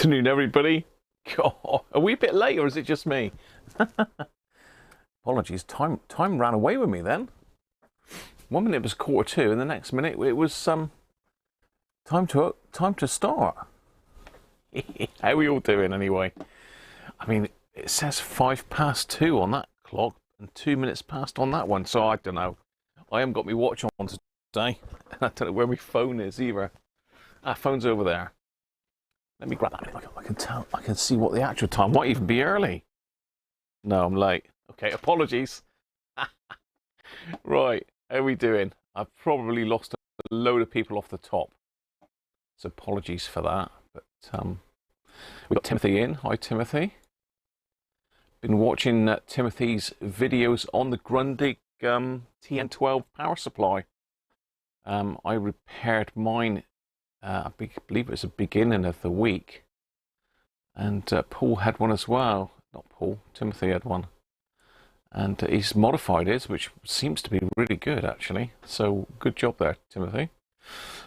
Afternoon, everybody. God, are we a bit late, or is it just me? Apologies. Time ran away with me then. 1 minute it was 1:45, and the next minute it was time to start. How are we all doing anyway? I mean, it says 2:05 on that clock and 2 minutes past on that one, so I don't know. I haven't got my watch on today. I don't know where my phone is either. Ah, phone's over there. Let me grab that. I can see what the actual time might even be early. No, I'm late. Okay, apologies. Right, how are we doing? I've probably lost a load of people off the top, so apologies for that. But we've got Timothy in. Hi, Timothy. Been watching Timothy's videos on the Grundig TN12 power supply. I repaired mine. I believe it was the beginning of the week, and Paul had one as well. Not Paul, Timothy had one, and he's modified his, which seems to be really good actually. So good job there, Timothy.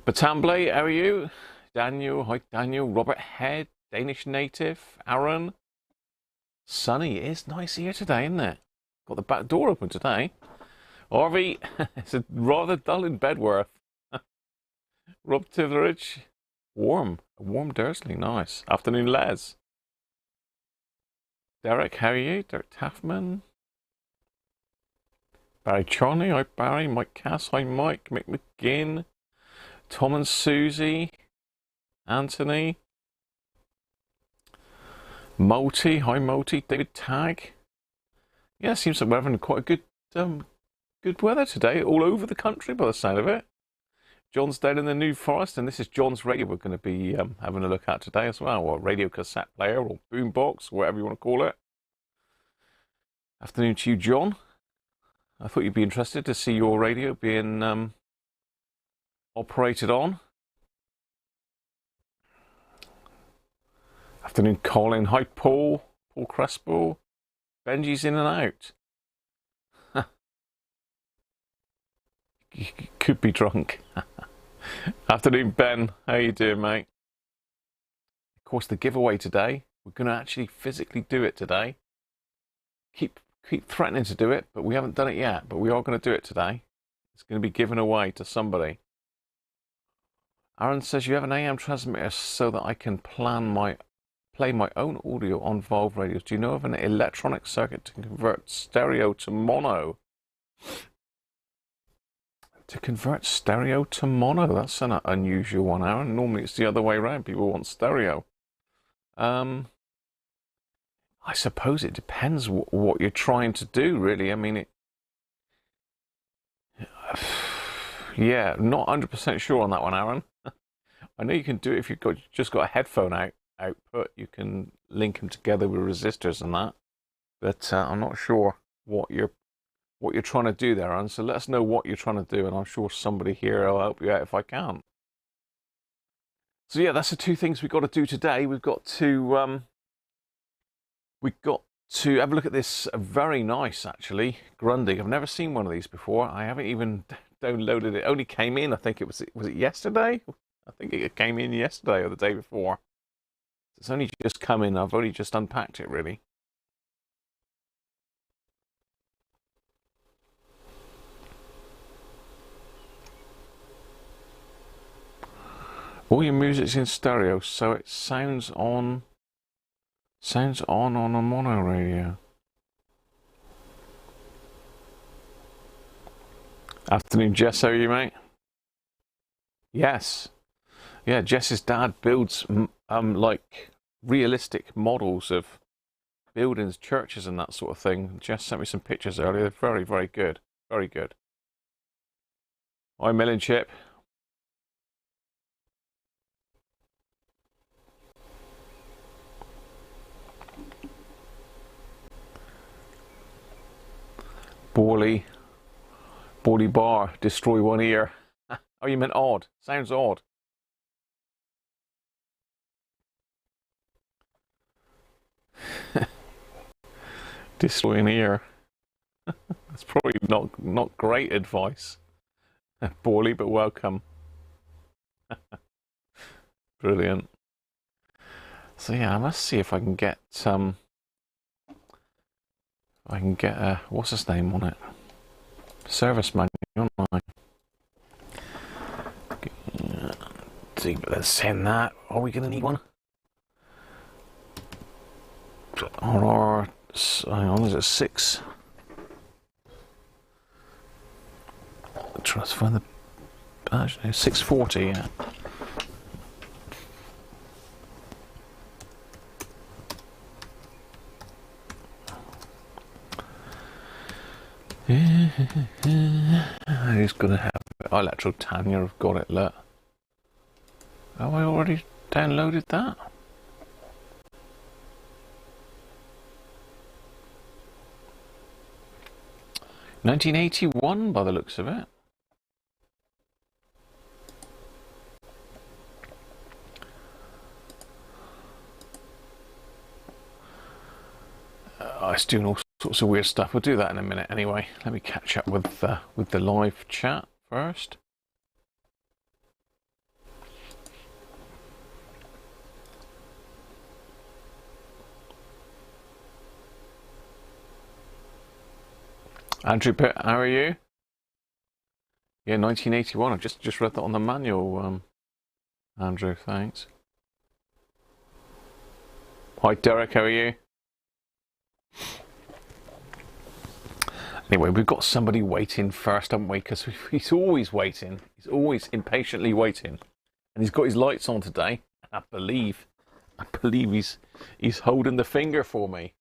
Batamble, how are you? Daniel, hi Daniel. Robert Head, Danish native. Aaron, sunny. It is nice here today, isn't it? Got the back door open today. Harvey, it's a rather dull in Bedworth. Rob Titheridge, warm, a warm Dursley, nice. Afternoon, Les. Derek, how are you? Derek Taffman. Barry Charney, hi Barry. Mike Cass, hi Mike. Mick McGinn. Tom and Susie. Anthony. Multi, hi Multi. David Tagg. Yeah, it seems like we're having quite a good weather today, all over the country by the sound of it. John's down in the New Forest, and this is John's radio we're going to be having a look at today as well, or radio cassette player, or boombox, whatever you want to call it. Afternoon to you, John. I thought you'd be interested to see your radio being operated on. Afternoon, Colin. Hi, Paul. Paul Crespo. Benji's in and out. You could be drunk. Afternoon, Ben. How you doing, mate? Of course, the giveaway today. We're going to actually physically do it today. Keep threatening to do it, but we haven't done it yet. But we are going to do it today. It's going to be given away to somebody. Aaron says you have an AM transmitter so that I can play my own audio on valve radios. Do you know of an electronic circuit to convert stereo to mono? To convert stereo to mono, that's an unusual one, Aaron. Normally it's the other way around. People want stereo. I suppose it depends what you're trying to do, really. I mean, yeah, not 100% sure on that one, Aaron. I know you can do it if you've just got a headphone output. You can link them together with resistors and that. But I'm not sure what you're trying to do there, Aaron. So let us know what you're trying to do, and I'm sure somebody here will help you out if I can. So yeah, that's the two things we've got to do today. We've got to have a look at this very nice, actually, Grundig. I've never seen one of these before. I haven't even downloaded it. It only came in, I think was it yesterday? I think it came in yesterday or the day before. It's only just come in. I've only just unpacked it, really. All your music's in stereo, so it sounds on a mono radio. Afternoon, Jess. How are you, mate? Yes. Yeah, Jess's dad builds like realistic models of buildings, churches, and that sort of thing. Jess sent me some pictures earlier. They're very, very good. Very good. Hi, Melon Chip. Borley bar, destroy one ear. Oh, you meant odd. Sounds odd. Destroy an ear. That's probably not great advice. Poorly, but welcome. Brilliant. So yeah, I must see if I can get what's his name on it? Service manual online. See, let's send that. Are we gonna need one? Or hang on, is it 6? Try to find the 640, yeah. Who's gonna have it? Oh, Electro Tanya have got it, look. Have I already downloaded that? $1981 by the looks of it. It's doing all sorts of weird stuff. We'll do that in a minute anyway. Let me catch up with the live chat first. Andrew Pitt, how are you? Yeah, 1981. I just read that on the manual. Andrew, thanks. Hi, Derek. How are you? Anyway, we've got somebody waiting first, haven't we? Because he's always waiting. He's always impatiently waiting, and he's got his lights on today. I believe he's holding the finger for me.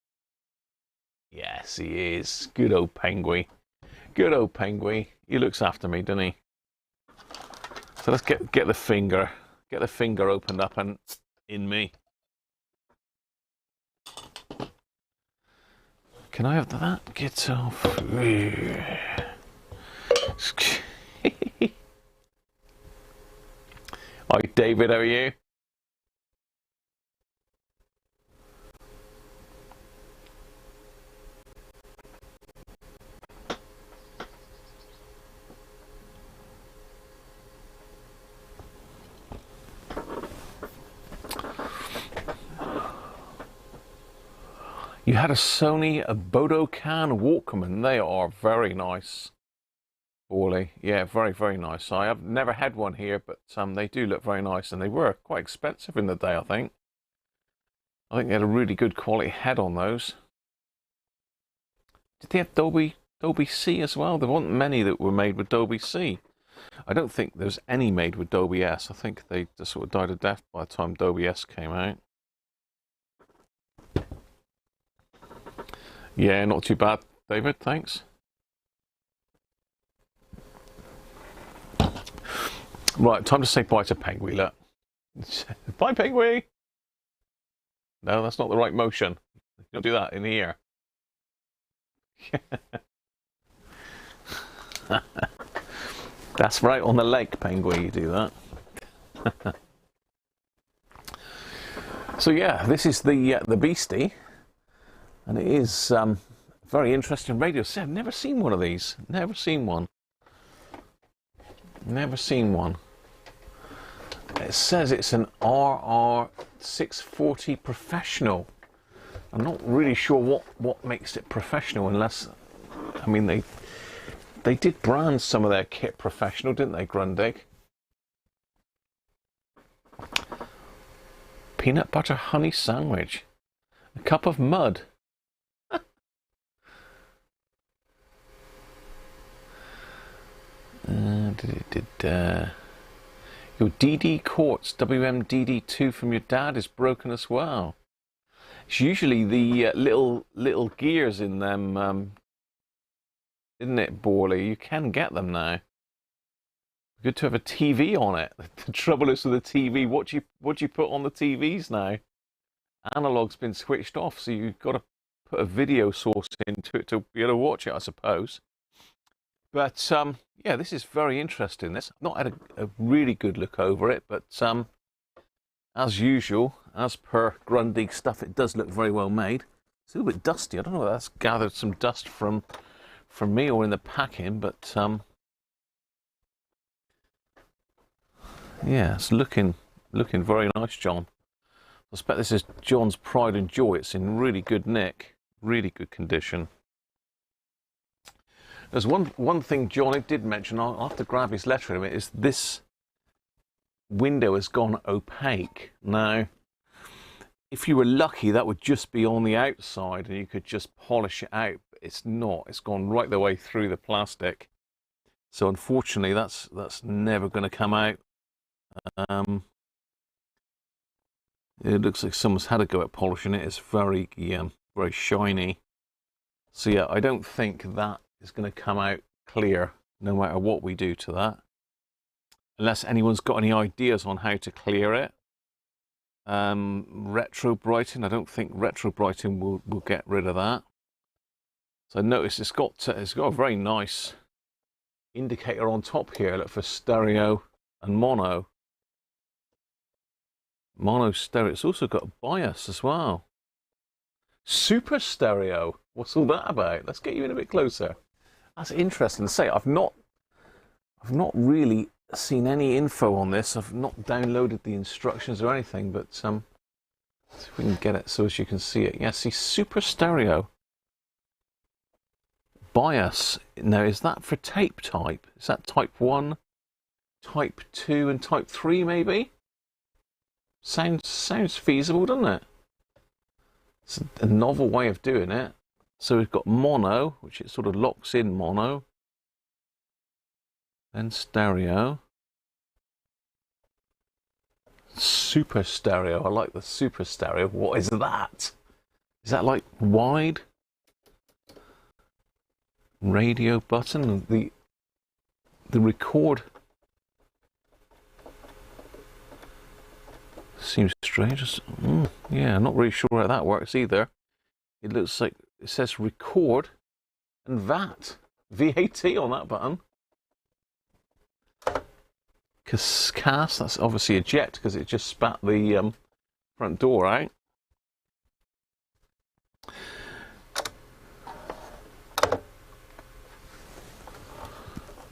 Yes, he is. Good old Penguin. Good old Penguin. He looks after me, doesn't he? So let's get the finger opened up and in me. Can I have that? Get off. Hi, David. How are you? You had a Sony Budokan Walkman. They are very nice. Orly. Yeah, very, very nice. I have never had one here, but they do look very nice, and they were quite expensive in the day, I think. I think they had a really good quality head on those. Did they have Dolby C as well? There weren't many that were made with Dolby C. I don't think there's any made with Dolby S. I think they just sort of died a death by the time Dolby S came out. Yeah, not too bad, David, thanks. Right, time to say bye to Penguin, look. Bye, Penguin! No, that's not the right motion. You don't do that in the ear. That's right, on the leg, Penguin, you do that. So yeah, this is the Beastie. And it is very interesting radio set. I've never seen one of these. Never seen one. Never seen one. It says it's an RR640 Professional. I'm not really sure what makes it professional, unless, I mean, they did brand some of their kit professional, didn't they, Grundig? Peanut butter honey sandwich. A cup of mud. Your DD quartz WMDD2 from your dad is broken as well. It's usually the little gears in them, isn't it, Borley? You can get them now. Good to have a TV on it. The trouble is with the TV, what do you put on the TVs now? Analog's been switched off, so you've got to put a video source into it to be able to watch it, I suppose. But yeah, this is very interesting. I've not had a really good look over it, but as usual, as per Grundig stuff, it does look very well made. It's a little bit dusty. I don't know if that's gathered some dust from me or in the packing, but yeah, it's looking very nice, John. I suspect this is John's pride and joy. It's in really good nick, really good condition. There's one thing John did mention, I'll have to grab his letter in a minute, is this window has gone opaque. Now, if you were lucky, that would just be on the outside and you could just polish it out. But it's not. It's gone right the way through the plastic. So unfortunately, that's never going to come out. It looks like someone's had a go at polishing it. It's very, very shiny. So yeah, I don't think that is going to come out clear, no matter what we do to that. Unless anyone's got any ideas on how to clear it. Retro brighting, I don't think retro brighting will get rid of that. So notice it's got a very nice indicator on top here, look, for stereo and mono. Mono stereo. It's also got a bias as well. Super stereo. What's all that about? Let's get you in a bit closer. That's interesting to say. I've not really seen any info on this. I've not downloaded the instructions or anything, but see if we can get it so as you can see it. Yeah, see, super stereo. Bias. Now, is that for tape type? Is that type 1, type 2 and type 3 maybe? Sounds feasible, doesn't it? It's a novel way of doing it. So we've got mono, which it sort of locks in mono. Then stereo. Super stereo. I like the super stereo. What is that? Is that like wide? Radio button. The record seems strange. Yeah, I'm not really sure how that works either. It looks like it says record and VAT. VAT on that button. Cast, that's obviously eject because it just spat the front door out.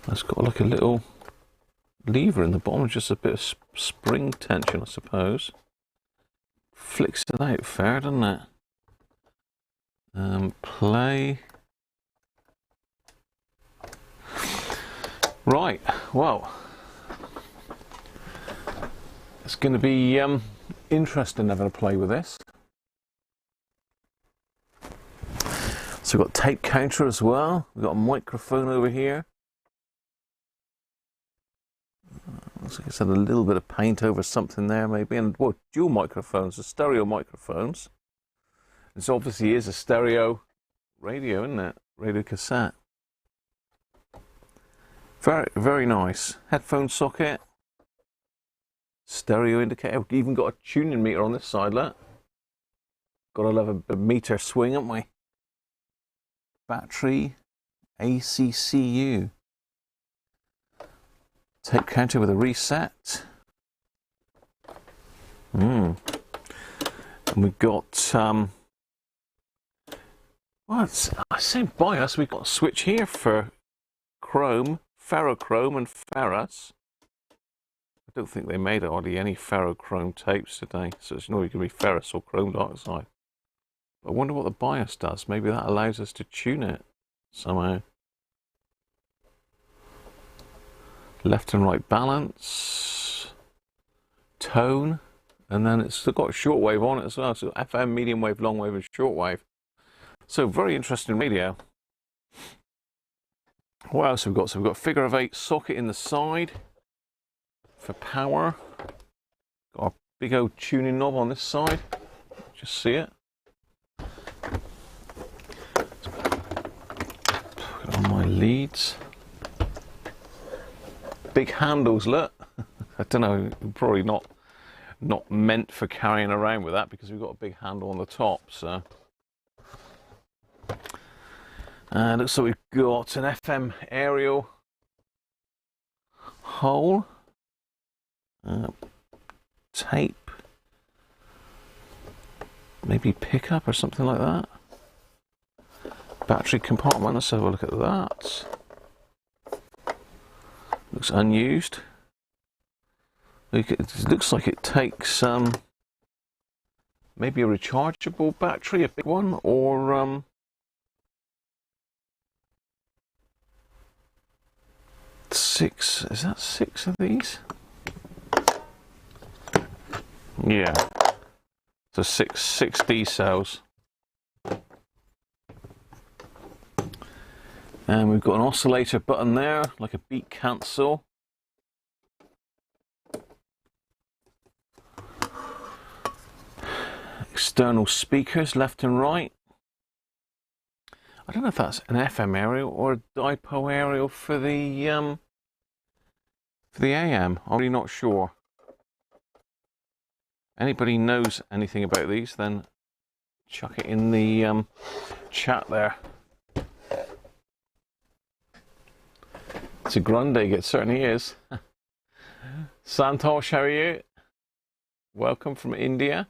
It's got like a little lever in the bottom, just a bit of spring tension, I suppose. Flicks it out fair, doesn't it? Play. Right, well, it's going to be interesting having a play with this. So we've got tape counter as well. We've got a microphone over here. Looks like it's had a little bit of paint over something there maybe. And well, dual microphones, the stereo microphones. This obviously is a stereo radio, isn't it? Radio cassette. Very, very nice. Headphone socket. Stereo indicator. We've even got a tuning meter on this side, look. Gotta love a meter swing, haven't we? Battery. ACCU. Tape counter with a reset. And we've got well, I say bias. We've got a switch here for chrome, ferrochrome, and ferrous. I don't think they made hardly any ferrochrome tapes today, so it's normally going to be ferrous or chrome dioxide. I wonder what the bias does. Maybe that allows us to tune it somehow. Left and right balance, tone, and then it's got a shortwave on it as well. So FM, medium wave, long wave, and shortwave. So very interesting radio. What else have we got? So we've got a figure of 8 socket in the side for power. Got a big old tuning knob on this side. Just see it. Put it on my leads. Big handles, look. I don't know, probably not meant for carrying around with that because we've got a big handle on the top. So, looks like we've got an FM aerial hole, tape, maybe pickup or something like that. Battery compartment. Let's have a look at that. Looks unused. It looks like it takes maybe a rechargeable battery, a big one, or six. Is that 6 of these? Yeah. So six D cells. And we've got an oscillator button there, like a beat cancel. External speakers left and right. I don't know if that's an FM aerial or a dipo aerial for the AM. I'm really not sure. Anybody knows anything about these, then chuck it in the chat there. It's a Grundig, it certainly is. Santosh, how are you? Welcome from India.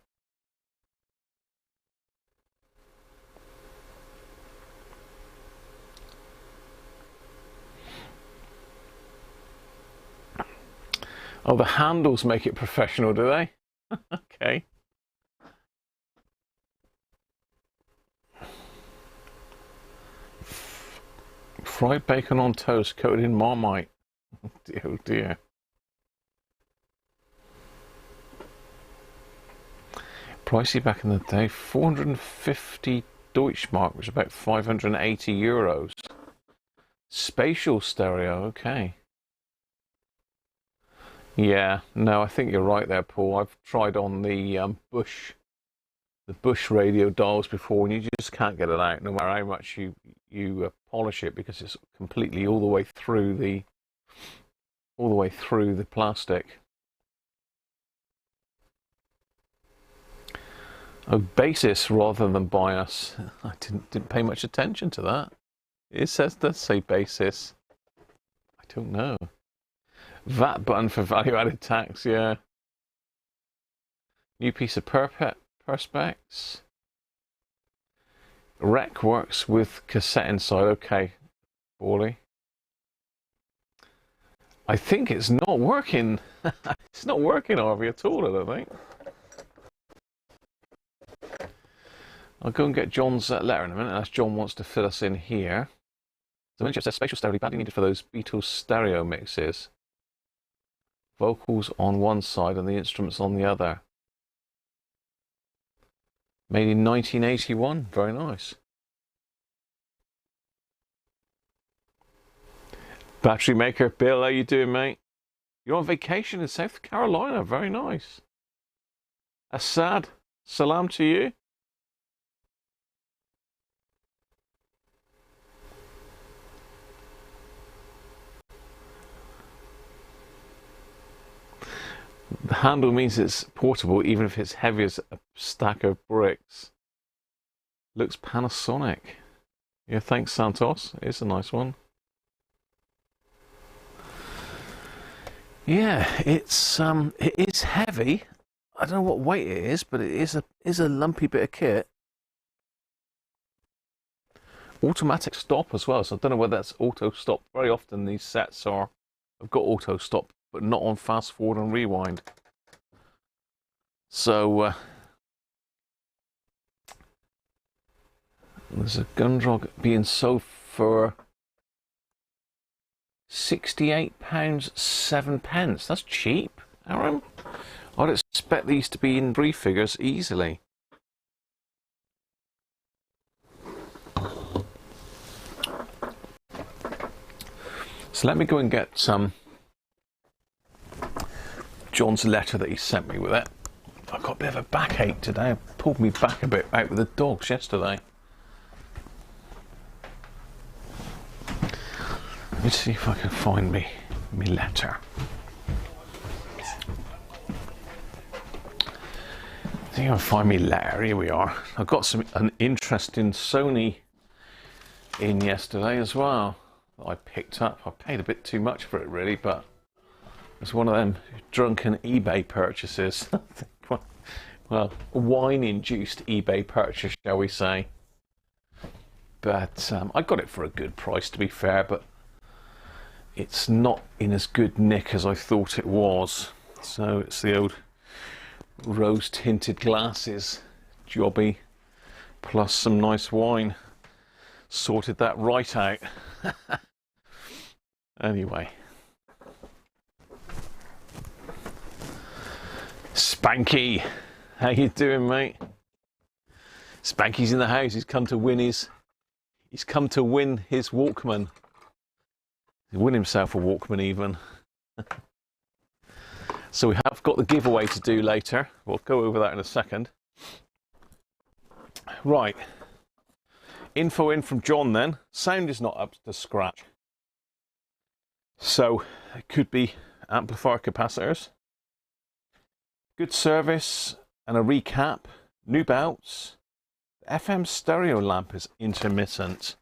Oh, the handles make it professional, do they? Okay. Fried bacon on toast coated in Marmite. Oh dear. Pricey back in the day. 450 Deutschmark, which is about 580 euros. Spatial stereo, okay. Yeah, no, I think you're right there, Paul. I've tried on the Bush radio dials before, and you just can't get it out, no matter how much you polish it, because it's completely all the way through the plastic. Oh, basis rather than bias. I didn't pay much attention to that. It does say basis. I don't know. VAT button for value-added tax, yeah. New piece of perspex. Rec works with cassette inside, okay, Bally. I think it's not working. It's not working, Harvey, at all, I don't think. I'll go and get John's letter in a minute, unless John wants to fill us in here. So when it says spatial stereo badly needed for those Beatles stereo mixes. Vocals on one side and the instruments on the other. Made in 1981. Very nice. Battery maker Bill, how you doing, mate? You're on vacation in South Carolina. Very nice. Assad, salam to you. The handle means it's portable, even if it's heavy as a stack of bricks. Looks Panasonic. Yeah, thanks, Santos. It's a nice one. Yeah, it is heavy. I don't know what weight it is, but it is a lumpy bit of kit. Automatic stop as well, so I don't know whether that's auto stop. Very often these sets have got auto stop, but not on fast forward and rewind. So there's a Grundig being sold for £68.07. That's cheap, Aaron. I'd expect these to be in brief figures easily. So let me go and get John's letter that he sent me with it. I've got a bit of a backache today. I pulled me back a bit out with the dogs yesterday. Let me see if I can find me letter. I think I'll find me letter. Here we are. I got an interesting Sony in yesterday as well that I picked up. I paid a bit too much for it really, but it's one of them drunken eBay purchases. Well, wine-induced eBay purchase, shall we say. But I got it for a good price, to be fair, but it's not in as good nick as I thought it was. So it's the old rose-tinted glasses jobby, plus some nice wine. Sorted that right out. Anyway. Spanky, how you doing, mate? Spanky's in the house. He's come to win his Walkman. He'll win himself a Walkman even. So we have got the giveaway to do later. We'll go over that in a second. Right. Info in from John then. Sound is not up to scratch. So it could be amplifier capacitors. Good service and a recap. New belts. The FM stereo lamp is intermittent.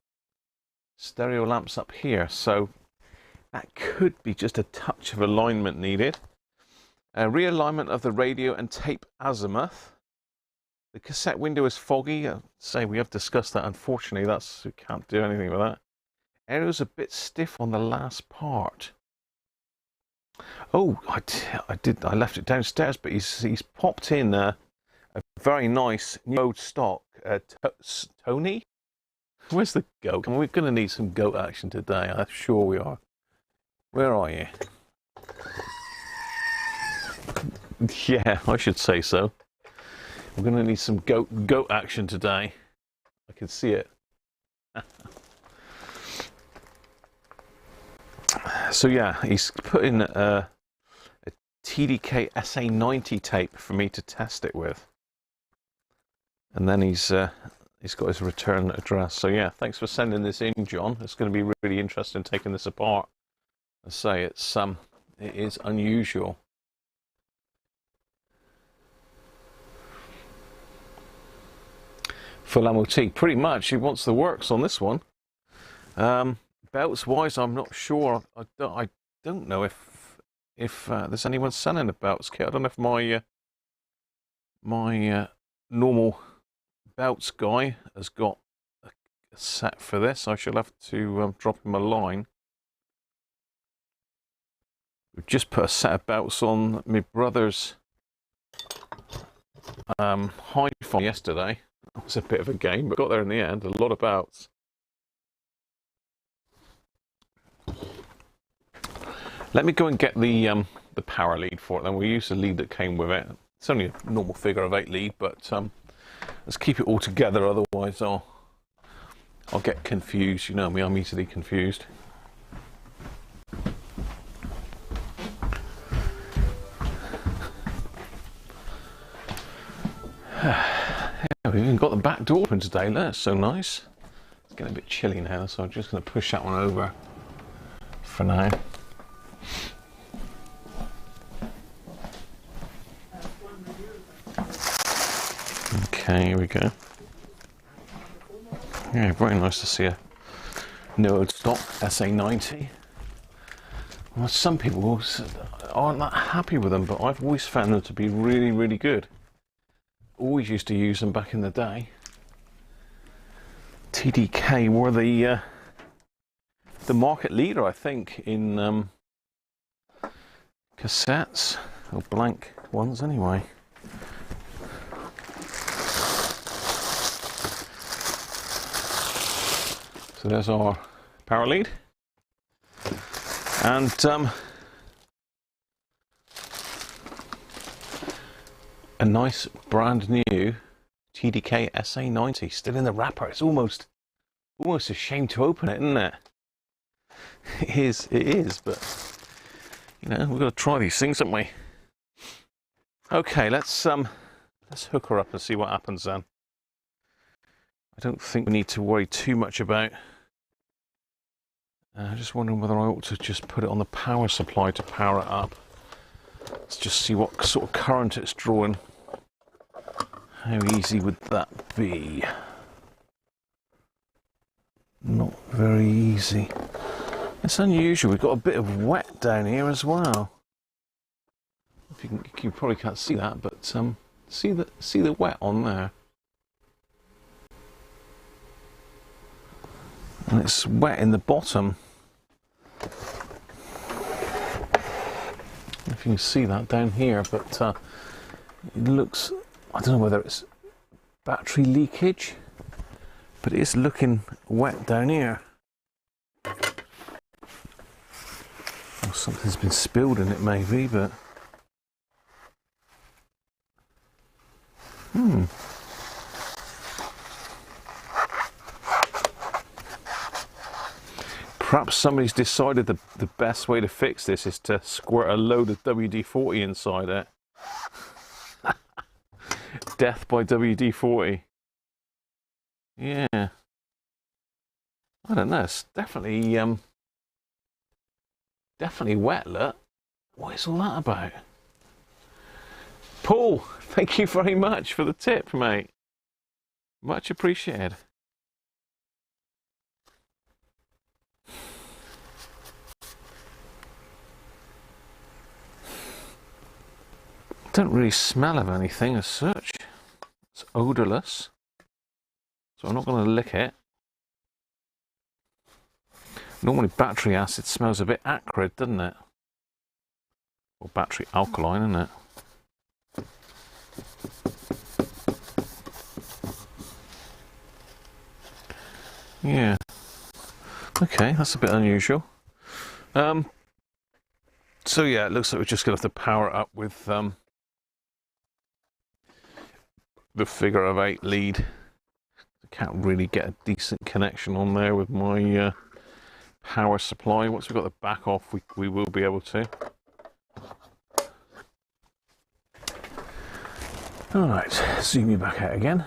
Stereo lamp's up here, so that could be just a touch of alignment needed. Realignment of the radio and tape azimuth. The cassette window is foggy. Say we have discussed that. Unfortunately, we can't do anything with that. Aero's a bit stiff on the last part. Oh, I left it downstairs, but he's popped in a very nice new stock Tony. Where's the goat? We're going to need some goat action today. I'm sure we are. Where are you? Yeah, I should say so. We're going to need some goat action today. I can see it. So yeah, he's put in a TDK SA90 tape for me to test it with, and then he's got his return address. So yeah, thanks for sending this in, John. It's going to be really interesting taking this apart. I say it is unusual. Full MOT, pretty much. He wants the works on this one. Belts wise, I'm not sure. I don't know if there's anyone selling a belts kit. I don't know if my normal belts guy has got a set for this. I shall have to drop him a line. We've just put a set of belts on my brother's hi-fi yesterday. It was a bit of a game, but got there in the end. A lot of belts. Let me go and get the power lead for it. Then we'll use the lead that came with it. It's only a normal figure of 8 lead, but let's keep it all together. Otherwise, I'll get confused. You know me, I'm easily confused. Yeah, we've even got the back door open today. That's so nice. It's getting a bit chilly now, so I'm just going to push that one over for now. Okay, here we go. Yeah, very nice to see a new old stock SA90. Well, some people aren't that happy with them, but I've always found them to be really, really good. Always used to use them back in the day. TDK were the market leader, I think, in cassettes, or blank ones anyway. So there's our power lead, and a nice brand new TDK SA90 still in the wrapper. It's almost a shame to open it, isn't it? It is, but you know, we've got to try these things, haven't we? Okay, let's hook her up and see what happens then. I don't think we need to worry too much about. I'm just wondering whether I ought to just put it on the power supply to power it up. Let's just see what sort of current it's drawing. How easy would that be? Not very easy. It's unusual. We've got a bit of wet down here as well. If you probably can't see that, but see the wet on there. And it's wet in the bottom. If you can see that down here, but it looks, I don't know whether it's battery leakage, but it is looking wet down here. Well, something's been spilled in it maybe, but perhaps somebody's decided the best way to fix this is to squirt a load of WD-40 inside it. Death by WD-40. Yeah. I don't know, it's definitely definitely wet, look. What is all that about? Paul, thank you very much for the tip, mate. Much appreciated. Don't really smell of anything as such. It's odourless, so I'm not going to lick it. Normally battery acid smells a bit acrid, doesn't it? Or battery alkaline, isn't it? Yeah. Okay, that's a bit unusual. So yeah, it looks like we're just going to have to power it up with the figure of 8 lead. I can't really get a decent connection on there with my power supply. Once we've got the back off, we will be able to. Alright, zoom you back out again.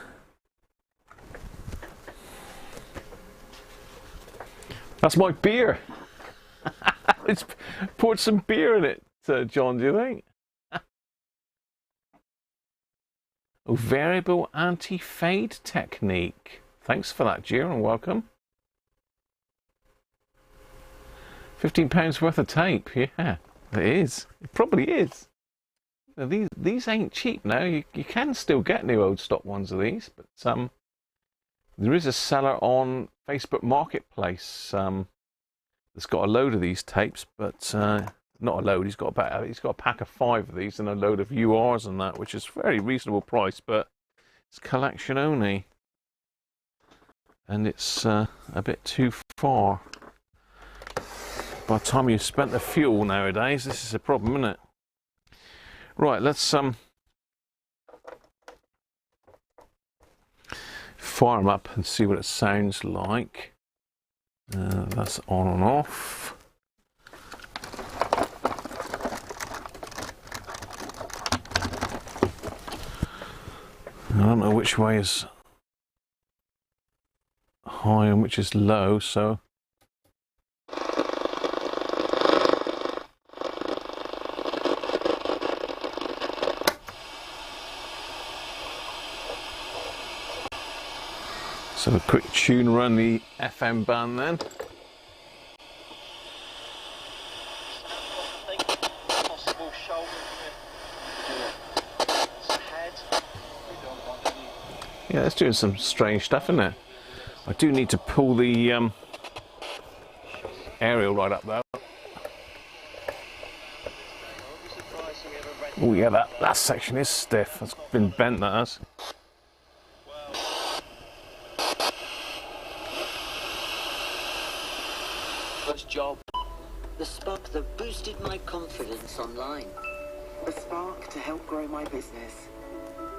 That's my beer! It's poured some beer in it, John, do you think? Oh, variable anti-fade technique. Thanks for that, Gio, and welcome. £15 worth of tape, yeah, it is. It probably is. Now, these ain't cheap now. You can still get new old stock ones of these, but there is a seller on Facebook Marketplace that's got a load of these tapes, but not a load. He's got a pack of 5 of these and a load of URs and that, which is a very reasonable price, but it's collection only, and it's a bit too far. By the time you've spent the fuel nowadays, this is a problem, isn't it? Right, let's fire them up and see what it sounds like. That's on and off. I don't know which way is high and which is low, so a quick tune around the FM band then. Yeah, it's doing some strange stuff, isn't it? I do need to pull the aerial right up though. Oh yeah, that section is stiff. That's been bent, that has. Job. The spark that boosted my confidence online. The spark to help grow my business.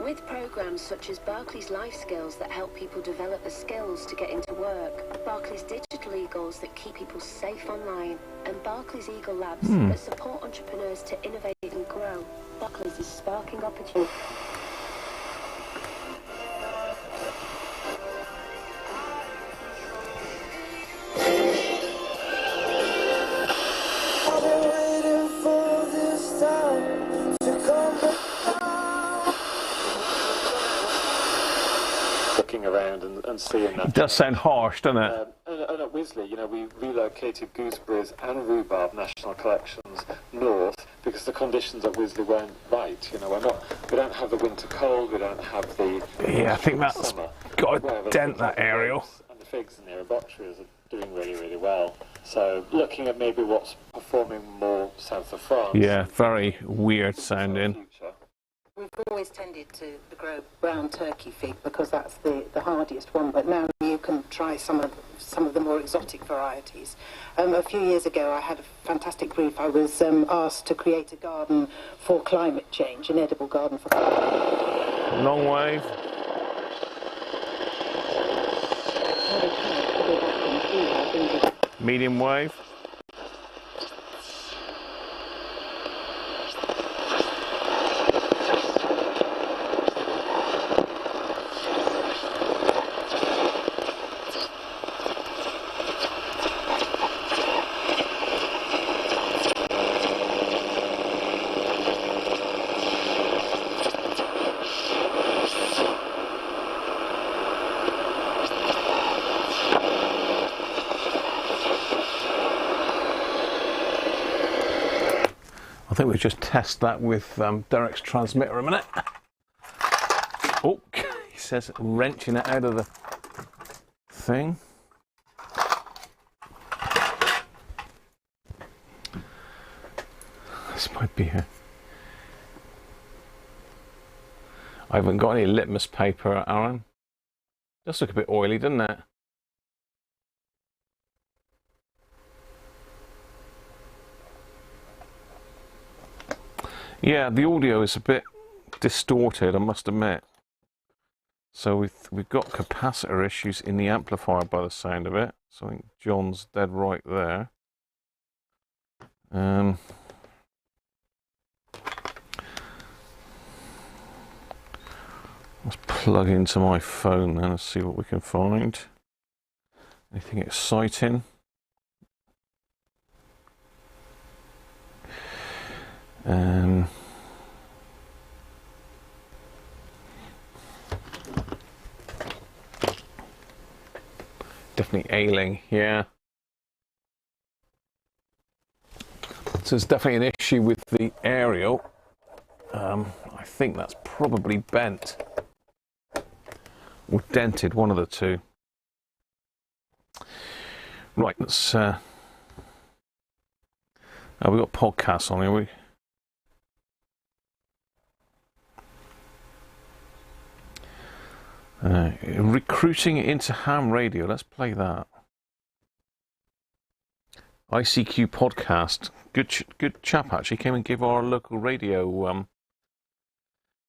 With programs such as Barclays Life Skills that help people develop the skills to get into work, Barclays Digital Eagles that keep people safe online, and Barclays Eagle Labs that support entrepreneurs to innovate and grow, Barclays is sparking opportunity. Around and seeing that. It does sound harsh, doesn't it? And at Wisley, you know, we relocated gooseberries and rhubarb national collections north because the conditions at Wisley weren't right. You know, we don't have the winter cold, we don't have the I think that's summer. got to dent that aerial. And the figs and the aerobotrias are doing really, really well. So looking at maybe what's performing more south of France. Yeah, very weird sounding. With always tended to grow brown turkey feet because that's the hardiest one, but now you can try some of the more exotic varieties. A few years ago I had a fantastic brief. I was asked to create a garden for climate change, an edible garden for climate change. Long wave. Medium wave. I think we'll just test that with Derek's transmitter a minute. Oh, he says wrenching it out of the thing. This might be a... I haven't got any litmus paper, Aaron. Does look a bit oily, doesn't it? Yeah, the audio is a bit distorted, I must admit. So we've got capacitor issues in the amplifier by the sound of it. So I think John's dead right there. Let's plug into my phone then and see what we can find. Anything exciting? Definitely ailing, yeah. So it's definitely an issue with the aerial. I think that's probably bent or dented, one of the two. Right, let's oh, we've got podcasts on here, we. Recruiting into ham radio. Let's play that. ICQ podcast. Good chap actually came and gave our local radio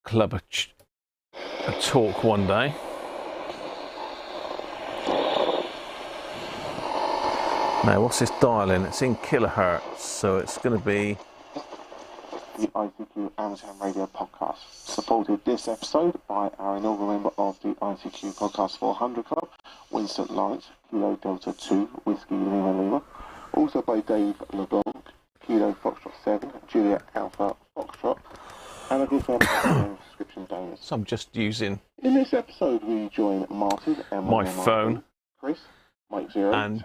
club a talk one day. Now, what's this dial in? It's in kilohertz, so it's going to be. The ICQ Amateur Radio Podcast, supported this episode by our inaugural member of the ICQ Podcast 400 Club, Winston Lawrence, Kilo Delta 2, Whiskey Lima Lima, also by Dave LeBlanc, Kilo Foxtrot 7, Juliet Alpha Foxtrot, and a group of subscription donors. So I'm just using in this episode we join Martin and my phone, Chris, Mike 0, and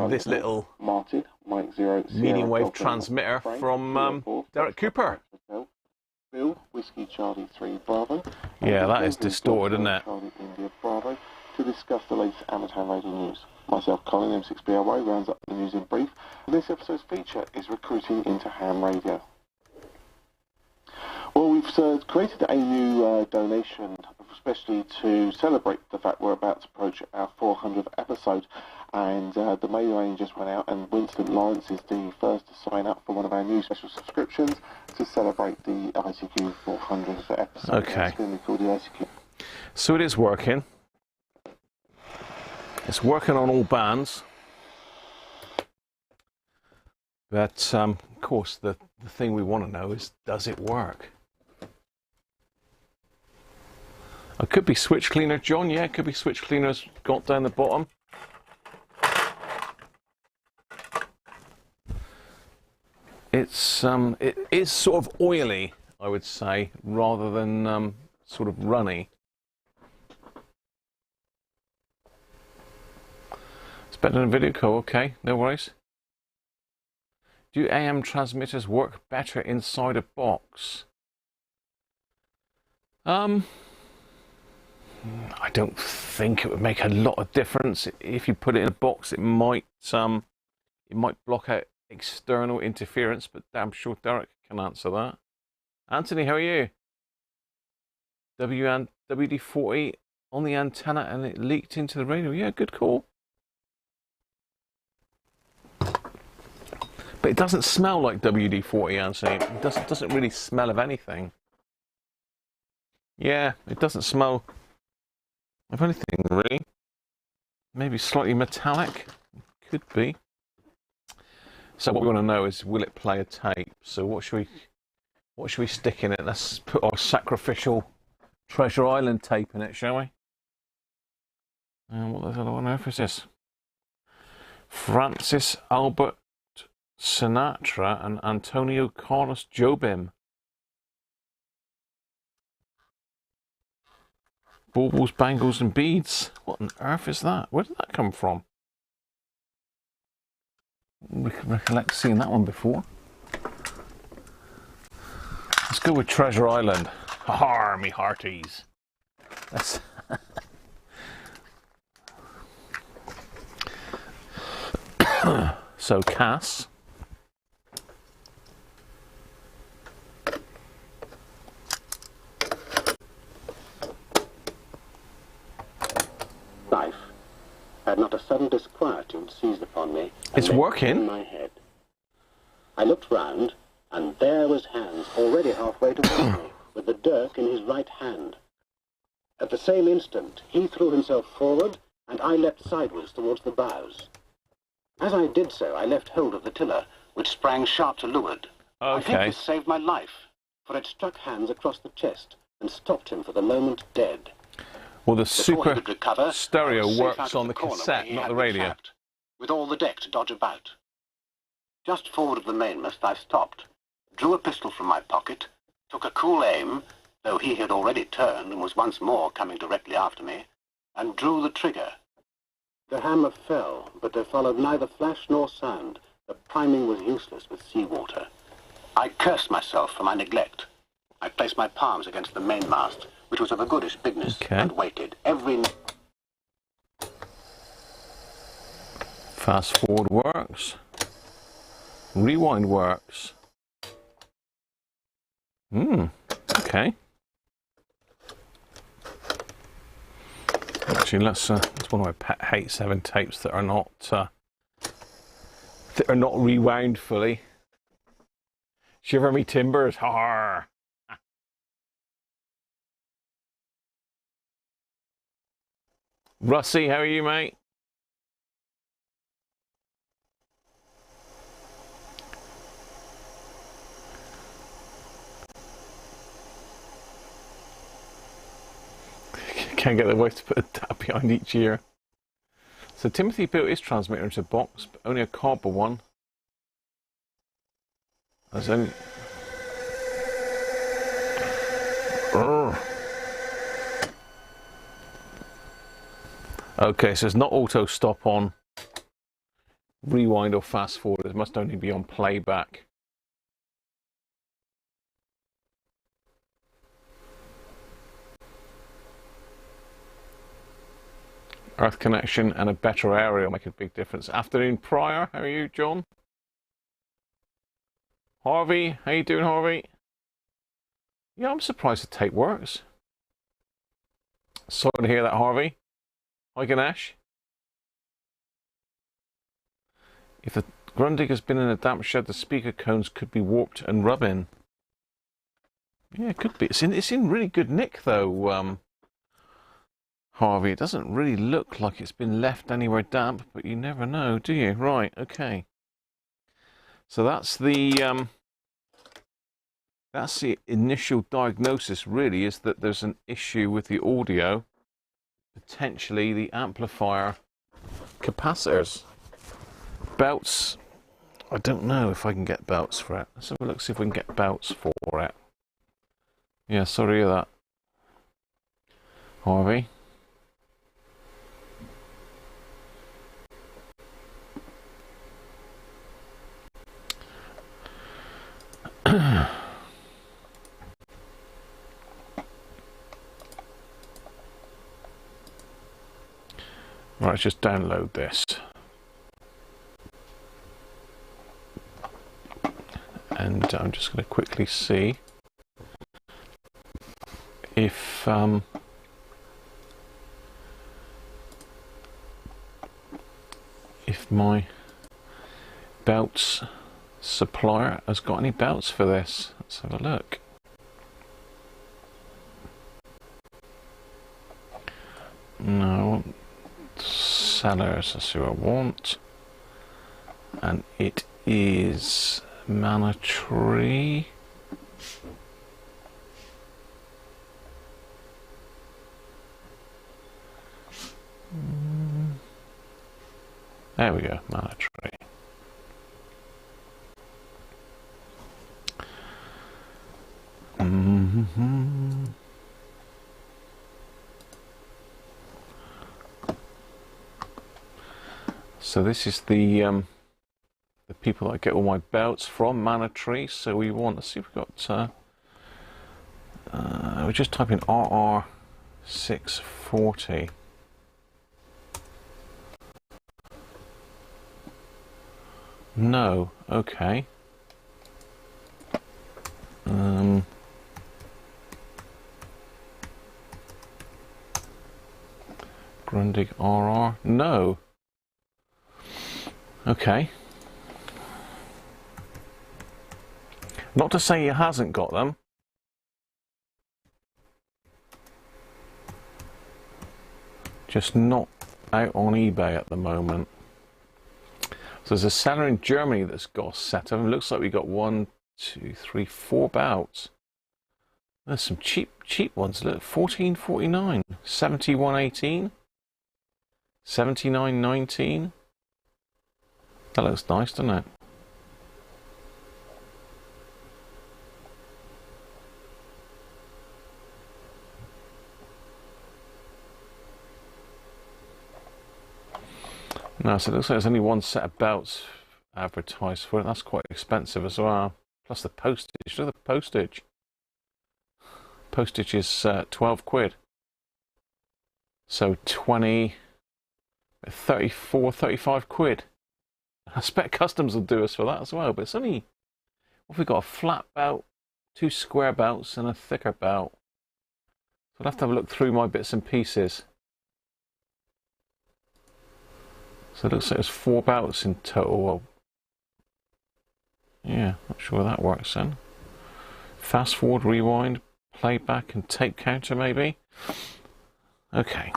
this little Martin, Mike 0, medium wave transmitter from Derek Cooper. Bill, Whiskey Charlie 3 Bravo. Yeah, that is distorted, isn't it? Charlie India Bravo, to discuss the latest amateur radio news. Myself, Colin, M6BRY, rounds up the news in brief. This episode's feature is recruiting into ham radio. Well, we've created a new donation, especially to celebrate the fact we're about to approach our 400th episode. And the mailing just went out, and Winston Lawrence is the first to sign up for one of our new special subscriptions to celebrate the ICQ 400th episode. Okay. It's going to be called the ICQ. So it is working. It's working on all bands. But, of course, the thing we want to know is, does it work? It could be switch cleaner, John. Yeah, it could be switch cleaners got down the bottom. It is sort of oily, I would say, rather than sort of runny. It's better than video call, okay, no worries. Do AM transmitters work better inside a box? I don't think it would make a lot of difference. If you put it in a box, it might block out external interference, but I'm sure Derek can answer that. Anthony, how are you? WD-40 on the antenna and it leaked into the radio. Yeah, good call. But it doesn't smell like WD-40, Anthony. It doesn't really smell of anything. Yeah, it doesn't smell of anything, really. Maybe slightly metallic. Could be. So what we want to know is, will it play a tape? So what should we stick in it? Let's put our sacrificial Treasure Island tape in it, shall we? And what the hell on earth is this? Francis Albert Sinatra and Antonio Carlos Jobim. Baubles, bangles and beads. What on earth is that? Where did that come from? We can recollect seeing that one before. Let's go with Treasure Island. Ha-ha, me hearties. Let's so Cass. Life had not a sudden disquietude seized upon me. It's working. In my head. I looked round, and there was Hans, already halfway towards me, with the dirk in his right hand. At the same instant, he threw himself forward, and I leapt sideways towards the bows. As I did so, I left hold of the tiller, which sprang sharp to leeward. I think this saved my life, for it struck Hans across the chest and stopped him for the moment dead. Well, the super stereo works on the cassette, not the radio. Trapped, with all the deck to dodge about. Just forward of the mainmast, I stopped, drew a pistol from my pocket, took a cool aim, though he had already turned and was once more coming directly after me, and drew the trigger. The hammer fell, but there followed neither flash nor sound. The priming was useless with seawater. I cursed myself for my neglect. I placed my palms against the mainmast, which was of a goodish bigness, and waited. Fast forward works. Rewind works. Okay. Actually, that's one of my pet hates, having tapes that are not rewound fully. Shiver me timbers, har. Russie, how are you, mate? Can't get the wife to put a tap behind each ear. So Timothy built his transmitter into a box, but only a cardboard one. That's only... Okay, so it's not auto stop on rewind or fast forward. It must only be on playback. Earth connection and a better area will make a big difference. Afternoon Prior, how are you, John? Harvey, how you doing, Harvey? Yeah, I'm surprised the tape works. Sorry to hear that, Harvey. Hi, Ganesh. If the Grundig has been in a damp shed, the speaker cones could be warped and rubbing. Yeah, it could be. It's in really good nick, though, Harvey. It doesn't really look like it's been left anywhere damp, but you never know, do you? Right, okay. So that's the initial diagnosis, really, is that there's an issue with the audio, potentially the amplifier capacitors. Belts, I don't know if I can get belts for it. Let's have a look, see if we can get belts for it. Yeah, sorry to hear that, Harvey. Right, let's just download this. And I'm just going to quickly see if my belts supplier has got any belts for this. Let's have a look. No, sellers, that's who I want, and it is mandatory. There we go, mandatory. So this is the people that I get all my belts from, mandatory. So we want, let's see if we've got, we're just typing RR640. No, okay. Grundig RR, no. Okay. Not to say he hasn't got them. Just not out on eBay at the moment. So there's a seller in Germany that's got a set of them. Looks like we got 1, 2, 3, 4 belts. There's some cheap ones. Look, 14.49, 71.18, 79.19. That looks nice, doesn't it? No, so it looks like there's only one set of belts advertised for it. That's quite expensive as well. Plus the postage. Look at the postage. Postage is 12 quid. So 20, 34, 35 quid. I expect customs will do us for that as well. But it's only, what have we got? A flat belt, 2 square belts, and a thicker belt. So I'll have to have a look through my bits and pieces. So it looks like there's 4 belts in total. Well, yeah, not sure that works then. Fast forward, rewind, playback, and tape counter maybe. Okay.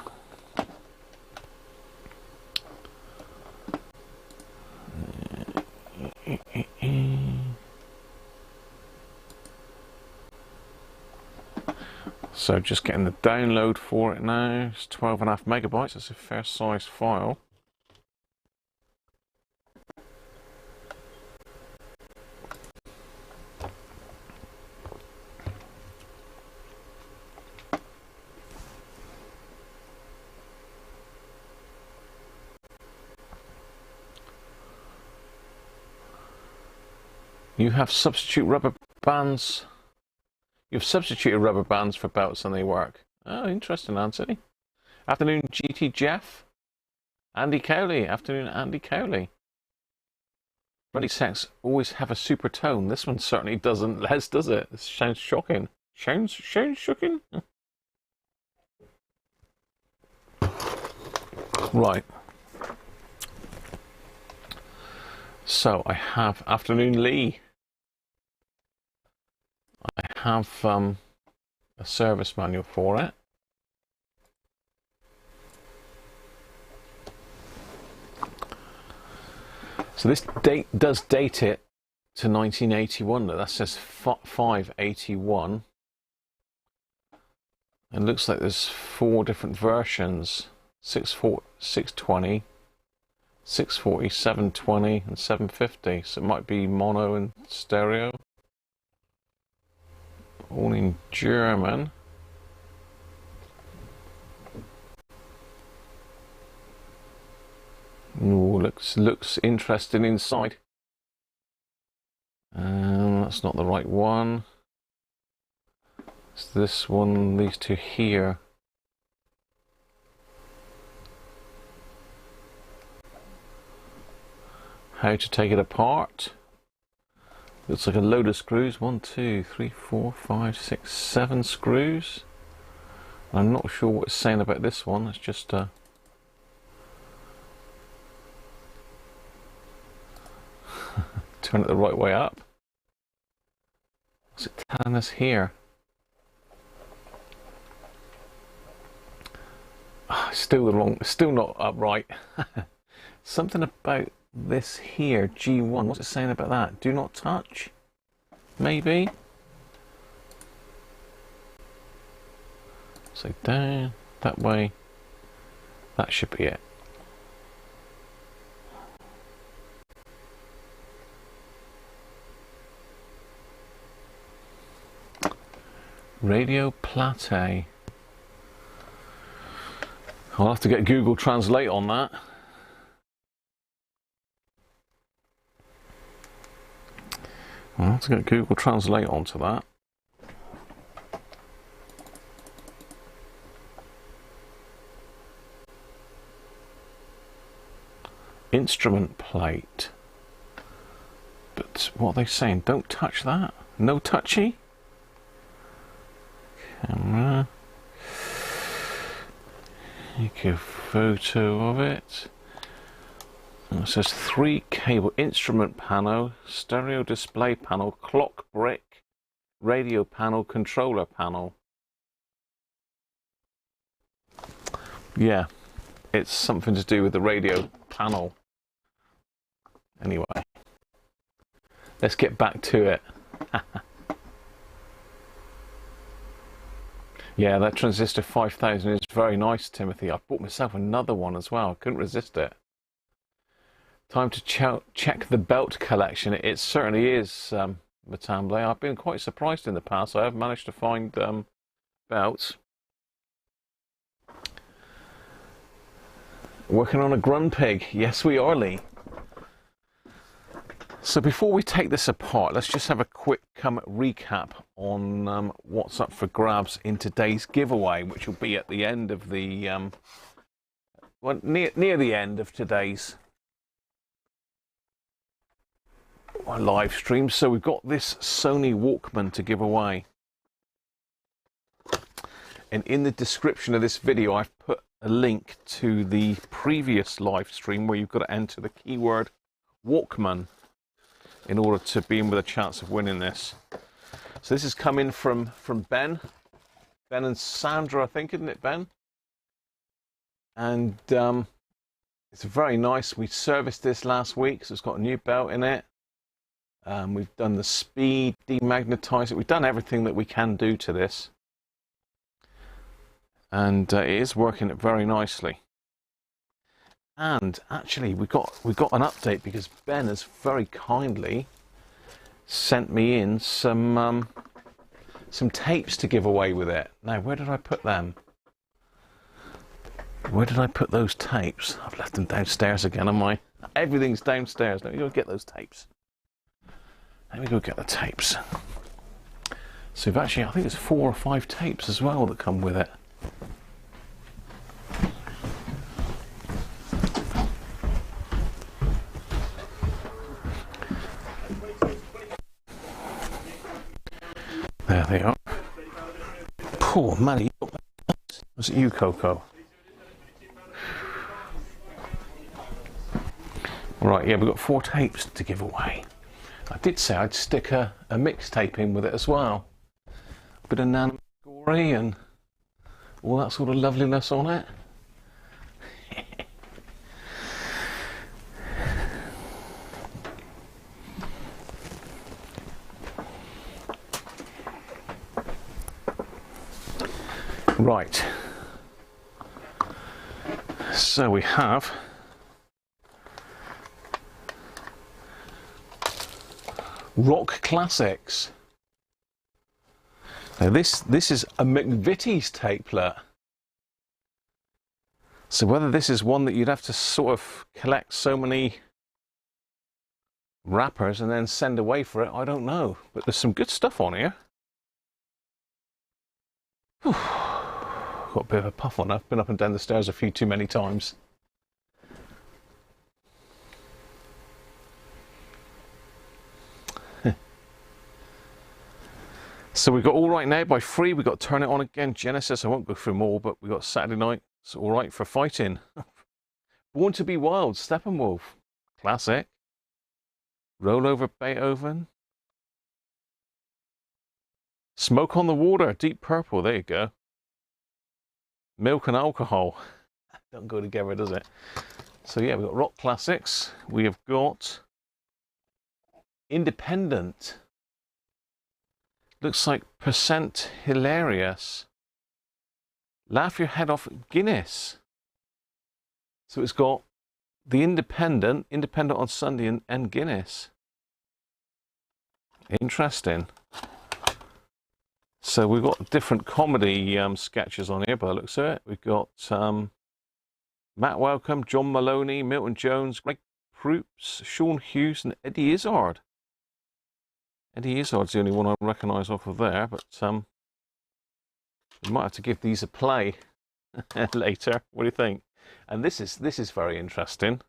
So just getting the download for it now. It's 12.5 megabytes. That's a fair size file. You have substitute rubber bands. You've substituted rubber bands for belts and they work. Oh, interesting, Anthony. Afternoon, GT Jeff. Andy Cowley. Afternoon, Andy Cowley. Bloody sex always have a super tone. This one certainly doesn't. Les, does it? This sounds shocking. Sounds shocking? Right. So I have Afternoon Lee. I have a service manual for it. So this does date it to 1981. That says 581. It looks like there's 4 different versions: 620, 640, 720, and 750. So it might be mono and stereo. All in German. Ooh, looks interesting inside. That's not the right one. It's this one, these two here. How to take it apart. Looks like a load of screws. 1, 2, 3, 4, 5, 6, 7 screws. I'm not sure what it's saying about this one. It's just turn it the right way up. What's it telling us here? Still not upright. Something about this here, G1. What's it saying about that? Do not touch? Maybe? So down, that way. That should be it. Radio Plate. I'll have to get Google Translate on that. I'll have to get Google Translate onto that. Instrument plate. But what are they saying? Don't touch that? No touchy? Camera. Take a photo of it. And it says 3 cable instrument panel, stereo display panel, clock brick, radio panel, controller panel. Yeah, it's something to do with the radio panel. Anyway, let's get back to it. Yeah, that transistor 5000 is very nice, Timothy. I bought myself another one as well. I couldn't resist it. Time to check the belt collection. It certainly is, Matamble. I've been quite surprised in the past. I have managed to find belts. Working on a Grundig. Yes, we are, Lee. So before we take this apart, let's just have a quick recap on what's up for grabs in today's giveaway, which will be at the end of the, well, near the end of today's live stream. So we've got this Sony Walkman to give away. And in the description of this video, I've put a link to the previous live stream where you've got to enter the keyword Walkman in order to be in with a chance of winning this. So this is coming from Ben. Ben and Sandra, I think, isn't it, Ben? And it's very nice. We serviced this last week, so it's got a new belt in it. We've done the speed, de-magnetise it. We've done everything that we can do to this. And it is working very nicely. And actually, we got an update because Ben has very kindly sent me in some tapes to give away with it. Now, where did I put them? Where did I put those tapes? I've left them downstairs again, am I? Everything's downstairs. Let me go get those tapes. Let me go get the tapes. So we've actually, I think it's 4 or 5 tapes as well that come with it. There they are. Poor Maddie. Was it you, Coco? Right, yeah, we've got 4 tapes to give away. I did say I'd stick a mixtape in with it as well. Bit of Nana Gory and all that sort of loveliness on it. Right, so we have Rock Classics. Now this is a McVitie's tapelet. So whether this is one that you'd have to sort of collect so many wrappers and then send away for it, I don't know. But there's some good stuff on here. Whew. Got a bit of a puff on. I've been up and down the stairs a few too many times. So we've got All Right Now by Free. We've got Turn It On Again, Genesis. I won't go through them all, but we've got Saturday Night. It's All Right for Fighting. Born to Be Wild, Steppenwolf. Classic. Roll Over Beethoven. Smoke on the Water, Deep Purple. There you go. Milk and Alcohol. Don't go together, does it? So yeah, we've got rock classics. We have got Independent. Looks like Percent Hilarious. Laugh Your Head Off, Guinness. So it's got the Independent on Sunday, and Guinness. Interesting. So we've got different comedy sketches on here by the looks of it. We've got Matt Welcome, John Maloney, Milton Jones, Greg Proops, Sean Hughes, and Eddie Izzard. Eddie Izzard's the only one I recognise off of there, but we might have to give these a play later. What do you think? And this is very interesting.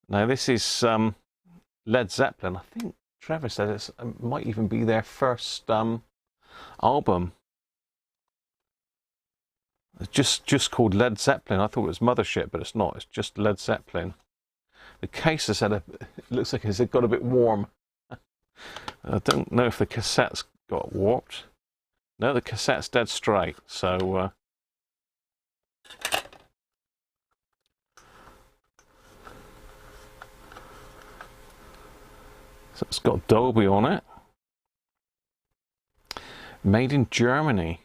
Now this is Led Zeppelin. I think Trevor said it might even be their first album. It's just called Led Zeppelin. I thought it was Mothership, but it's not. It's just Led Zeppelin. The case has it looks like it's got a bit warm. I don't know if the cassette's got warped. No, the cassette's dead straight. So so it's got Dolby on it. Made in Germany.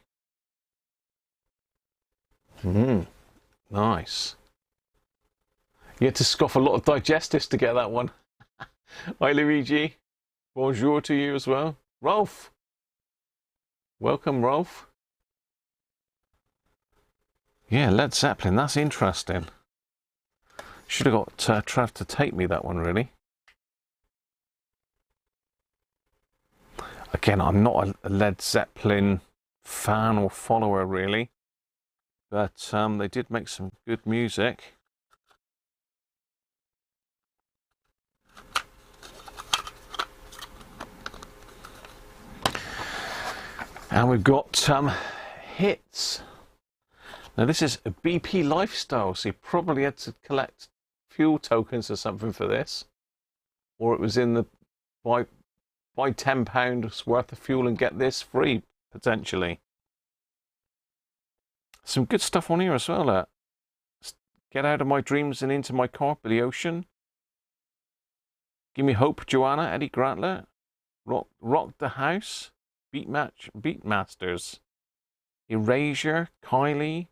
Nice. You had to scoff a lot of digestives to get that one. Hi Luigi. Bonjour to you as well. Rolf. Welcome, Rolf. Yeah, Led Zeppelin. That's interesting. Should have got Trav to take me that one, really. Again, I'm not a Led Zeppelin fan or follower, really. But they did make some good music. And we've got hits. Now this is a BP Lifestyle, so you probably had to collect fuel tokens or something for this. Or it was in the buy £10 worth of fuel and get this free, potentially. Some good stuff on here as well. Get Out of My Dreams and Into My Car, Billy Ocean. Give Me Hope, Joanna, Eddie Grantler. Rock the House, Beatmasters. Erasure, Kylie.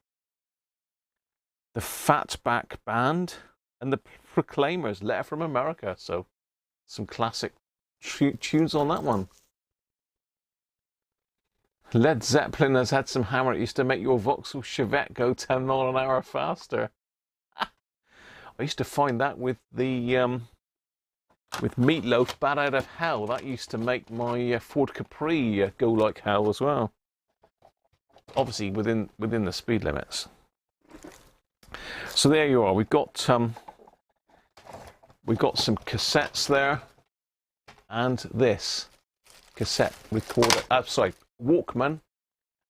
The Fatback Band. And the Proclaimers, Letter from America. So some classic tunes on that one. Led Zeppelin has had some hammer. It used to make your Vauxhall Chevette go 10 miles an hour faster. I used to find that with the with Meatloaf, Bad Out of Hell. That used to make my Ford Capri go like hell as well. Obviously within the speed limits. So there you are. We've got some cassettes there, and this cassette recorder. Sorry. Walkman,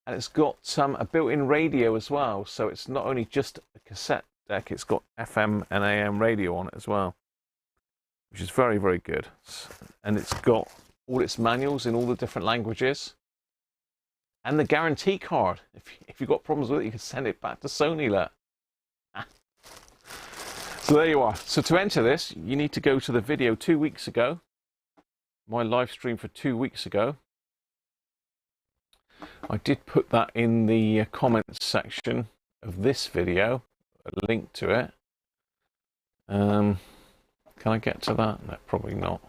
and it's got a built-in radio as well, so it's not only just a cassette deck, it's got FM and AM radio on it as well, which is very, very good. And it's got all its manuals in all the different languages, and the guarantee card. If you've got problems with it, you can send it back to Sony. So there you are. So to enter this, you need to go to the video 2 weeks ago, my live stream for 2 weeks ago. I did put that in the comments section of this video, a link to it. Can I get to that? No, probably not.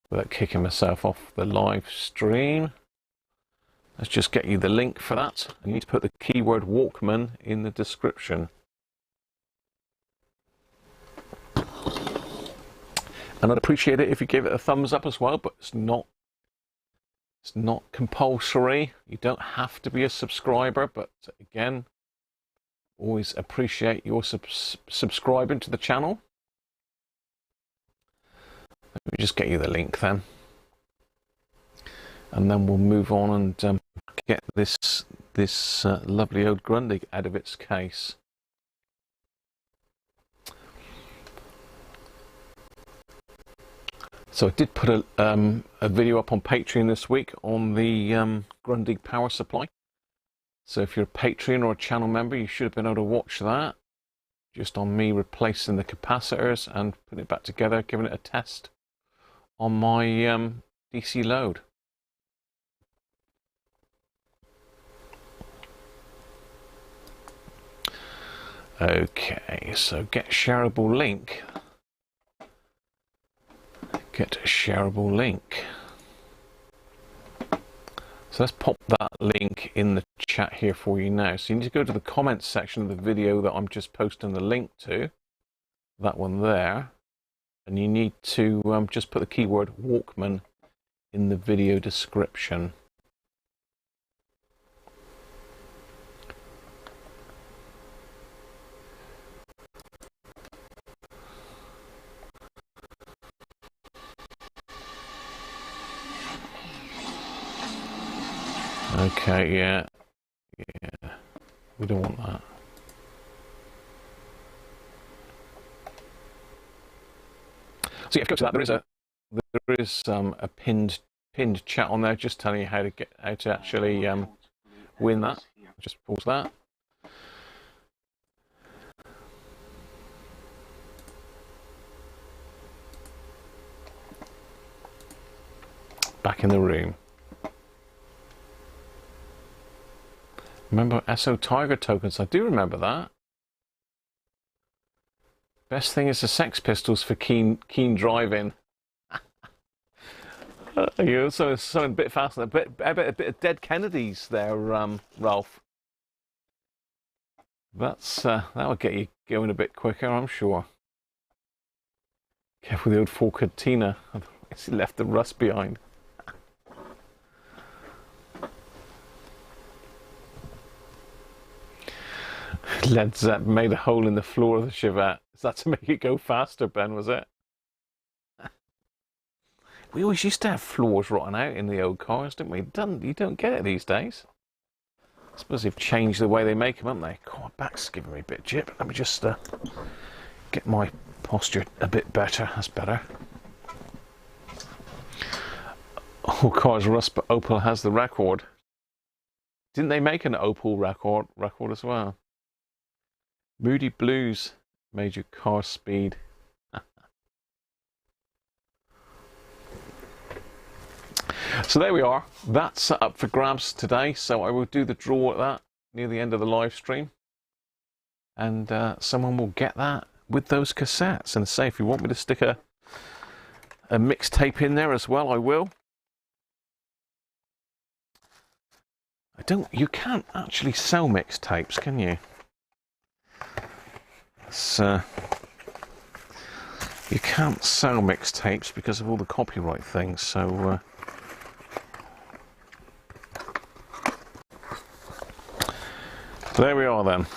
Without kicking myself off the live stream. Let's just get you the link for that. I need to put the keyword Walkman in the description. And I'd appreciate it if you give it a thumbs up as well, but it's not compulsory. You don't have to be a subscriber, but again, always appreciate your subscribing to the channel. Let me just get you the link then. and then we'll move on and get this lovely old Grundig out of its case. So I did put a video up on Patreon this week on the Grundig power supply. So if you're a Patreon or a channel member, you should have been able to watch that. Just on me replacing the capacitors and putting it back together, giving it a test on my DC load. Okay, so get shareable link. Get a shareable link. So let's pop that link in the chat here for you now. So you need to go to the comments section of the video that I'm just posting the link to, that one there, and you need to just put the keyword Walkman in the video description. Okay, yeah, we don't want that. So yeah, if you go to that, there is a pinned chat on there, just telling you how to actually win that. Just pause that. Back in the room. Remember SO Tiger tokens? I do remember that. Best thing is the Sex Pistols for keen driving. You know, so something a bit faster. A bit of Dead Kennedys there, Ralph. That would get you going a bit quicker, I'm sure. Careful the old Ford Tina. He left the rust behind. Led Zepp made a hole in the floor of the Chevette. Is that to make it go faster, Ben, was it? We always used to have floors rotting out in the old cars, didn't we? You don't get it these days. I suppose they've changed the way they make them, haven't they? God, my back's giving me a bit jip. Let me just get my posture a bit better. That's better. All cars rust, but Opel has the record. Didn't they make an Opel record as well? Moody Blues made your car speed. So there we are. That's up for grabs today. So I will do the draw at that near the end of the live stream. And someone will get that with those cassettes. And say, if you want me to stick a mixtape in there as well, I will. You can't actually sell mixtapes, can you? You can't sell mixtapes because of all the copyright things, so there we are then.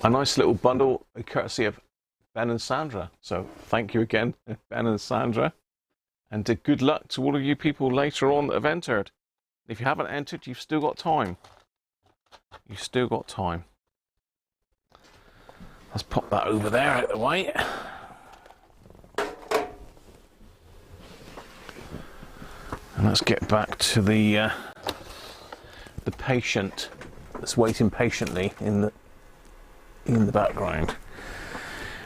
A nice little bundle courtesy of Ben and Sandra. So thank you again, Ben and Sandra, and good luck to all of you people later on that have entered. If you haven't entered, you've still got time. You've still got time. Let's pop that over there out of the way. And let's get back to the patient that's waiting patiently in the background.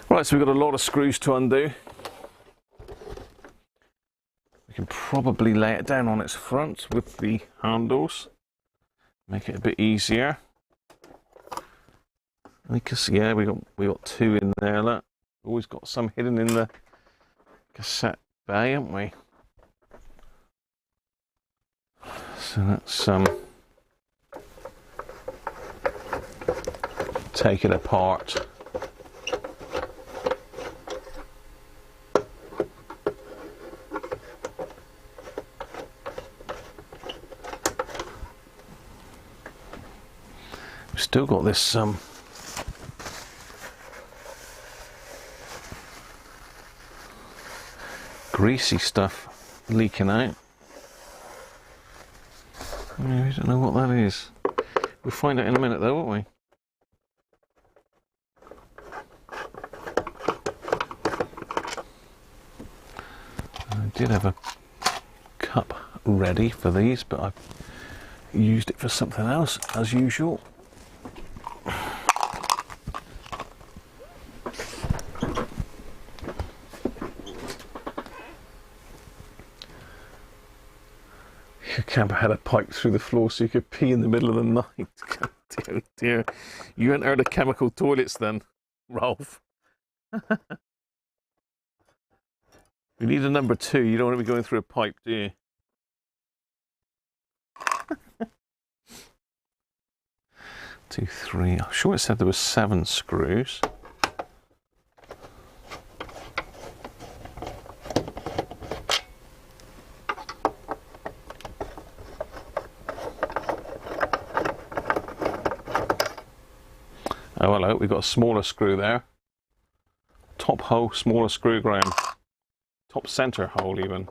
Right, so we've got a lot of screws to undo. We can probably lay it down on its front with the handles, make it a bit easier. Because yeah, we got two in there. Look, always got some hidden in the cassette bay, haven't we? So let's take it apart. We've still got this greasy stuff leaking out. We don't know what that is. We'll find out in a minute though, won't we? I did have a cup ready for these, but I used it for something else as usual. Your camper had a pipe through the floor so you could pee in the middle of the night. God, dear, oh dear. You entered the chemical toilets then, Rolf. You need a number 2. You don't want to be going through a pipe, do you? 2, 3. I'm sure it said there were 7 screws. Oh, hello, we've got a smaller screw there. Top hole, smaller screw, Graham. Top centre hole, even.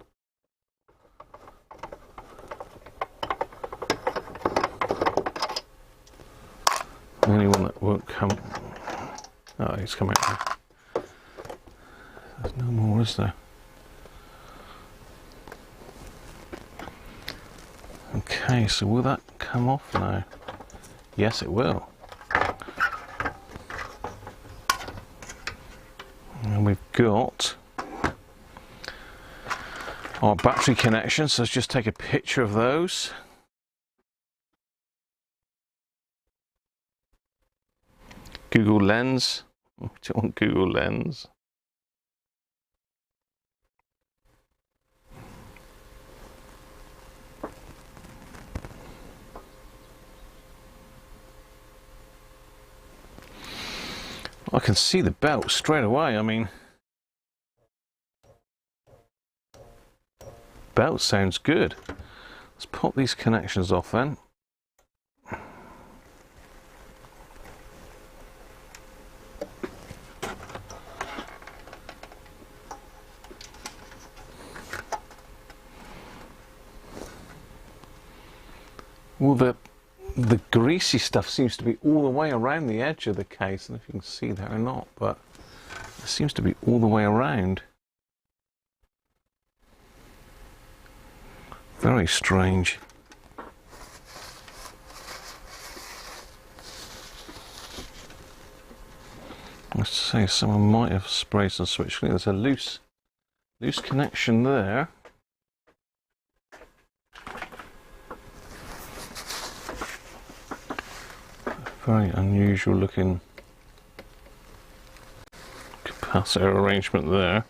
The only one that won't come. Oh, he's coming out there. There's no more, is there? Okay, so will that come off now? Yes, it will. And we've got our battery connections, so let's just take a picture of those. Google Lens. Do you want Google Lens? I can see the belt straight away. I mean, belt sounds good. Let's pop these connections off then. Well, the greasy stuff seems to be all the way around the edge of the case. I don't know if you can see that or not, but it seems to be all the way around. Very strange. Let's say someone might have sprayed some switch cleaner. There's a loose connection there. Very unusual looking capacitor arrangement there.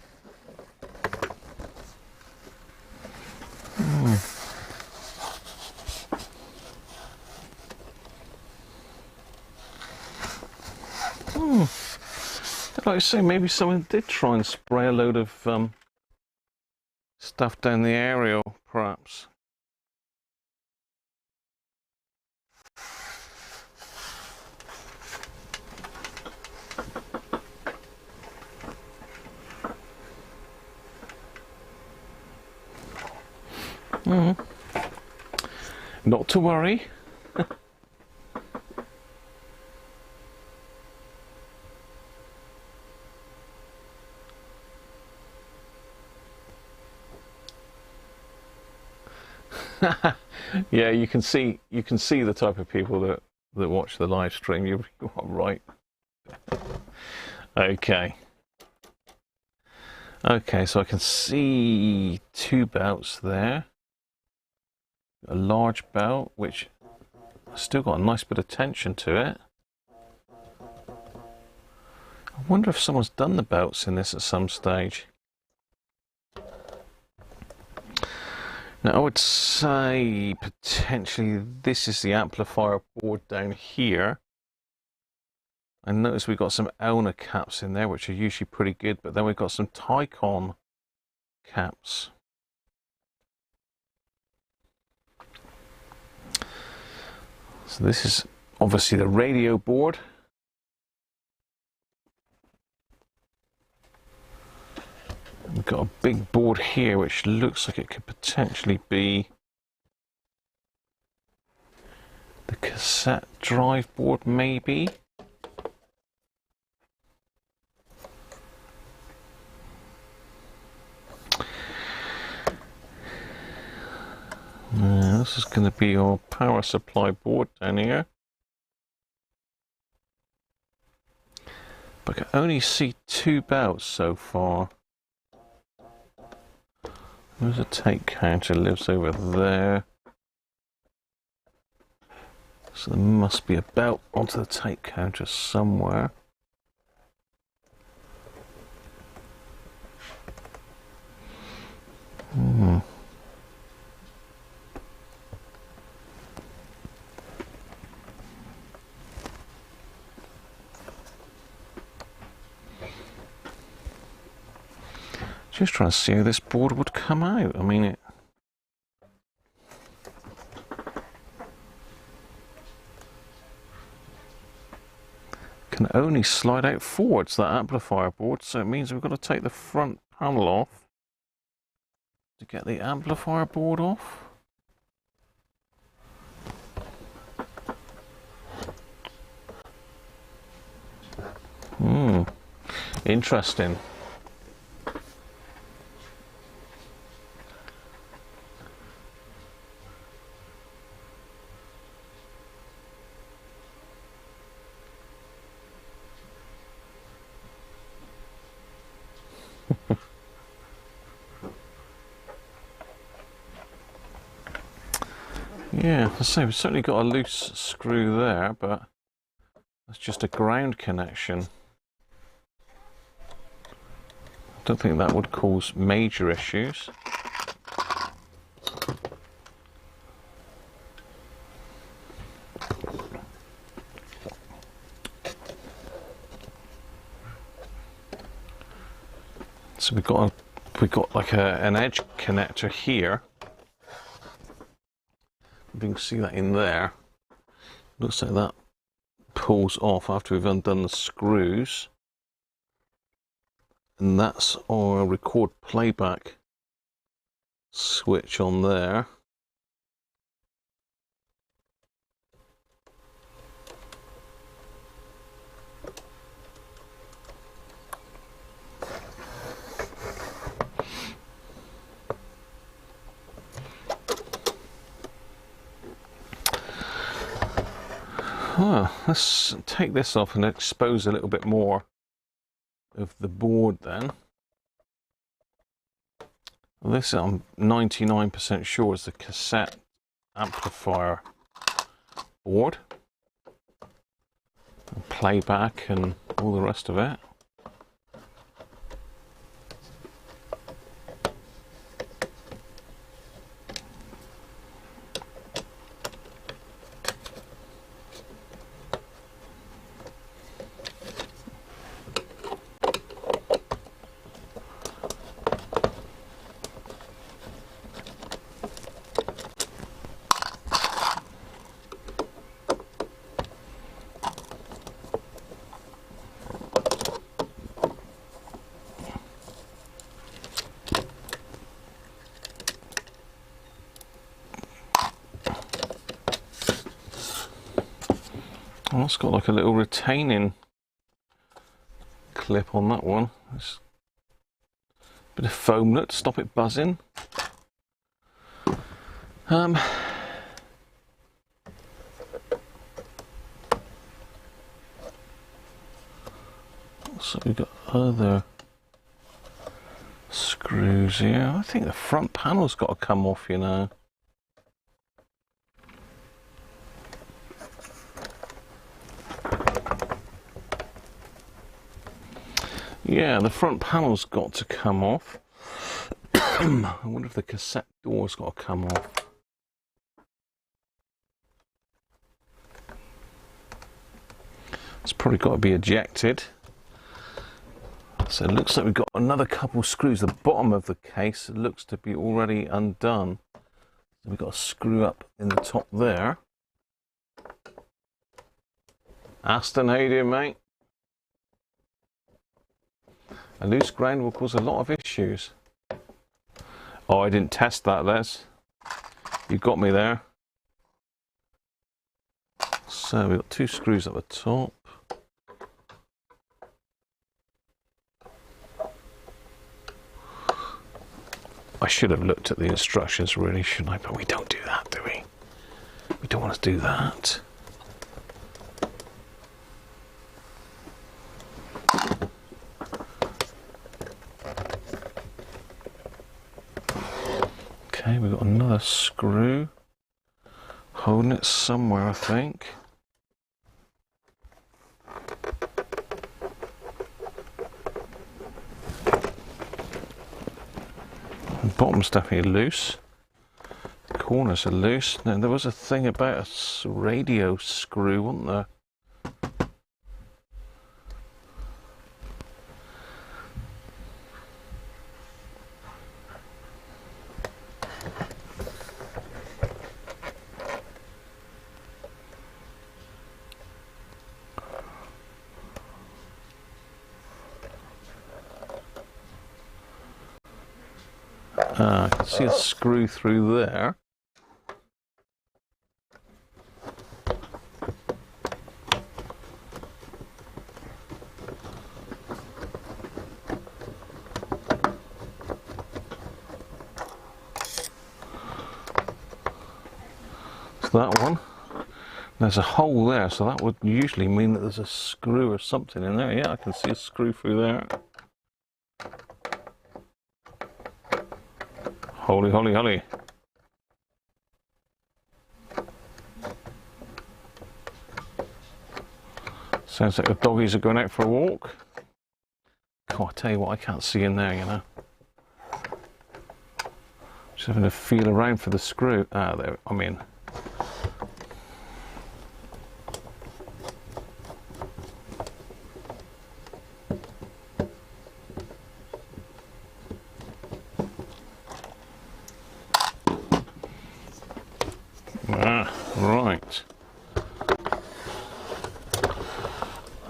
Like I say, maybe someone did try and spray a load of stuff down the aerial, perhaps. Not to worry. Yeah, you can see the type of people that watch the live stream. You are right. Okay, so I can see 2 belts there. A large belt, which still got a nice bit of tension to it. I wonder if someone's done the belts in this at some stage. Now I would say potentially this is the amplifier board down here. I notice we've got some Elna caps in there, which are usually pretty good, but then we've got some Tycon caps. So this is obviously the radio board. We've got a big board here which looks like it could potentially be cassette drive board, maybe. This is going to be our power supply board down here. But I can only see 2 belts so far. There's a tape counter, lives over there. So there must be a belt onto the tape counter somewhere. Just trying to see how this board would come out. I mean, it can only slide out forwards, that amplifier board, so it means we've got to take the front panel off to get the amplifier board off. Interesting. Yeah, I say we've certainly got a loose screw there, but that's just a ground connection. I don't think that would cause major issues. So we've got like an edge connector here. You can see that in there. Looks like that pulls off after we've undone the screws. And that's our record playback switch on there. Let's take this off and expose a little bit more of the board then. This I'm 99% sure is the cassette amplifier board. And playback and all the rest of it. Oh, it's got like a little retaining clip on that one. It's a bit of foamlet to stop it buzzing. So we've got other screws here. I think the front panel's got to come off, you know. Yeah, the front panel's got to come off. I wonder if the cassette door's got to come off. It's probably got to be ejected. So it looks like we've got another couple screws. The bottom of the case looks to be already undone. So we've got a screw up in the top there. Aston, how you doing, mate? A loose ground will cause a lot of issues. Oh, I didn't test that, Les. You got me there. So we've got 2 screws at the top. I should have looked at the instructions really, shouldn't I? But we don't do that, do we? We don't want to do that. Okay, we've got another screw holding it somewhere, I think. The bottom's definitely loose. The corners are loose. Now, there was a thing about a radio screw, wasn't there? I can see a screw through there. So that one. There's a hole there, so that would usually mean that there's a screw or something in there. Yeah, I can see a screw through there. Holy, holy, holy. Sounds like the doggies are going out for a walk. God, I tell you what, I can't see in there, you know. Just having to feel around for the screw. Ah, there, I'm in. Right.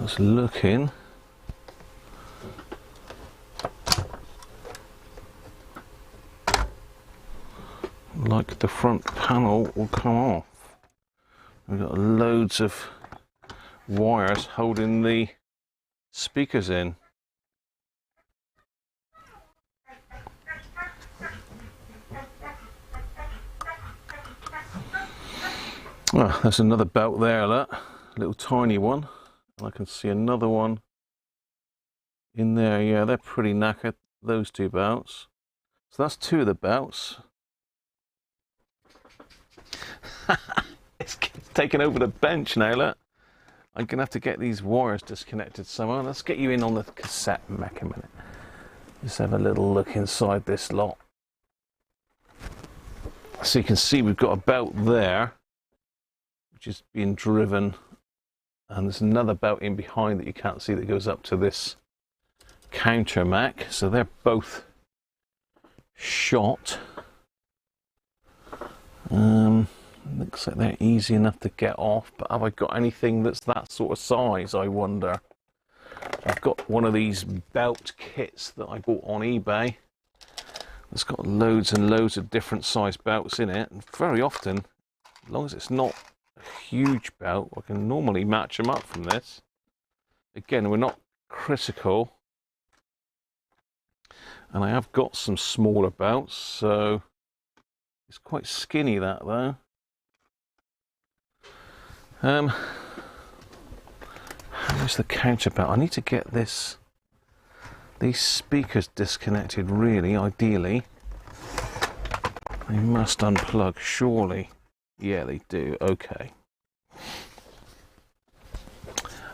That's looking like the front panel will come off. We've got loads of wires holding the speakers in. Oh, there's another belt there, look. A little tiny one. And I can see another one in there. Yeah, they're pretty knackered, those 2 belts. So that's 2 of the belts. It's taken over the bench now, look. I'm going to have to get these wires disconnected somehow. Let's get you in on the cassette mech a minute. Let's have a little look inside this lot. So you can see we've got a belt there, which is being driven, and there's another belt in behind that you can't see that goes up to this counter mech. So they're both shot. Looks like they're easy enough to get off, but have I got anything that's that sort of size, I wonder? I've got one of these belt kits that I bought on eBay. It's got loads and loads of different size belts in it, and very often, as long as it's not a huge belt, I can normally match them up from this. Again, we're not critical, and I have got some smaller belts, so it's quite skinny, that though. Where's the counter belt? I need to get these speakers disconnected, really, ideally. They must unplug, surely. Yeah, they do. Okay.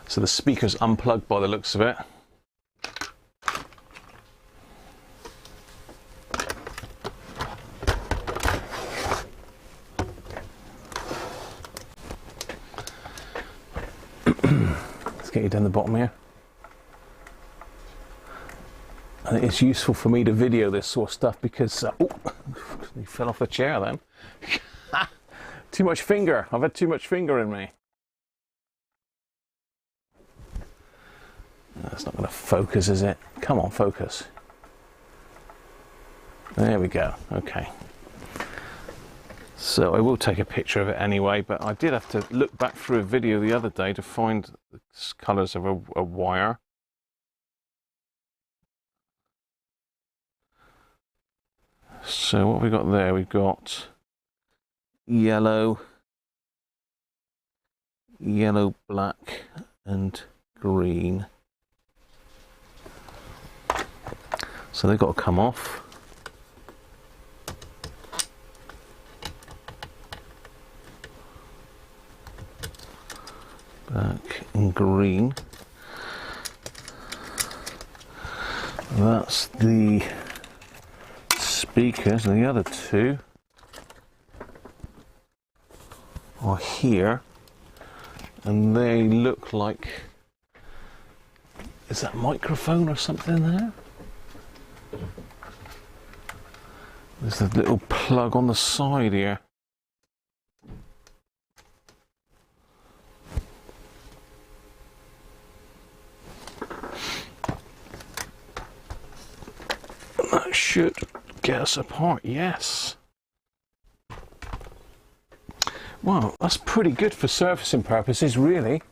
So the speaker's unplugged by the looks of it. Let's get you down the bottom here. And it's useful for me to video this sort of stuff because oh, you fell off the chair then. Too much finger. I've had too much finger in me. That's not going to focus, is it? Come on, focus. There we go. Okay. So I will take a picture of it anyway, but I did have to look back through a video the other day to find the colours of a wire. So what have we got there? We've got yellow, black and green. So they've got to come off. Black and green. That's the speakers, and the other two are here, and they look like, is that microphone or something there? There's a little plug on the side here. That should get us apart, yes. Wow, that's pretty good for servicing purposes, really.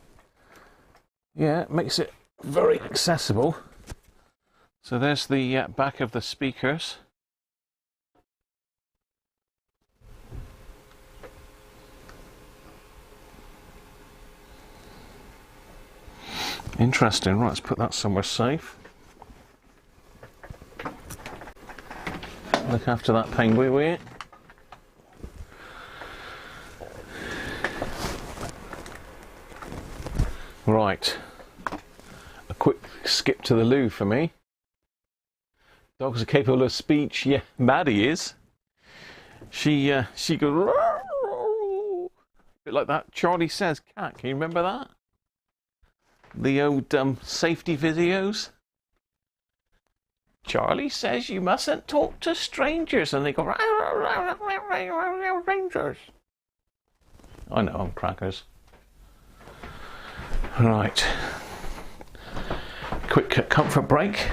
Yeah, it makes it very accessible. So there's the back of the speakers. Interesting. Right, let's put that somewhere safe. Look after that penguin, will you? Right. A quick skip to the loo for me. Dogs are capable of speech. Yeah, Maddie is. She goes a bit like that Charlie Says cat. Can you remember that? The old safety videos. Charlie says you mustn't talk to strangers, and they go strangers. I know, I'm crackers. Right. Quick comfort break.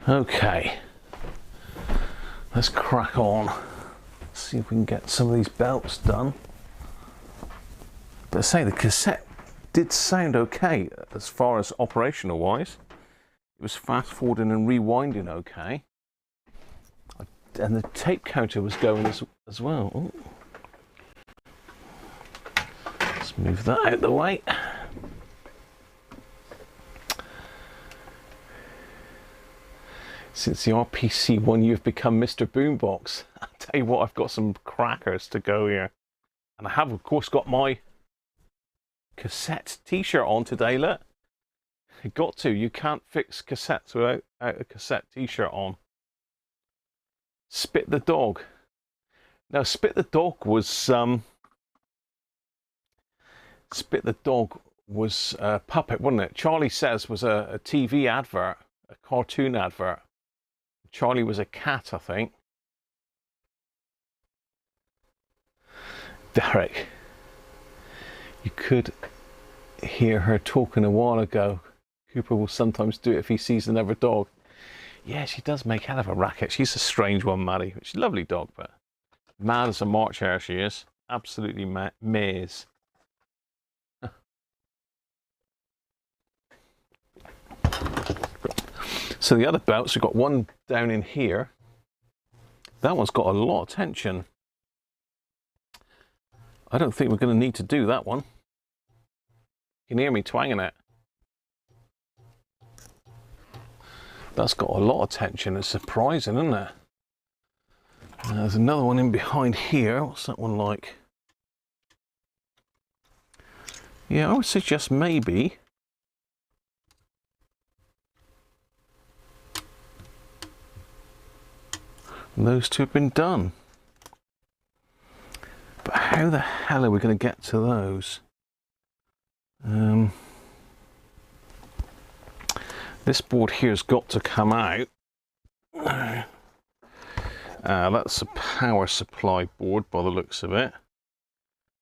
Okay, let's crack on. See if we can get some of these belts done. But I say the cassette did sound okay as far as operational wise. It was fast forwarding and rewinding okay. And the tape counter was going as well. Ooh. Let's move that out of the way. Since the RPC one, you've become Mr. Boombox. I'll tell you what, I've got some crackers to go here. And I have, of course, got my cassette t-shirt on today, look. you got to. You can't fix cassettes without a cassette t-shirt on. Spit the Dog. Now, Spit the Dog was a puppet, wasn't it? Charlie Says was a TV advert, a cartoon advert. Charlie was a cat, I think. Derek, you could hear her talking a while ago. Cooper will sometimes do it if he sees another dog. Yeah, she does make hell of a racket. She's a strange one, Maddie. She's a lovely dog, but mad as a March hare she is. Absolutely maze. So the other belts, we've got one down in here. That one's got a lot of tension. I don't think we're going to need to do that one. You can hear me twanging it. That's got a lot of tension. It's surprising, isn't it? There's another one in behind here. What's that one like? Yeah, I would suggest maybe those two have been done. But how the hell are we going to get to those? This board here's got to come out. That's a power supply board by the looks of it.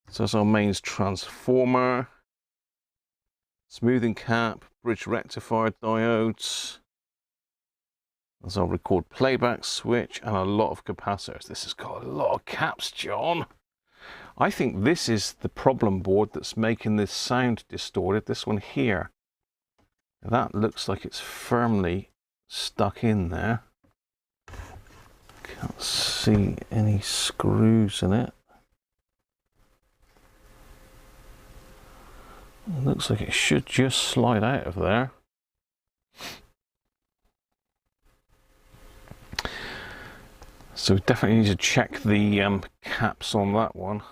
So that's our mains transformer, smoothing cap, bridge rectifier diodes. There's our record playback switch and a lot of capacitors. This has got a lot of caps, John. I think this is the problem board that's making this sound distorted, this one here. That looks like it's firmly stuck in there. Can't see any screws in it. It looks like it should just slide out of there. So we definitely need to check the caps on that one.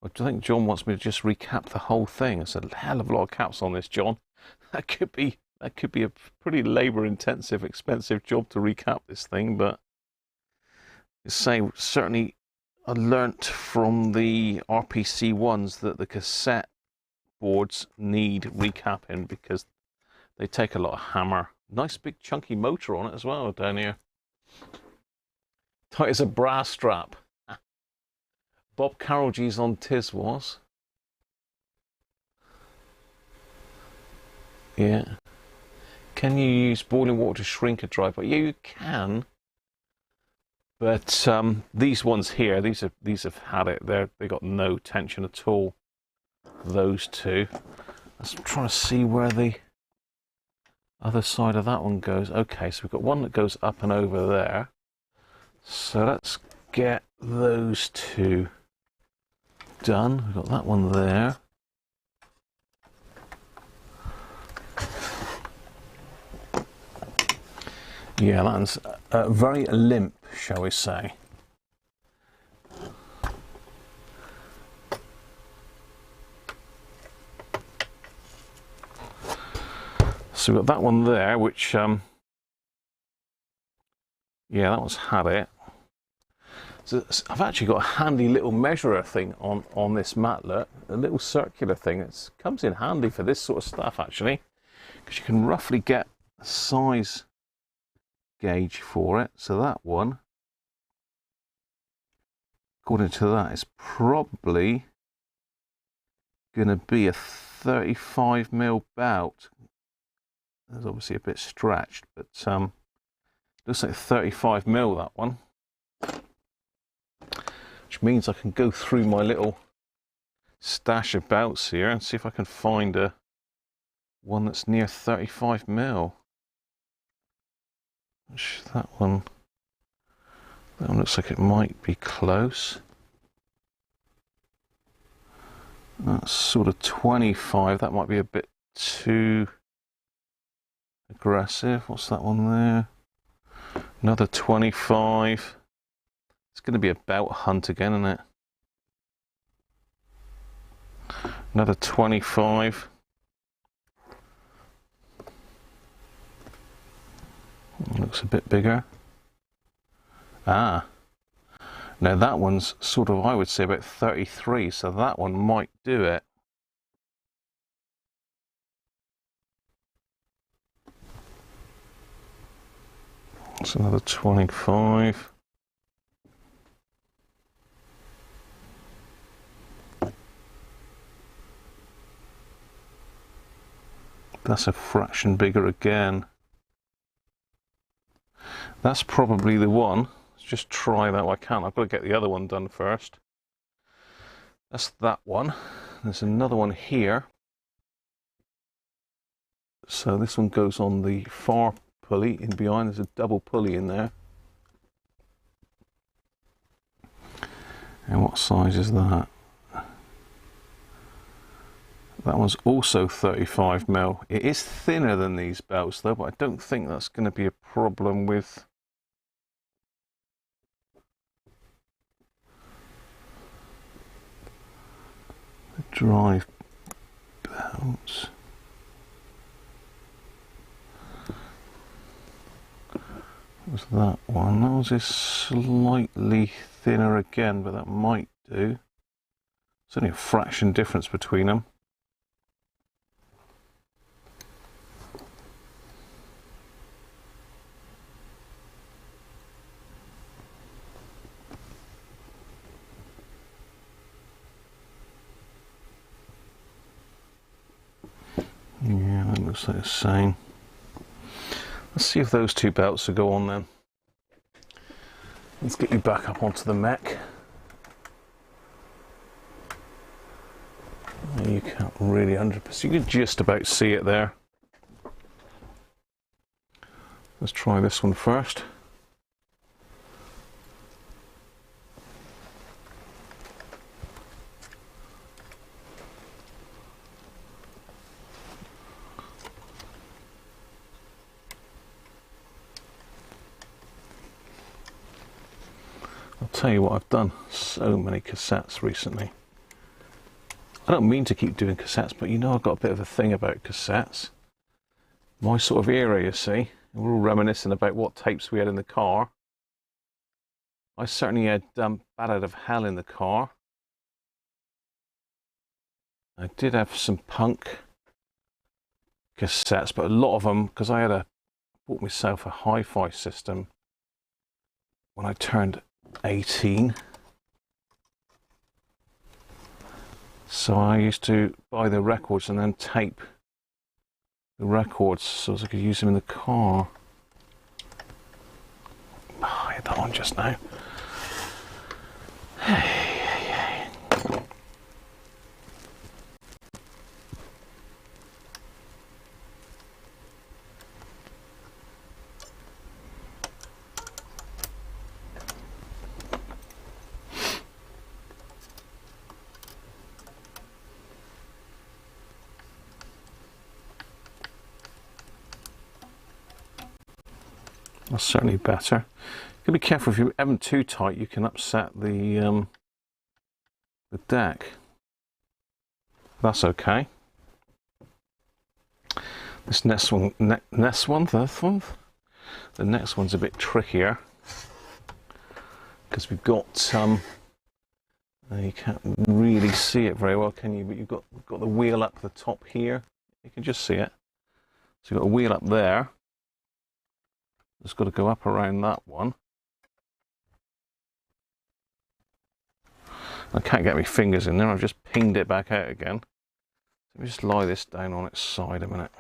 I think John wants me to just recap the whole thing. There's a hell of a lot of caps on this, John. That could be a pretty labour-intensive, expensive job to recap this thing, but certainly I learnt from the RPC ones that the cassette boards need recapping because they take a lot of hammer. Nice big chunky motor on it as well down here. Tight as a brass strap. Bob Carroll G's on Tiz was. Yeah. Can you use boiling water to shrink a drive? Yeah, you can. But these ones here, these have had it. They got no tension at all. Those two. I'm trying to see where the other side of that one goes. Okay, so we've got one that goes up and over there. So let's get those two done. We've got that one there. Yeah, that one's very limp, shall we say. So we've got that one there, which, yeah, that one's had it. So I've actually got a handy little measurer thing on this matlet, a little circular thing. It comes in handy for this sort of stuff, actually, because you can roughly get a size gauge for it. So that one, according to that, is probably going to be a 35mm belt. It's obviously a bit stretched, but looks like 35mm, that one. Which means I can go through my little stash of belts here and see if I can find one that's near 35mm. That one looks like it might be close. That's sort of 25. That might be a bit too aggressive. What's that one there? Another 25. It's going to be a belt hunt again, isn't it? – 25. looks a bit bigger. Ah, now that one's sort of, I would say, about 33, so that one might do it. That's another 25. That's a fraction bigger again. That's probably the one. Let's just try that. Well, I can't. I've got to get the other one done first. That's that one. There's another one here. So this one goes on the far pulley in behind. There's a double pulley in there. And what size is that? That one's also 35mm. It is thinner than these belts though, but I don't think that's going to be a problem with the drive belts. What was that one? That was just slightly thinner again, but that might do. It's only a fraction difference between them. Yeah, that looks like the same. Let's see if those two belts will go on then. Let's get you back up onto the mech. You can't really 100%, you can just about see it there. Let's try this one first. Tell you what, I've done so many cassettes recently. I don't mean to keep doing cassettes, but you know I've got a bit of a thing about cassettes. My sort of era, you see. We're all reminiscing about what tapes we had in the car. I certainly had Bad Out of Hell in the car. I did have some punk cassettes, but a lot of them, because I bought myself a hi-fi system when I turned 18, so I used to buy the records and then tape the records so I could use them in the car. Oh, I had that on just now. That's certainly better. You gotta be careful, if you have them too tight, you can upset the deck. That's okay. This next one, the next one's a bit trickier because we've got you can't really see it very well, can you? But you've got the wheel up the top here. You can just see it. So you've got a wheel up there. It's got to go up around that one. I can't get my fingers in there. I've just pinged it back out again. Let me just lie this down on its side a minute.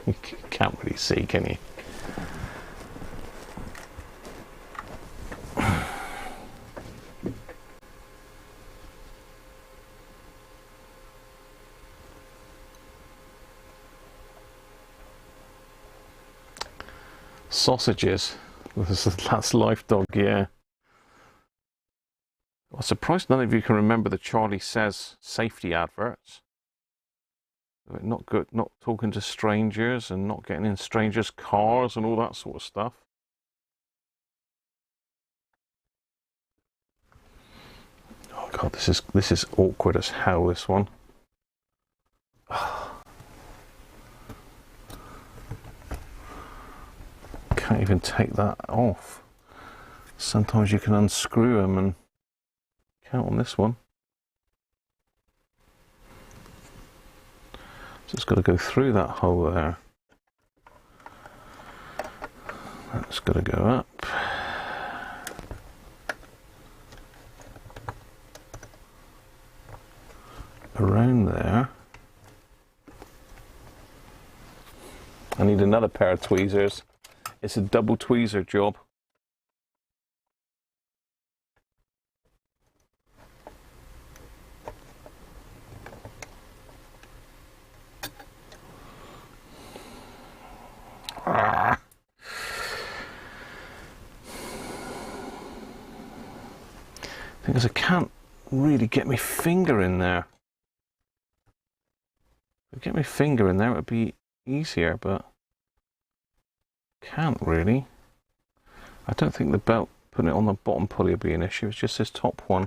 You can't really see, can you? Sausages. That's Life Dog, yeah. I'm surprised none of you can remember the Charlie Says safety adverts. Not good, not talking to strangers and not getting in strangers' cars and all that sort of stuff. Oh God, this is awkward as hell, this one. can't even take that off. Sometimes you can unscrew them and count on this one. So it's got to go through that hole there. That's got to go up. Around there. I need another pair of tweezers. It's a double tweezer job. Because I can't really get my finger in there. If I get my finger in there, it would be easier, but can't really. I don't think the belt, putting it on the bottom pulley would be an issue. It's just this top one.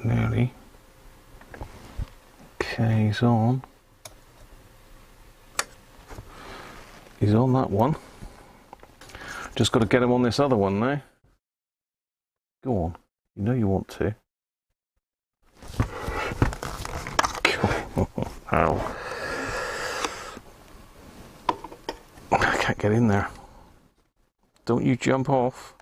Nearly. Okay, he's on. He's on that one. Just got to get him on this other one now. Go on. You know you want to. Ow. I can't get in there. Don't you jump off.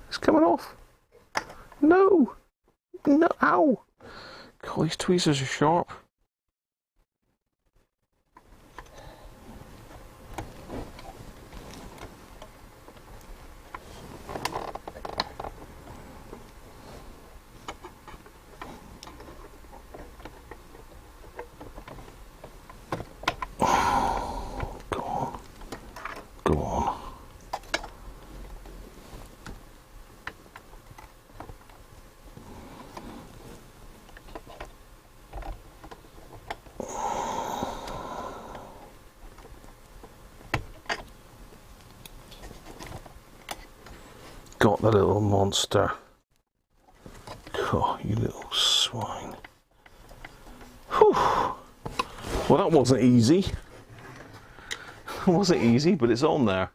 It's coming off. No. No. Ow. God, these tweezers are sharp. Go on. Go on. Got the little monster. Oh, you little swine. Whew. Well, that wasn't easy. It wasn't easy, but it's on there.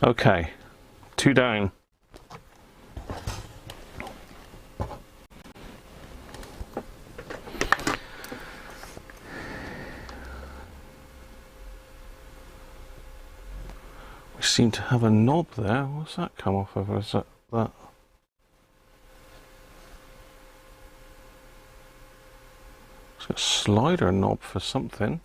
Okay, 2 down. We seem to have a knob there. What's that come off of? Is that that? It's got a slider knob for something.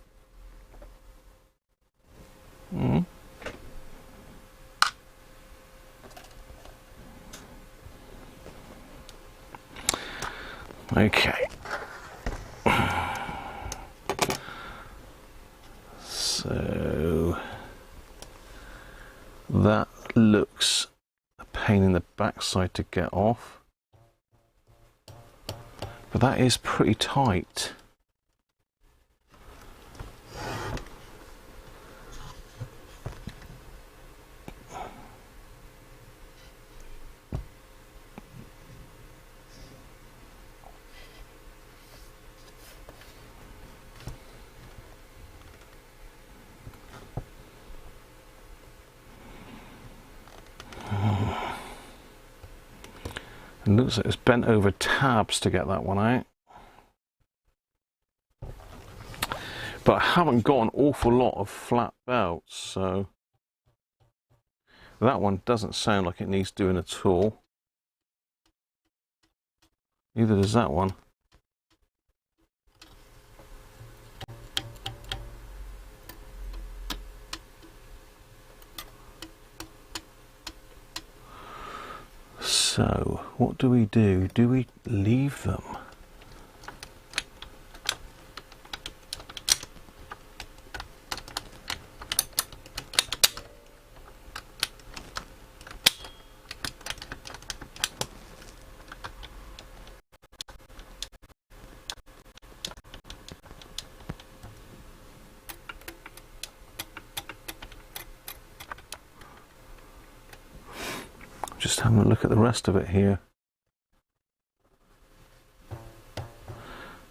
Okay. So that looks a pain in the backside to get off, but that is pretty tight. It looks like it's bent over tabs to get that one out. But I haven't got an awful lot of flat belts, so that one doesn't sound like it needs doing at all. Neither does that one. So, what do we do? Do we leave them? Just having a look at the rest of it here.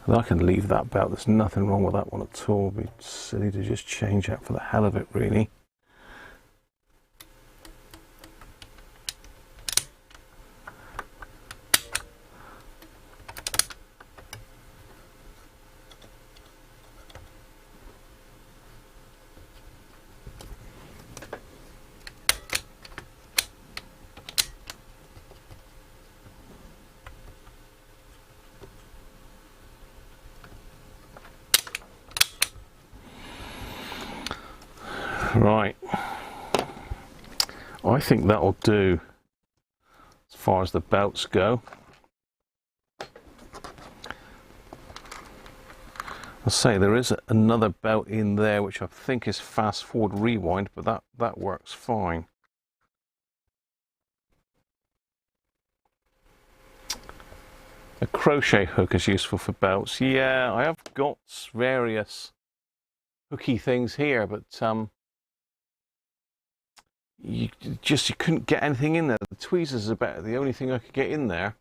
And I can leave that belt, there's nothing wrong with that one at all. It'd be silly to just change that for the hell of it, really. Right, I think that'll do as far as the belts go. I'll say there is another belt in there which I think is fast forward rewind, but that works fine. A crochet hook is useful for belts. Yeah, I have got various hooky things here, but you couldn't get anything in there. The tweezers are about the only thing I could get in there,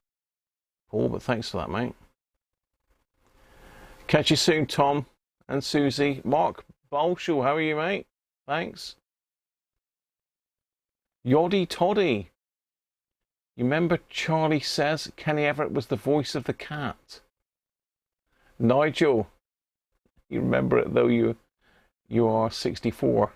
Paul, but thanks for that, mate. Catch you soon, Tom and Susie. Mark Bolshall, how are you, mate? Thanks. Yoddy Toddy. You remember Charlie Says Kenny Everett was the voice of the cat? Nigel, you remember it though you are 64.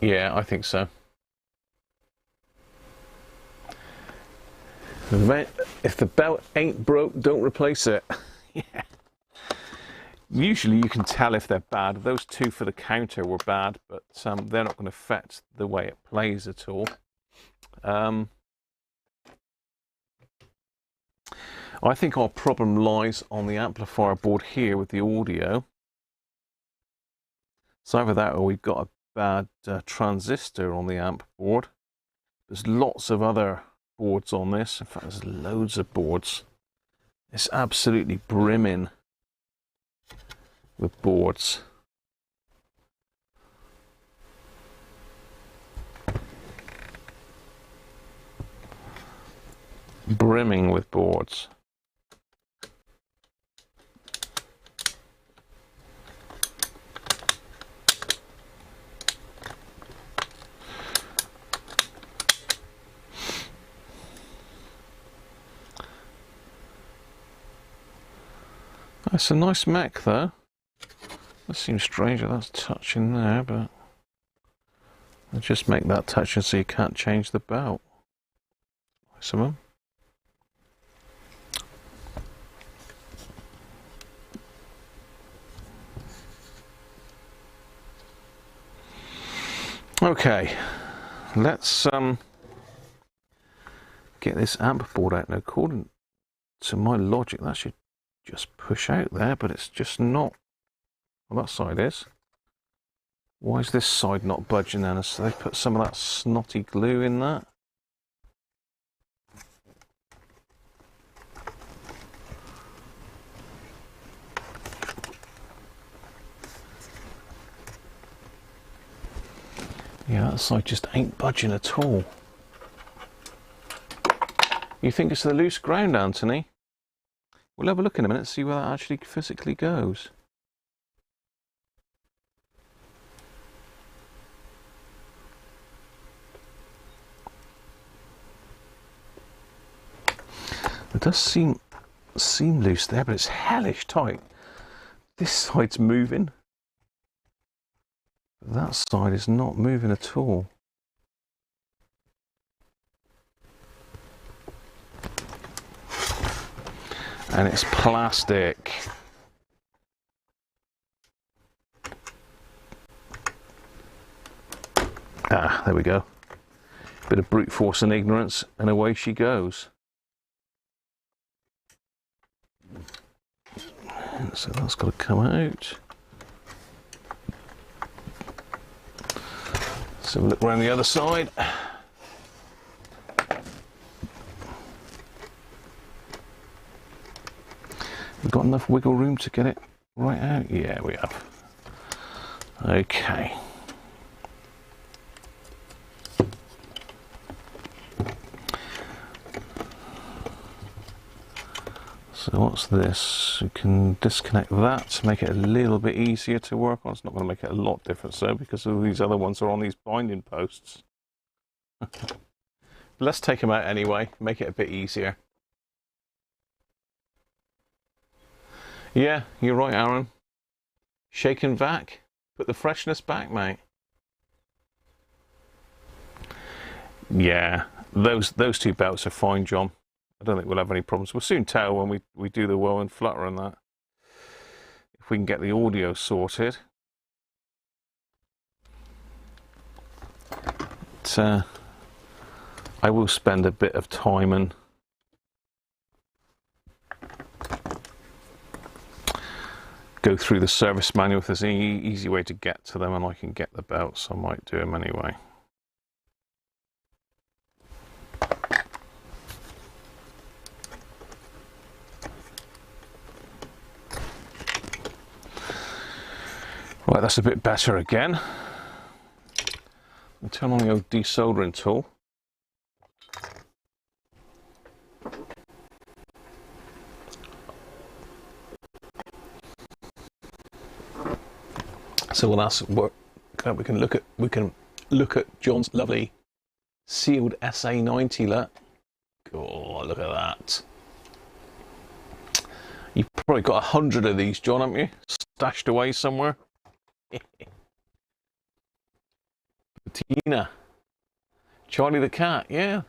Yeah, I think so. If the belt ain't broke, don't replace it. Yeah. Usually you can tell if they're bad. Those two for the counter were bad, but they're not going to affect the way it plays at all. I think our problem lies on the amplifier board here with the audio. It's either that or we've got a bad transistor on the amp board. There's lots of other boards on this. In fact, there's loads of boards. It's absolutely brimming with boards. Brimming with boards. That's a nice mech though. That seems strange that that's touching there, but I'll just make that touching so you can't change the belt. Nice of them. Okay, let's get this amp board out. Now, according to my logic, that should just push out there, but it's just not. Well, that side is. Why is this side not budging then? So they put some of that snotty glue in that. Yeah, that side just ain't budging at all. You think it's the loose ground, Anthony? We'll have a look in a minute and see where that actually physically goes. It does seem loose there, but it's hellish tight. This side's moving. That side is not moving at all. And it's plastic. Ah, there we go. Bit of brute force and ignorance, and away she goes. So that's got to come out. So we'll look around the other side. We've got enough wiggle room to get it right out? Yeah, we have. Okay. So what's this? We can disconnect that to make it a little bit easier to work on. It's not going to make it a lot different, so because all these other ones are on these binding posts. Let's take them out anyway, make it a bit easier. Yeah, you're right, Aaron. Shake and vac. Put the freshness back, mate. Yeah, those two belts are fine, John. I don't think we'll have any problems. We'll soon tell when we do the whirl and flutter and that. If we can get the audio sorted. But, I will spend a bit of time and go through the service manual. If there's any easy way to get to them and I can get the belts, I might do them anyway. Right, that's a bit better again. I'll turn on the old desoldering tool. So while that's work, we can look at John's lovely sealed SA90 look. Oh, look at that! You've probably got 100 of these, John, haven't you? Stashed away somewhere. Tina, Charlie the cat, yeah.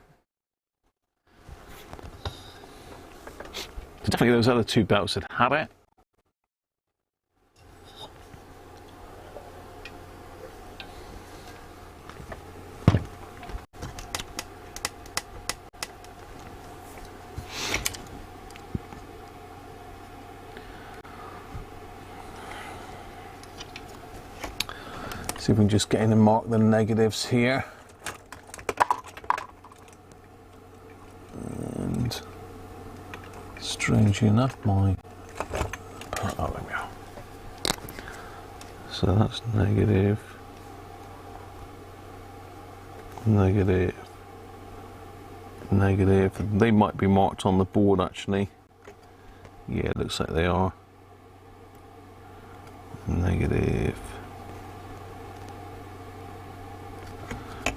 Definitely those other two belts had it. See if we can just get in and mark the negatives here. And strangely enough, oh, there we are. So that's negative, negative, negative. They might be marked on the board actually. Yeah, it looks like they are. Negative.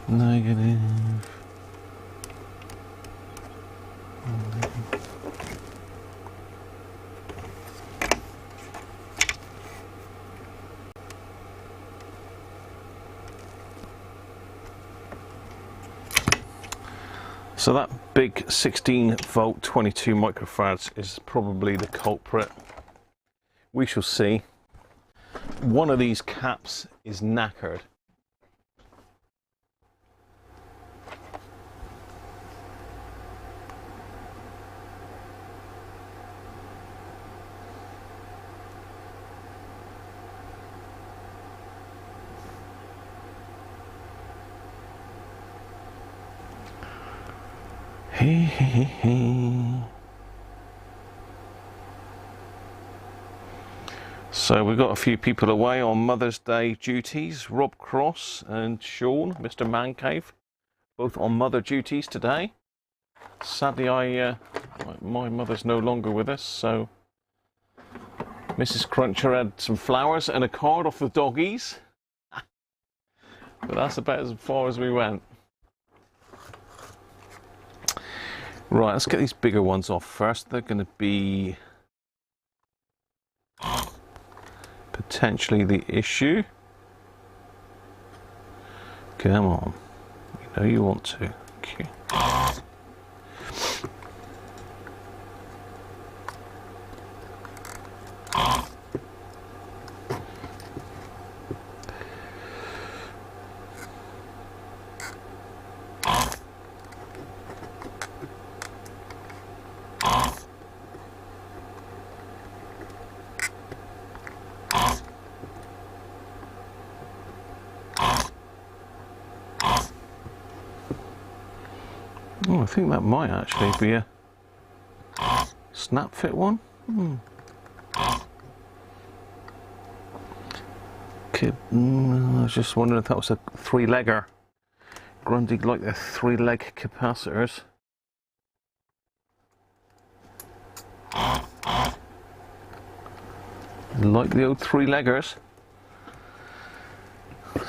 Negative. So that big 16 volt 22 microfarads is probably the culprit. We shall see. One of these caps is knackered. So we've got a few people away on Mother's Day duties. Rob Cross and Sean, Mr. Man Cave, both on mother duties today. Sadly, my mother's no longer with us, so Mrs. Cruncher had some flowers and a card off the doggies. But that's about as far as we went. Right, let's get these bigger ones off first. They're going to be potentially the issue. Come on. You know you want to. Okay. Oh, I think that might actually be a snap fit one. I was just wondering if that was a three-legger. Grundig like their three-leg capacitors. Like the old three-leggers.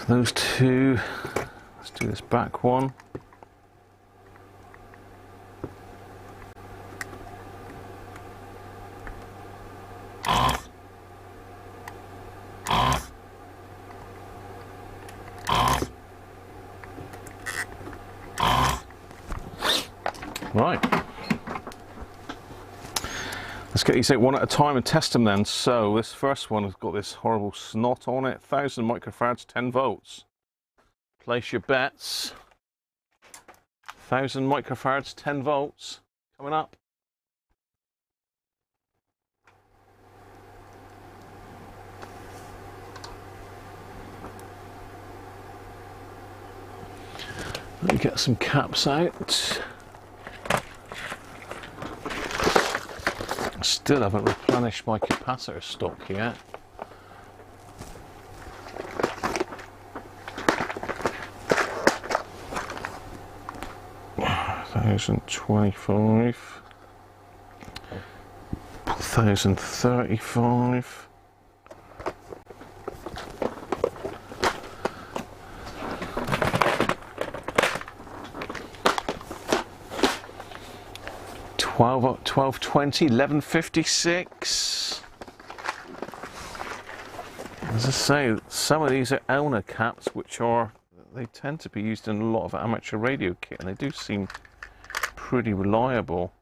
Those two. Let's do this back one. Right. Let's get these out one at a time and test them then. So this first one has got this horrible snot on it. 1000 microfarads, 10 volts. Place your bets. 1000 microfarads, 10 volts. Coming up. Let me get some caps out. Still haven't replenished my capacitor stock yet. $1,025, $1,035. $12.20, $11.56. As I say, some of these are Elna caps, which are, they tend to be used in a lot of amateur radio kit, and they do seem pretty reliable.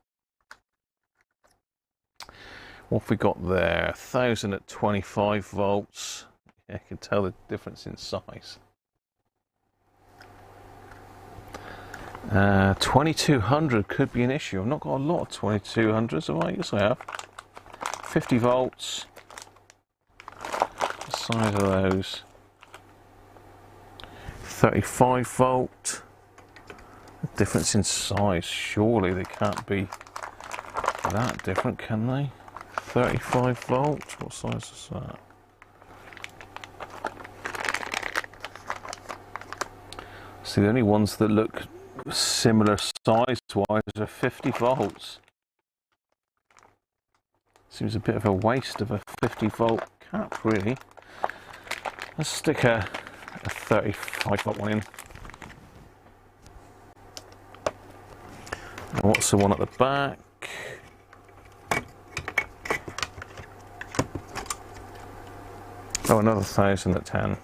What have we got there? 1000 at 25 volts. Yeah, I can tell the difference in size. 2200 could be an issue. I've not got a lot of 2200s, have I? Yes, I have. 50 volts. What size are those? 35 volt. Difference in size. Surely they can't be that different, can they? 35 volts. What size is that? See, the only ones that look similar size-wise are 50 volts. Seems a bit of a waste of a 50 volt cap, really. Let's stick a 35 volt one in. And what's the one at the back? Oh, another 1000 at 10.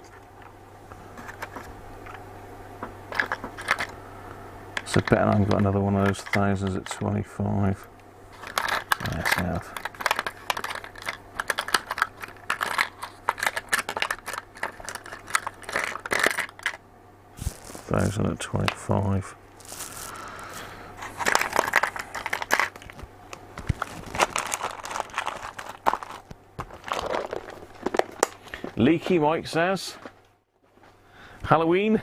So better I've got another one of those 1000s at 25. Yes, I have. Thousand at 25. Leaky Mike says, Halloween?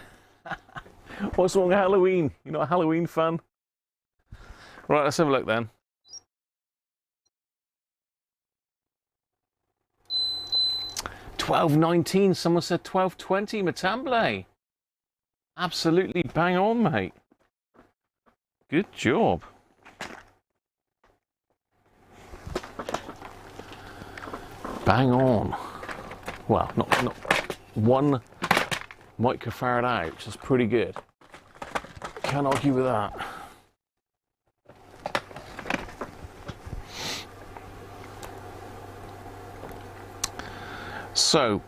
What's wrong with Halloween? You're not a Halloween fan? Right, let's have a look then. $12.19. Someone said $12.20. Matamble. Absolutely bang on, mate. Good job. Bang on. Well, not 1 microfarad out, which is pretty good. Can't argue with that. So,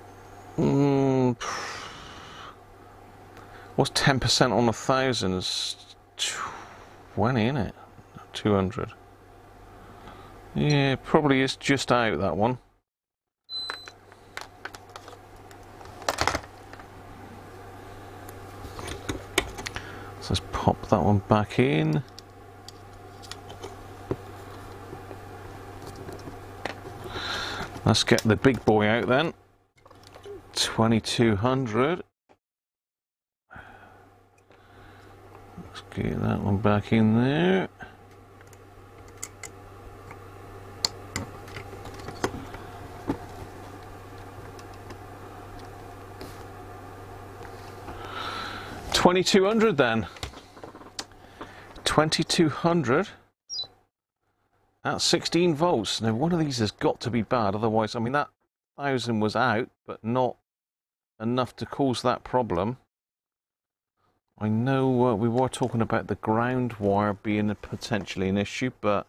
what's 10% on 1,000? Is 20, isn't it? 200. Yeah, probably is just out, that one. Let's pop that one back in. Let's get the big boy out then. 2200. Let's get that one back in there. $2,200 then. 2200 at 16 volts. Now one of these has got to be bad, otherwise, I mean, that 1000 was out, but not enough to cause that problem. I know we were talking about the ground wire being potentially an issue, but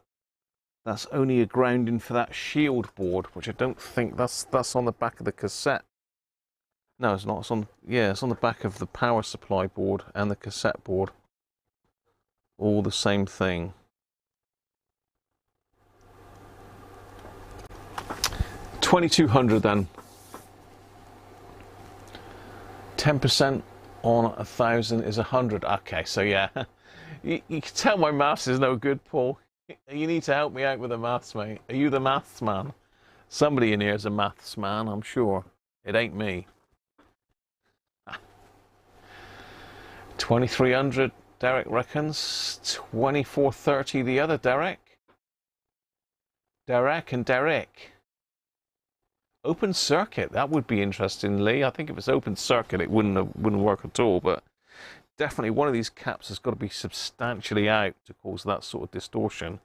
that's only a grounding for that shield board, which I don't think that's on the back of the cassette. No, it's not. It's on, yeah, it's on the back of the power supply board and the cassette board. All the same thing. $2,200 then. 10% on 1,000 is 100. Okay, so yeah, you can tell my maths is no good, Paul. You need to help me out with the maths, mate. Are you the maths man? Somebody in here is a maths man, I'm sure. It ain't me. 2,300, Derek reckons. 2,430, the other Derek. Derek and Derek. Open circuit, that would be interesting, Lee. I think if it's open circuit, it wouldn't work at all, but definitely one of these caps has got to be substantially out to cause that sort of distortion.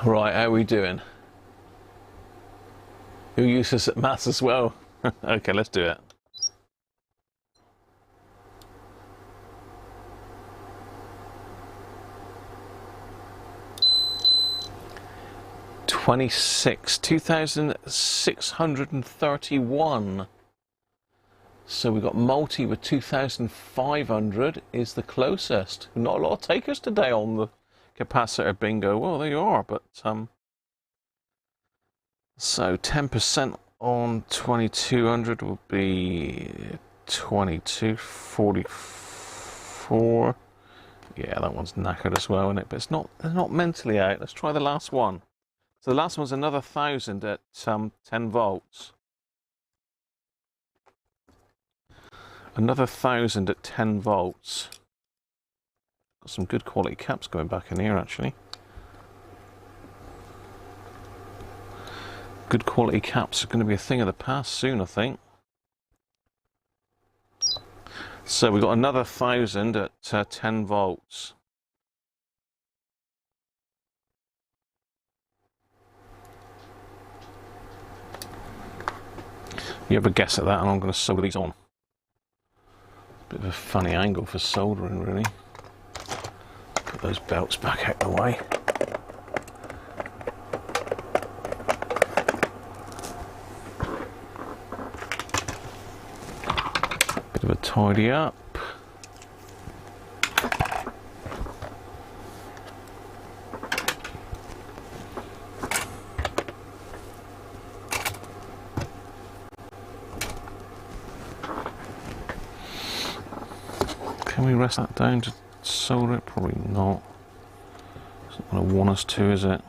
Right, how are we doing? Who uses at maths as well? Okay, let's do it. $2,631. So we got multi with 2,500 is the closest. Not a lot of takers today on the capacitor bingo. Well, there you are, but so 10% on 2,200 will be 2244. Yeah, that one's knackered as well, isn't it? But it's not mentally out. Let's try the last one. So the last one's another 1,000 at 10 volts. Another 1,000 at 10 volts. Got some good quality caps going back in here, actually. Good quality caps are going to be a thing of the past soon, I think. So we've got another 1,000 at 10 volts. You have a guess at that, and I'm going to solder these on. Bit of a funny angle for soldering, really. Put those belts back out the way. Bit of a tidy up. Can we rest that down to solder it? Probably not. It's not going to want us to, is it?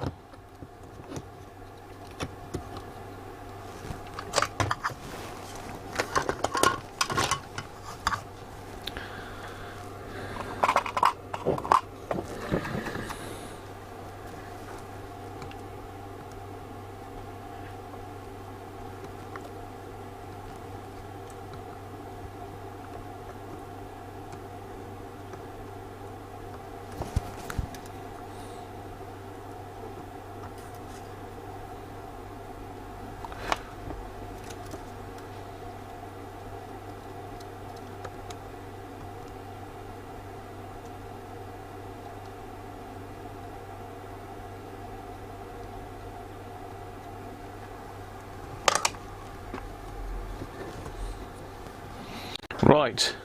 Right,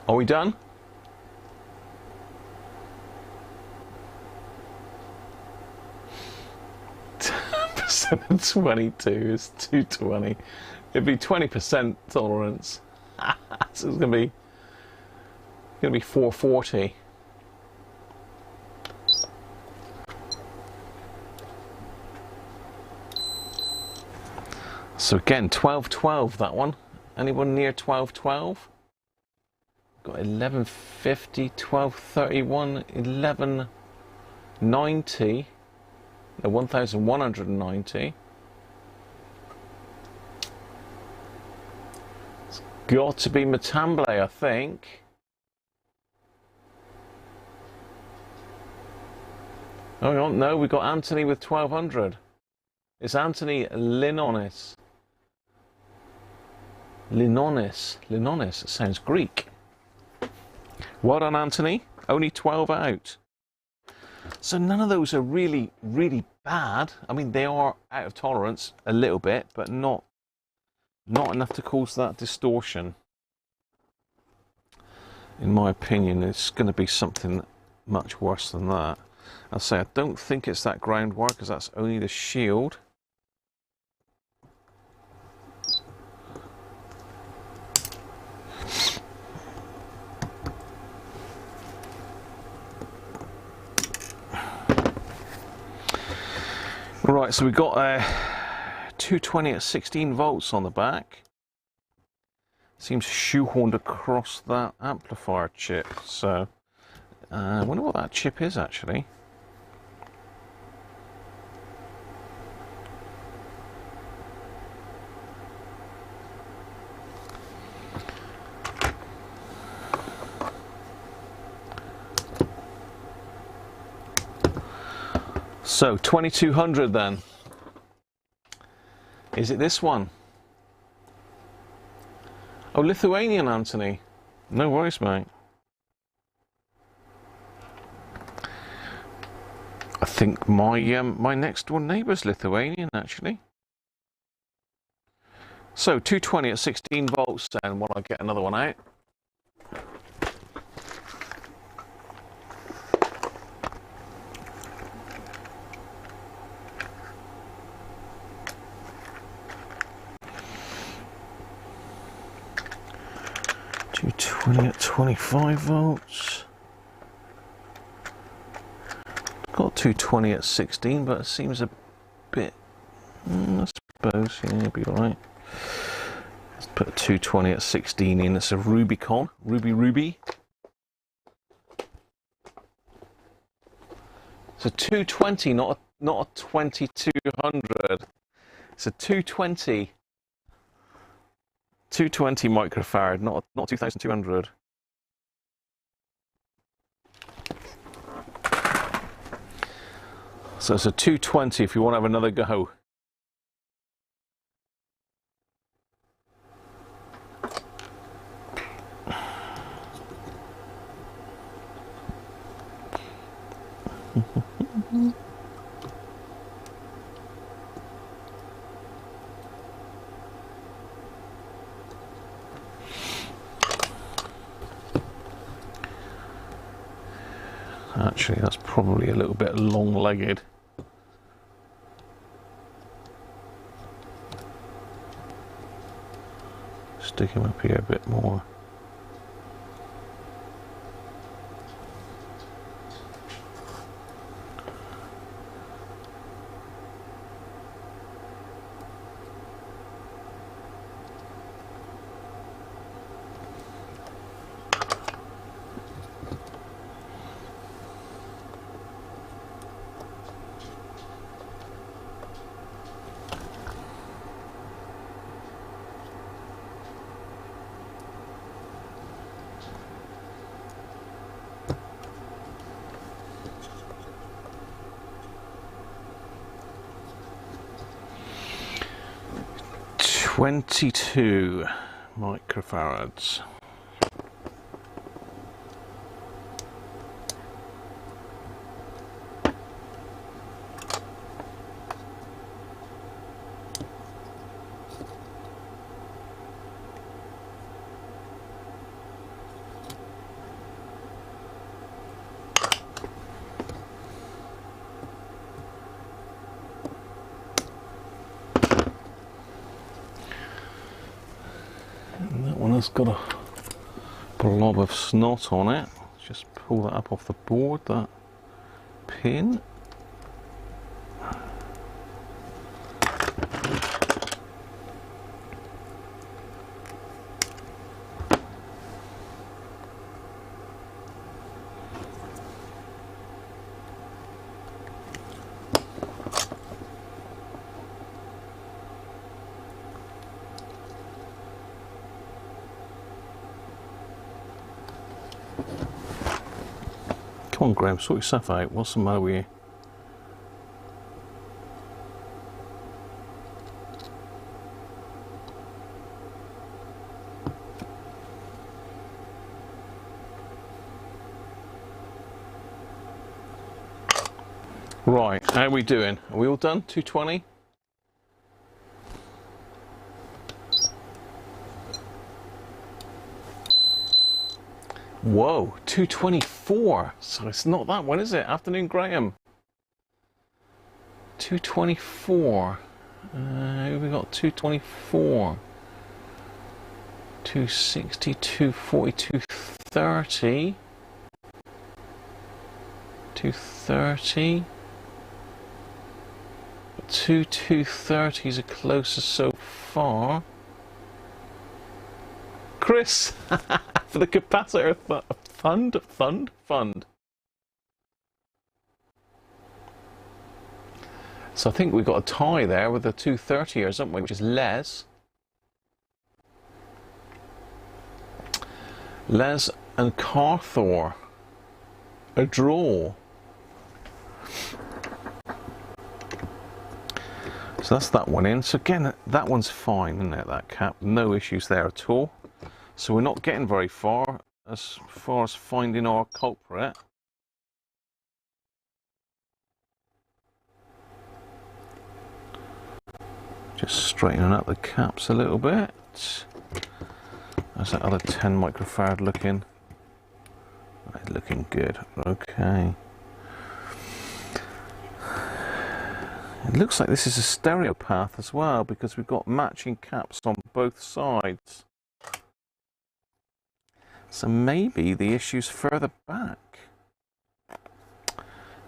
are we done? Percent of 22 is 220. It'd be 20% tolerance. So it's gonna be 440. So again, 1212 that one. Anyone near 1212? Got 1150, 1231, 1190, no, 1190. It's got to be Matamble, I think. Oh no, we got Anthony with 1200. It's Anthony Linonis. Linonis, it sounds Greek. Well done, Anthony. Only 12 out. So none of those are really, really bad. I mean, they are out of tolerance a little bit, but not enough to cause that distortion. In my opinion, it's going to be something much worse than that. I'll say I don't think it's that ground wire, because that's only the shield. Right, so we've got 220 at 16 volts on the back. Seems shoehorned across that amplifier chip. So I wonder what that chip is actually. So 2200 then. Is it this one? Oh, Lithuanian, Anthony. No worries, mate. I think my my next door neighbour's Lithuanian actually. So 220 at 16 volts, and while I get another one out. At 25 volts. Got 220 at 16, but it seems a bit. I suppose, yeah, it'll be alright. Let's put 220 at 16 in. It's a Rubicon. Ruby. It's a 220, not a 2200. It's a 220. 220 microfarad, not 2200. So it's a 220 if you want to have another go. Actually, that's probably a little bit long-legged. Stick him up here a bit more. .22 microfarads. got a blob of snot on it. Let's just pull that up off the board, that pin. Come on, Graham, sort yourself out. What's the matter with you? Right, how are we doing? Are we all done? 220? Whoa, 224. So it's not that one, is it? Afternoon, Graham. 224. We got 224. 260, 240, 230. 230. 230s are closest so far. Chris, for the capacitor fund. So I think we've got a tie there with the 230ers, haven't we? Which is Les. Les and Carthor. A draw. So that's that one in. So again, that one's fine, isn't it? That cap, no issues there at all. So we're not getting very far as finding our culprit. Just straightening up the caps a little bit. How's that other 10 microfarad looking? It's looking good. Okay. It looks like this is a stereo path as well, because we've got matching caps on both sides. So maybe the issue's further back.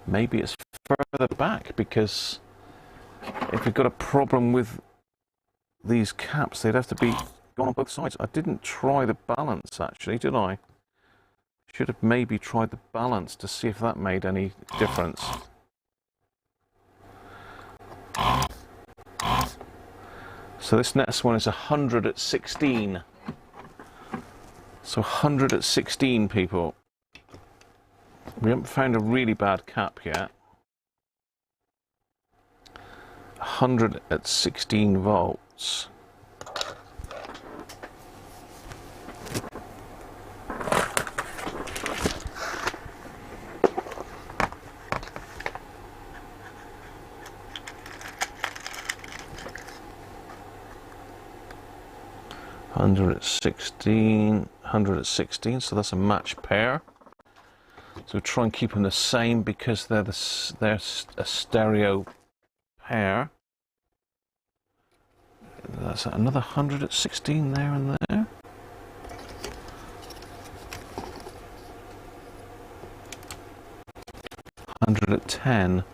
Maybe it's further back, because if we've got a problem with these caps, they'd have to be gone on both sides. I didn't try the balance, actually, did I? Should have maybe tried the balance to see if that made any difference. So this next one is 100 at 16. So 100 at 16, people. We haven't found a really bad cap yet. 100 at 16 volts. Hundred at 16, so that's a match pair. So try and keep them the same because they're a stereo pair. That's another 100 at 16 there and there. $100 at 10.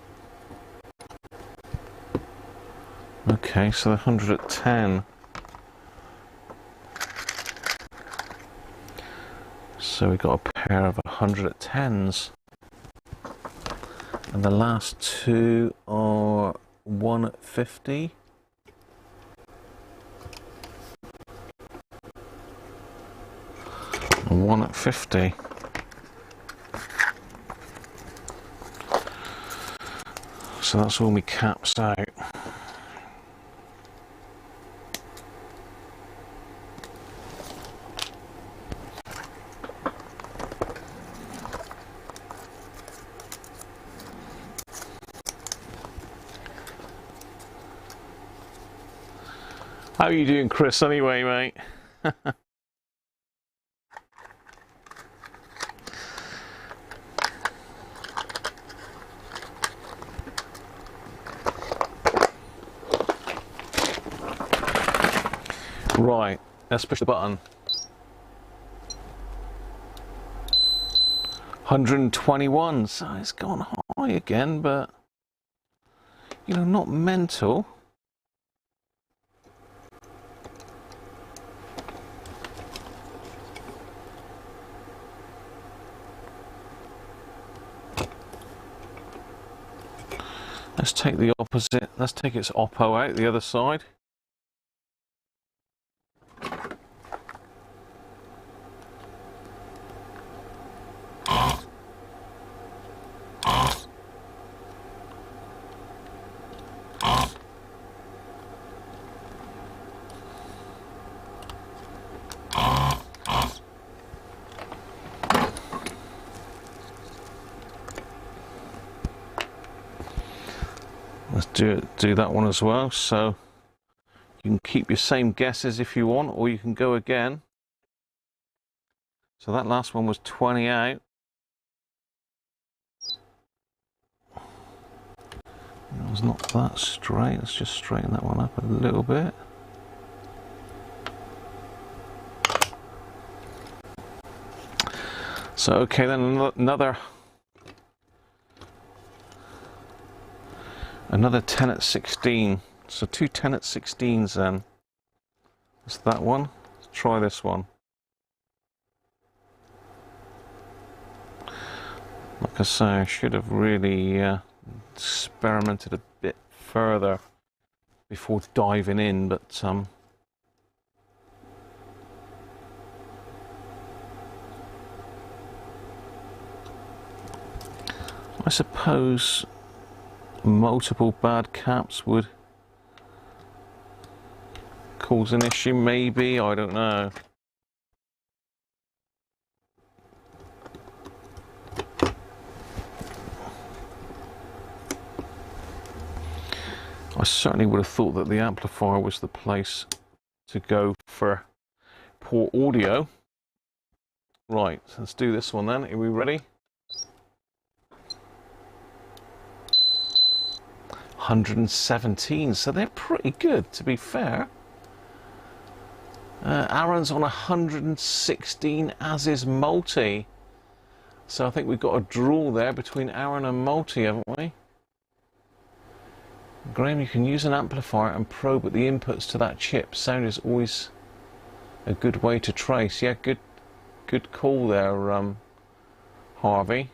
Okay, so the 100 at 10. So we've got a pair of 100 at 10s. And the last two are 1 at 50. And 1 at 50. So that's all my caps out. How are you doing, Chris, anyway, mate? Right, let's push the button. 121, so it's gone high again, but you know, not mental. Let's take the opposite, let's take its oppo out the other side. Let's do that one as well, so you can keep your same guesses if you want, or you can go again. So that last one was 20 out. It was not that straight. Let's just straighten that one up a little bit. So okay, then another 10 at 16. So two 10 at 16s then. That's that one. Let's try this one. Like I say, I should have really experimented a bit further before diving in, but I suppose multiple bad caps would cause an issue, maybe, I don't know. I certainly would have thought that the amplifier was the place to go for poor audio. Right, let's do this one then. Are we ready? 117, so they're pretty good, to be fair. Aaron's on 116, as is Multi. So I think we've got a draw there between Aaron and Multi, haven't we? Graham, you can use an amplifier and probe at the inputs to that chip. Sound is always a good way to trace. Yeah, good call there, Harvey.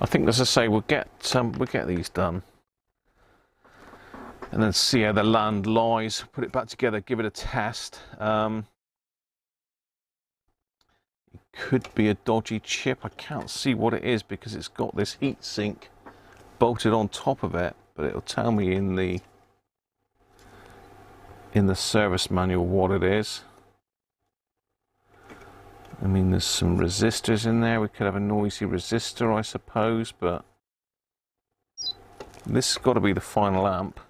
I think, as I say, we'll get these done, and then see how the land lies. Put it back together, give it a test. It could be a dodgy chip. I can't see what it is because it's got this heat sink bolted on top of it, but it'll tell me in the service manual what it is. I mean, there's some resistors in there. We could have a noisy resistor, I suppose, but this has got to be the final amp.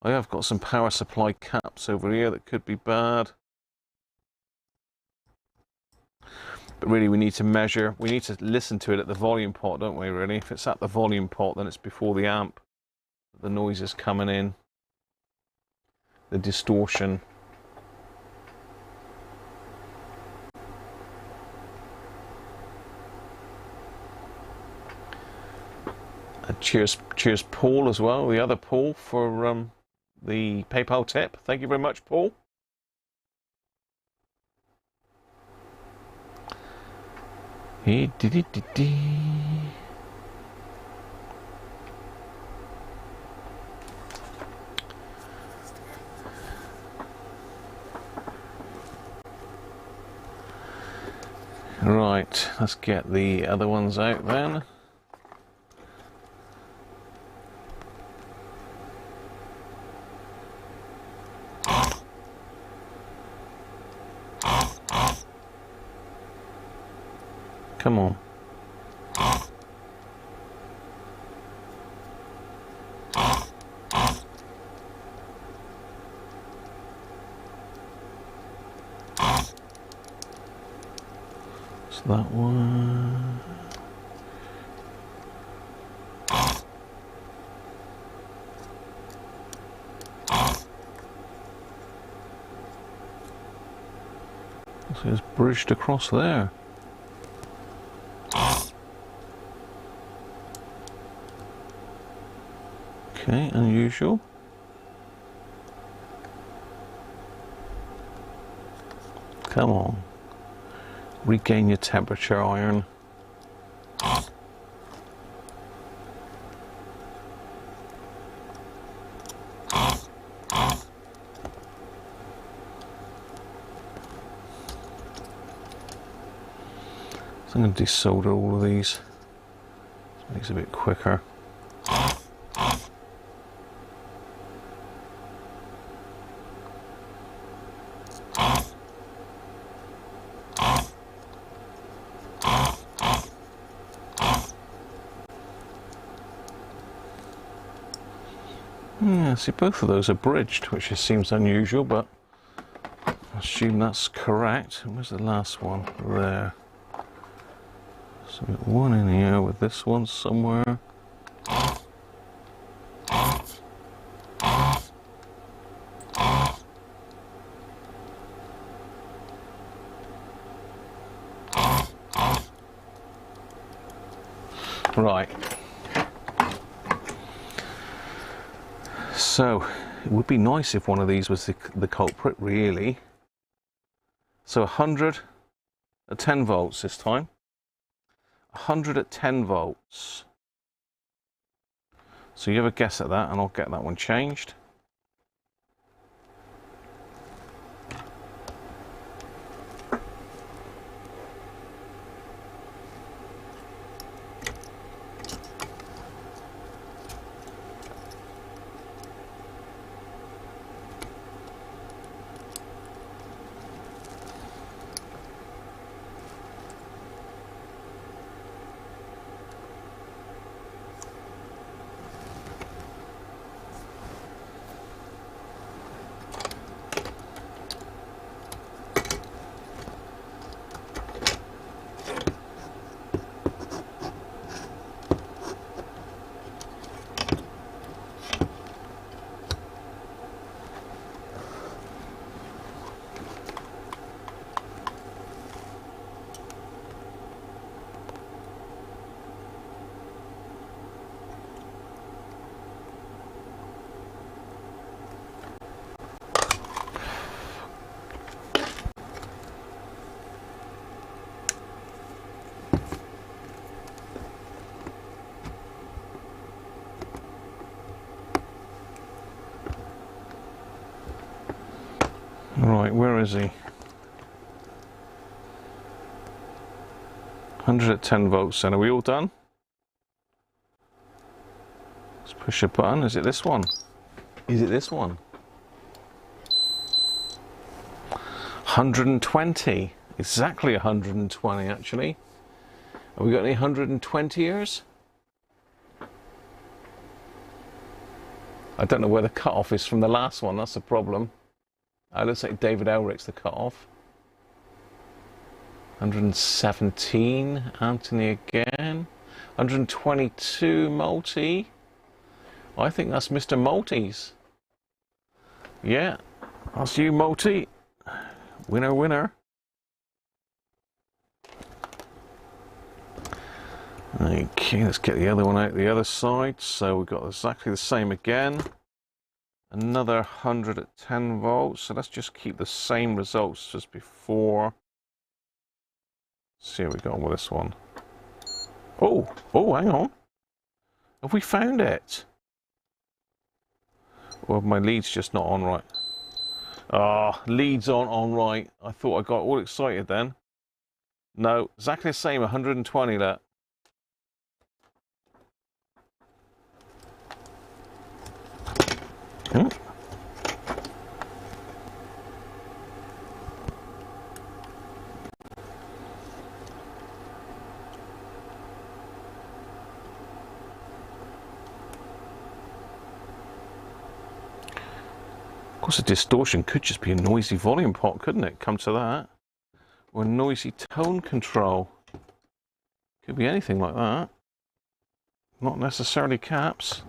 I have got some power supply caps over here that could be bad. But really, we need to measure, we need to listen to it at the volume pot, don't we, really? If it's at the volume pot, then it's before the amp. The noise is coming in. The distortion. Cheers Paul as well, the other Paul, for the PayPal tip. Thank you very much, Paul. Right, let's get the other ones out then. Come on. So that one. So it's bridged across there. Okay, unusual. Come on. Regain your temperature, iron. So I'm going to desolder all of these. This makes it a bit quicker. Yeah, see, both of those are bridged, which just seems unusual, but I assume that's correct. Where's the last one? There. So we've got one in here with this one somewhere. Right. So it would be nice if one of these was the culprit, really. So 100 at 10 volts this time. 100 at 10 volts. So you have a guess at that, and I'll get that one changed. Right, where is he? 100 at 10 volts, then are we all done? Let's push a button. Is it this one? Is it this one? 120. Exactly 120, actually. Have we got any 120ers? I don't know where the cutoff is from the last one, that's the problem. Looks like David Elric's the cutoff. 117, Anthony again. 122, Multi. I think that's Mr. Multis. Yeah, that's you, Multi. Winner, winner. Okay, let's get the other one out the other side. So we've got exactly the same again. Another 100 at 10 volts. So let's just keep the same results as before. Let's see how we go on with this one. Oh, hang on. Have we found it? Or my lead's just not on right? Ah, leads aren't on right. I thought I got all excited then. No, exactly the same, 120 that. Hmm. Of course, a distortion could just be a noisy volume pot, couldn't it? Come to that. Or a noisy tone control. Could be anything like that. Not necessarily caps.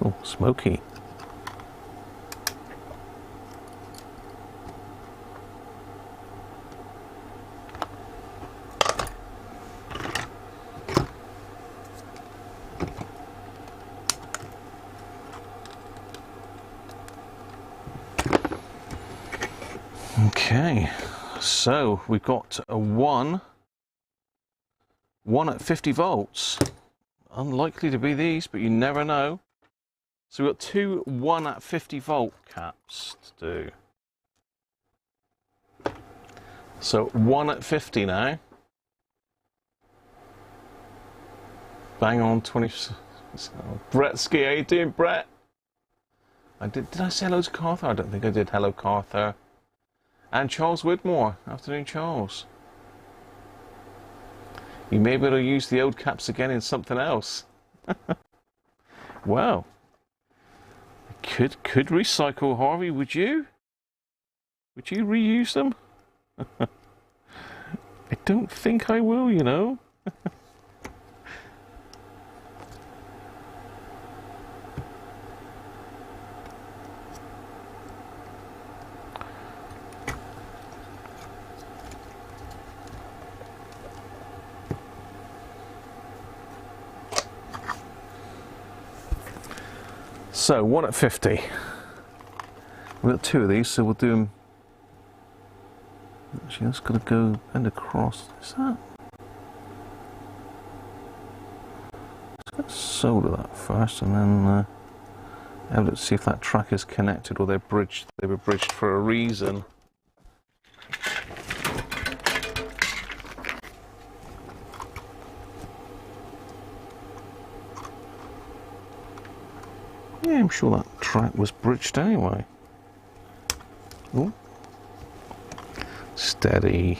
Oh, smoky. Okay, so we've got a one at 50 volts. Unlikely to be these, but you never know. So we've got two 1 at 50 volt caps to do. So 1 at 50 now. Bang on 20. Brett Ski, how you doing, Brett? Did I say hello to Carther? I don't think I did. Hello, Carther. And Charles Widmore. Afternoon, Charles. You may be able to use the old caps again in something else. Wow. Could recycle, Harvey, would you? Would you reuse them? I don't think I will, you know. So 1 at 50. We've got two of these, so we'll do them. Actually, that's got to go bend across. Is that? Let's solder that first, and then let's see if that track is connected or they're bridged. They were bridged for a reason. Yeah, I'm sure that track was bridged anyway. Ooh. Steady.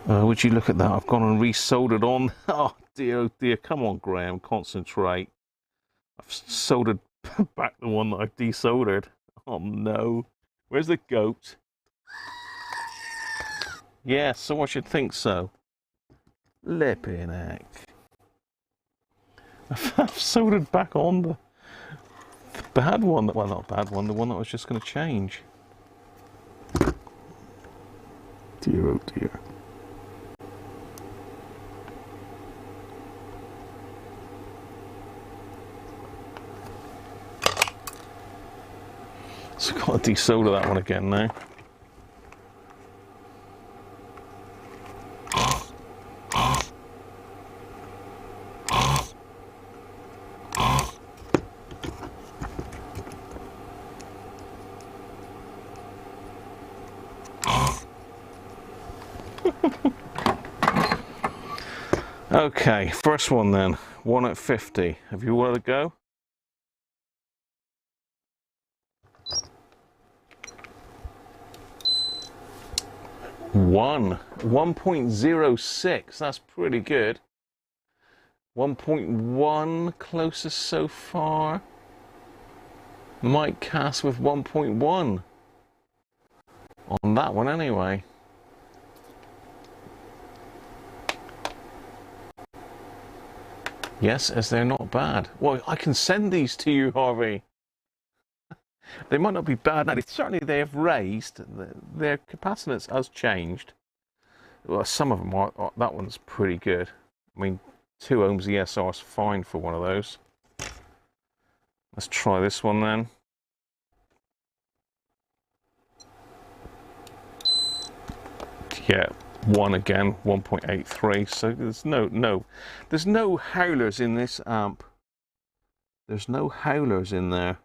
Would you look at that? I've gone and resoldered on. Oh dear, come on, Graham, concentrate. I've soldered back the one that I've desoldered. Oh no. Where's the goat? Yeah, so I should think so. Flipping heck. I've soldered back on the bad one, well, not bad one, the one that I was just going to change. Dear, oh dear. So I've got to desolder that one again now. Okay, first one then, 1 at 50. Have you wanted to go? One, 1.06, that's pretty good. 1.1 closest so far. Mike Cass with 1.1 on that one anyway. Yes, as they're not bad. Well, I can send these to you, Harvey. They might not be bad now. Certainly they have raised. Their capacitance has changed. Well, some of them are. That one's pretty good. I mean, 2 ohms ESR is fine for one of those. Let's try this one then. Yeah. 1 again, 1.83. So there's no howlers in this amp. There's no howlers in there.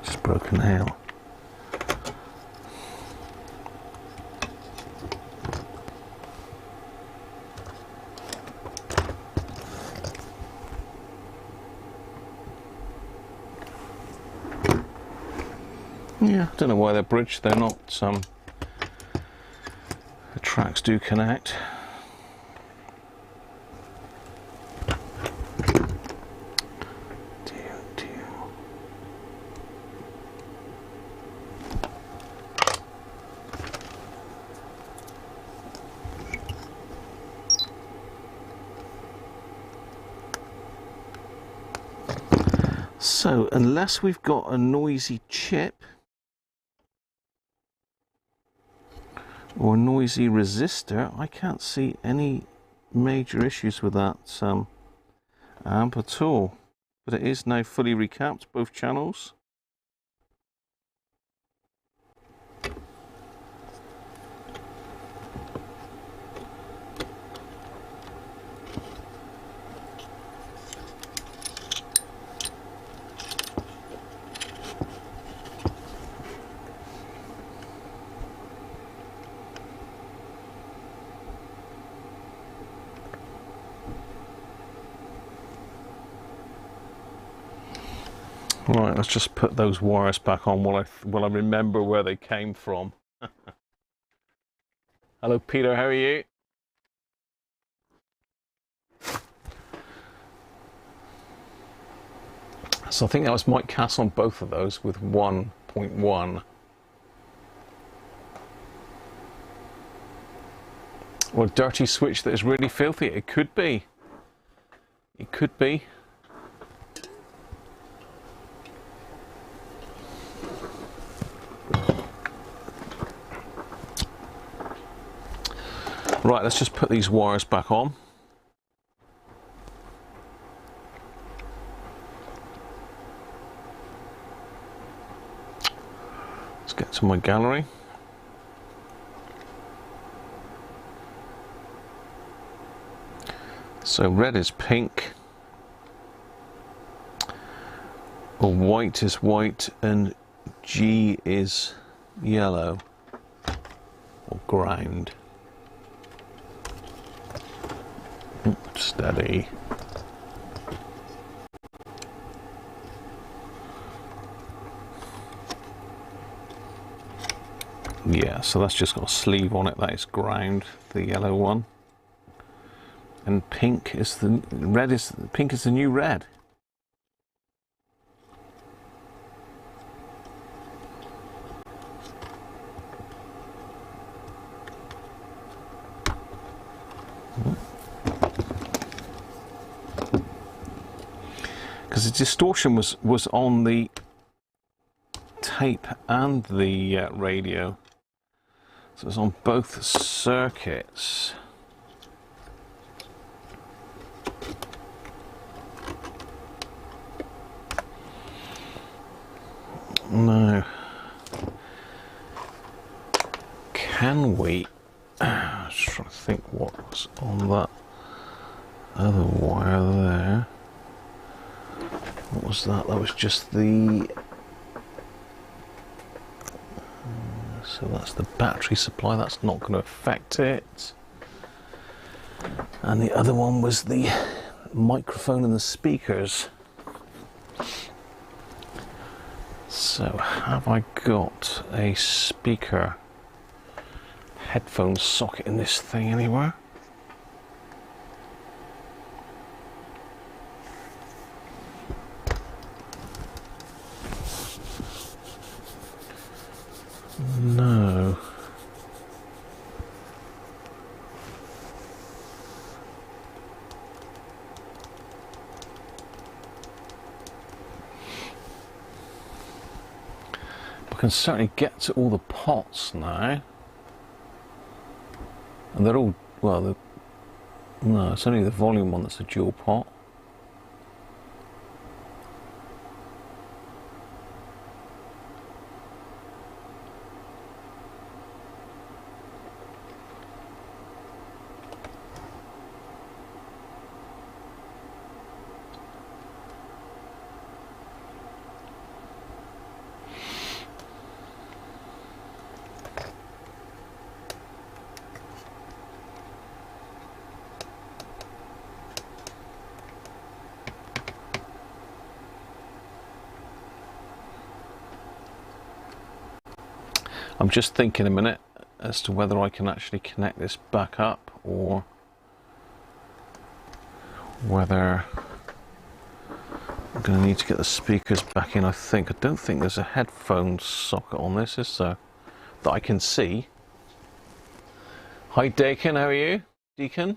Just broken nail. Yeah, I don't know why they're bridged. They're not. The tracks do connect. So, unless we've got a noisy chip or a noisy resistor, I can't see any major issues with that amp at all. But it is now fully recapped, both channels. Right, let's just put those wires back on while I remember where they came from. Hello Peter, how are you? So I think that was Mike Cass on both of those with 1.1. Or a dirty switch that is really filthy. It could be. It could be. Right, let's just put these wires back on. Let's get to my gallery. So red is pink, or white is white, and G is yellow, or ground. Steady. Yeah, so that's just got a sleeve on it. That is ground, the yellow one. And pink is the red is pink is the new red. Because the distortion was on the tape and the radio, so it's on both circuits. Now, can we? I was trying to think what was on that other wire there. What was that? That was just the... So that's the battery supply. That's not going to affect it. And the other one was the microphone and the speakers. So have I got a speaker headphone socket in this thing anywhere? No. I can certainly get to all the pots now. And they're all, well, no, it's only the volume one that's a dual pot. I'm just thinking a minute as to whether I can actually connect this back up or whether I'm going to need to get the speakers back in, I think. I don't think there's a headphone socket on this, is there? That I can see. Hi, Deacon, how are you? Deacon?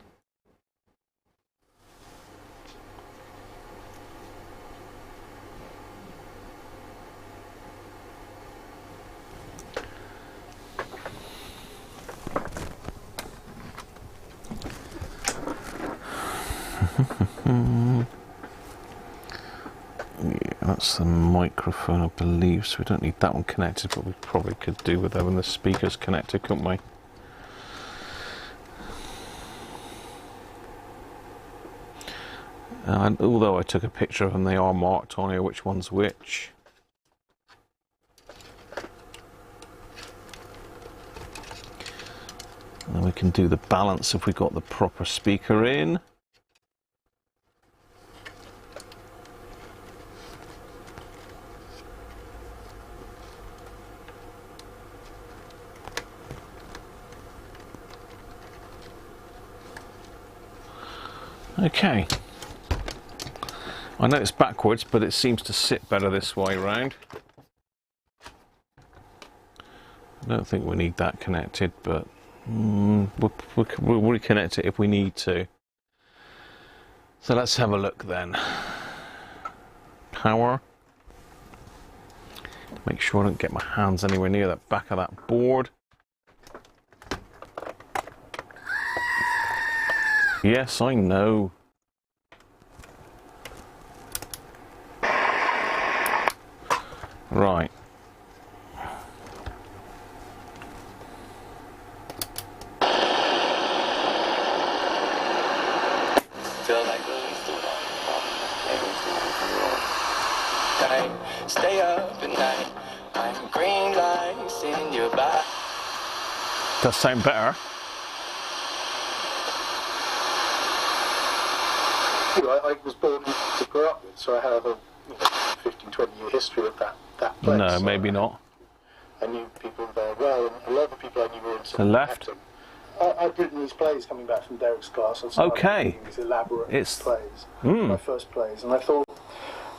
Yeah, that's the microphone, I believe, so we don't need that one connected, but we probably could do with having the speakers connected, couldn't we? And although I took a picture of them, they are marked on here which one's which. And then we can do the balance if we got the proper speaker in. Okay. I know it's backwards, but it seems to sit better this way round. I don't think we need that connected, but we'll reconnect it if we need to. So let's have a look then. Power. Make sure I don't get my hands anywhere near the back of that board. Yes, I know. Right. Feel like stay up at night. I'm green lights in your back. Does sound better. I was born to grow up with, so I have a 15, 20-year history of that place. No, so maybe not. I knew people there well, and a lot of the people I knew were into The left. acting. I'd written these plays coming back from Derek's class. Okay. These elaborate plays, Mm. my first plays, and I thought,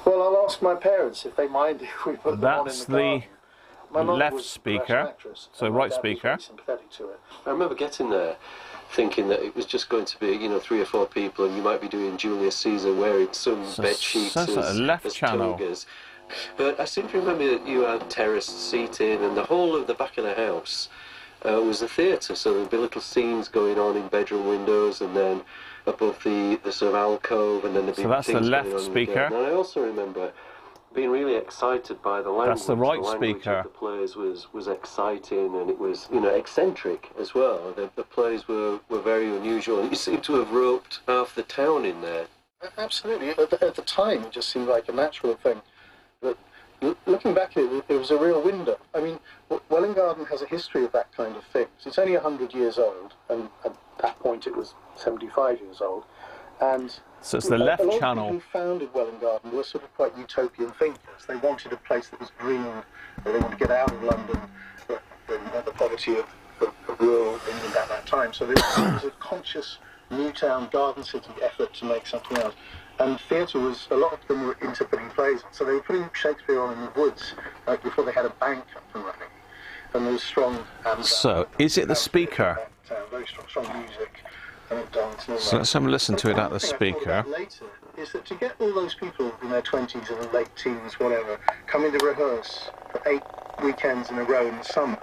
well, I'll ask my parents if they mind if we put them on in That's the garden. My mother left was a speaker, professional actress, so and my right dad was speaker. very sympathetic to it. I remember getting there thinking that it was just going to be, you know, 3 or 4 people, and you might be doing Julius Caesar wearing some bed sheets that's as, a left as channel. togas. But I seem to remember that you had terraced seating, and the whole of the back of the house was a theatre, so there'd be little scenes going on in bedroom windows, and then above the sort of alcove, and then there'd be So that's the things left going on in the speaker. garden. And I also remember being really excited by the language. That's the right language speaker. of the plays was exciting, and it was, you know, eccentric as well. The plays were very unusual, and you seem to have roped half the town in there. Absolutely. At the time, it just seemed like a natural thing. But looking back at it, it was a real window. I mean, Welwyn Garden has a history of that kind of thing. It's only 100 years old, and at that point it was 75 years old. And so it's the left a lot channel. of people who founded Welwyn Garden were sort of quite utopian thinkers. They wanted a place that was green, they wanted to get out of London, the poverty of rural England at that time. So there was a conscious Newtown Garden City effort to make something else. And theatre was, a lot of them were into putting plays on. So they were putting Shakespeare on in the woods, like before they had a bank up and running. And there was strong... So, is it the speaker? Very strong music and dance and all So that. let's have a listen to it at the thing I thought speaker. about later is that to get all those people in their 20s and late teens, whatever, coming to rehearse for 8 weekends in a row in the summer,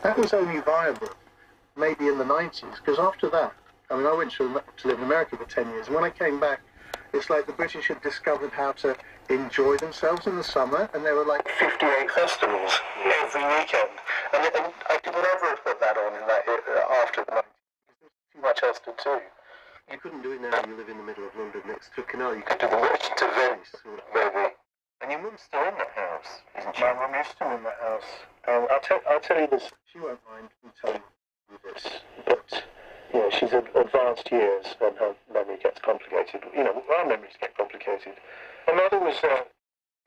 that was only viable maybe in the 90s, because after that, I mean, I went to live in America for 10 years, and when I came back, it's like the British had discovered how to enjoy themselves in the summer, and there were like 58 festivals every weekend, and I could never have put that on in that after the 90s. Too much else to do. You couldn't do it now. You live in the middle of London next to a canal. You could To the Merchant to Venice, maybe. And your mum's still in that house, isn't she? My mum is still in that house. I'll tell you this. She won't mind me telling you this, but yeah, she's at advanced years and her memory gets complicated. You know, our memories get complicated. Her mother was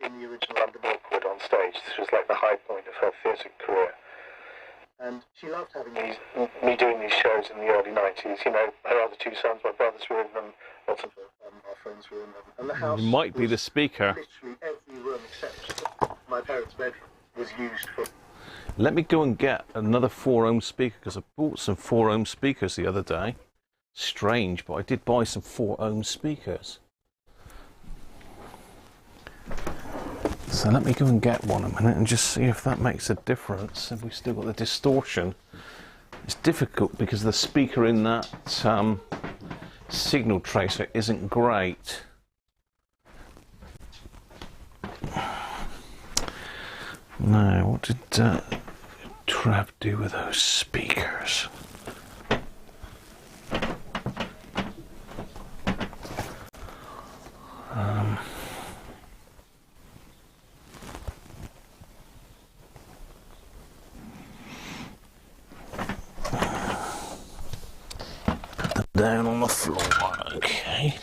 in the original London Awkward on stage. This was like the high point of her theatre career. And she loved having me doing these shows in the early 90s. You know, her other two sons, my brothers were in them, lots of our friends were in them. And the house might be the speaker. Literally every room except my parents' bedroom was used for... Let me go and get another 4-ohm speaker, because I bought some 4-ohm speakers the other day. Strange, but I did buy some 4-ohm speakers. So let me go and get one a minute and just see if that makes a difference. Have we still got the distortion? It's difficult because the speaker in that signal tracer isn't great. Now, what did Trav do with those speakers? Down on the floor, okay.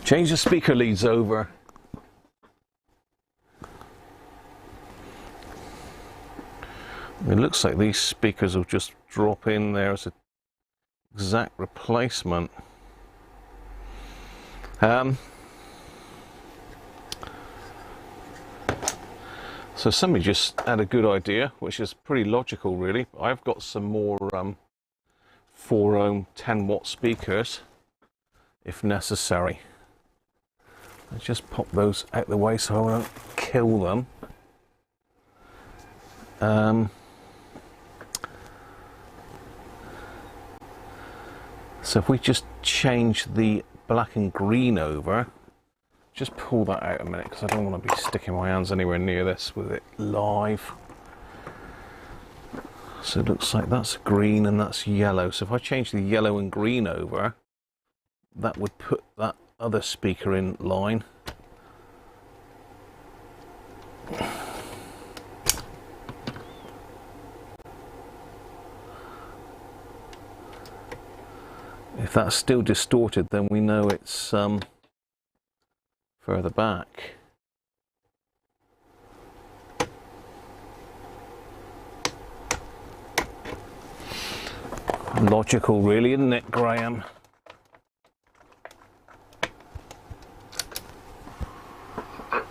Change the speaker leads over. It looks like these speakers will just drop in there as an exact replacement. So somebody just had a good idea, which is pretty logical really. I've got some more 4-ohm 10-watt speakers if necessary. I just pop those out the way so I won't kill them. So if we just change the black and green over, just pull that out a minute because I don't want to be sticking my hands anywhere near this with it live. So it looks like that's green and that's yellow. So if I change the yellow and green over, that would put that other speaker in line. If that's still distorted, then we know it's further back. Logical really, isn't it, Graham?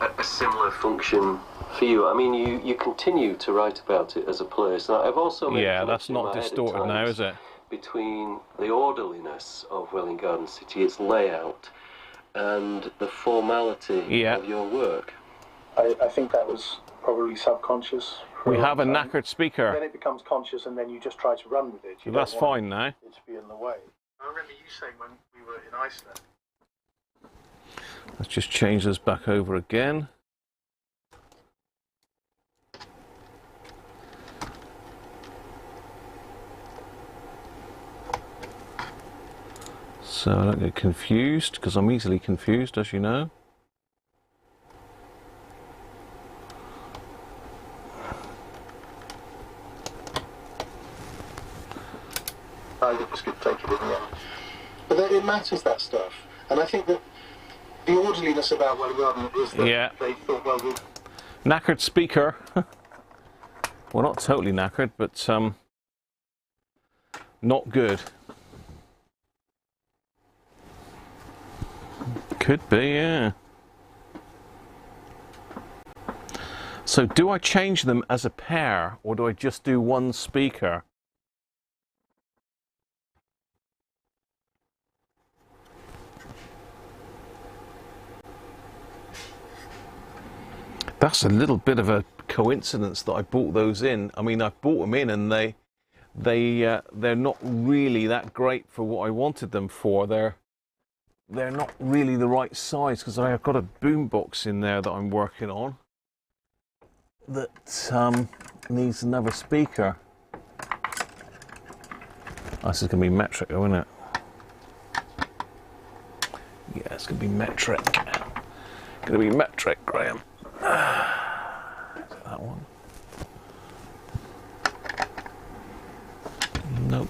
A similar function for you. I mean, you continue to write about it as a place. Now, I've also made that's not distorted now, is it? Between the orderliness of Welwyn Garden City, its layout, and the formality of your work. I think that was probably subconscious. We have a knackered speaker. Then it becomes conscious and then you just try to run with it. That's fine now. It to be in the way. I remember you saying when we were in Iceland. Let's just change this back over again. So I don't get confused, because I'm easily confused, as you know. I just could take it in the end. But then it matters, that stuff. And I think that the orderliness about Welwyn Garden is that they thought, well, we'll... Knackered speaker. Well, not totally knackered, but not good. Could be, yeah. So do I change them as a pair, or do I just do one speaker? That's a little bit of a coincidence that I bought those in. I mean, I bought them in and they're not really that great for what I wanted them for. They're not really the right size, because I've got a boombox in there that I'm working on that needs another speaker. This is going to be metric, isn't it? Yeah, it's going to be metric. Going to be metric, Graham. That one. Nope.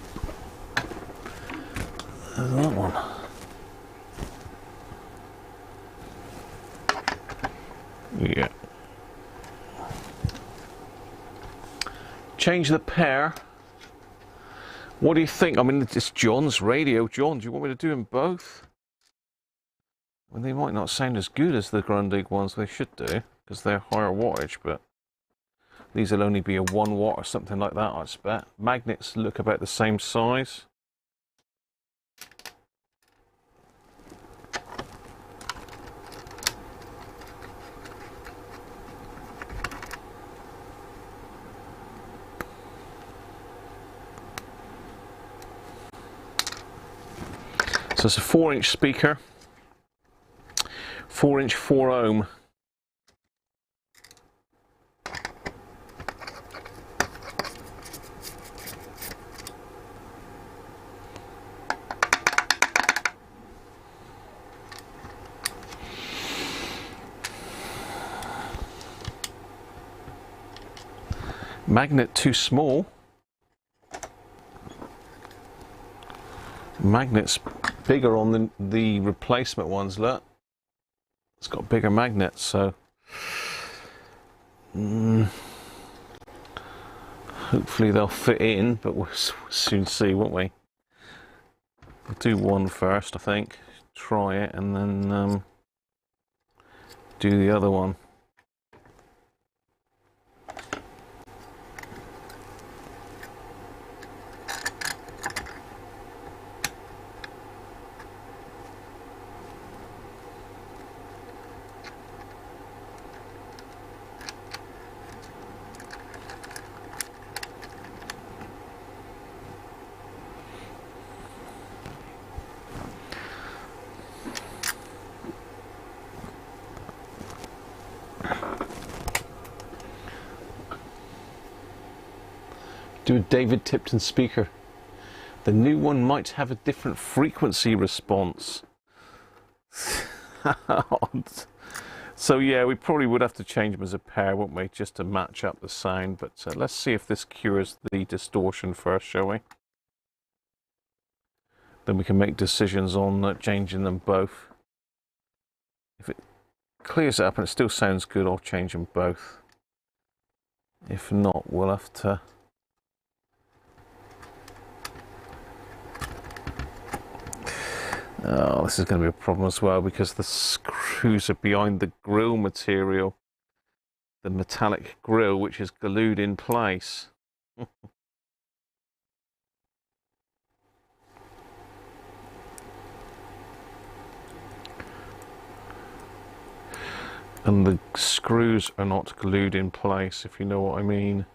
There's that one. Yeah. Change the pair. What do you think? I mean, it's John's radio. John, do you want me to do them both? Well, they might not sound as good as the Grundig ones. They should do, because they're higher wattage, but these will only be a 1 watt or something like that, I expect. Magnets look about the same size. So it's a 4-inch speaker, 4-inch 4 ohm. Magnet too small. Magnets bigger on the replacement ones, look. It's got bigger magnets, so hopefully they'll fit in, but we'll soon see, won't we? We'll do one first, I think. Try it and then do the other one. Do a David Tipton speaker. The new one might have a different frequency response. So yeah, we probably would have to change them as a pair, wouldn't we, just to match up the sound. But let's see if this cures the distortion first, shall we? Then we can make decisions on changing them both. If it clears it up and it still sounds good, I'll change them both. If not, we'll have to... Oh, this is going to be a problem as well, because the screws are behind the grill material. The metallic grill, which is glued in place. And the screws are not glued in place, if you know what I mean.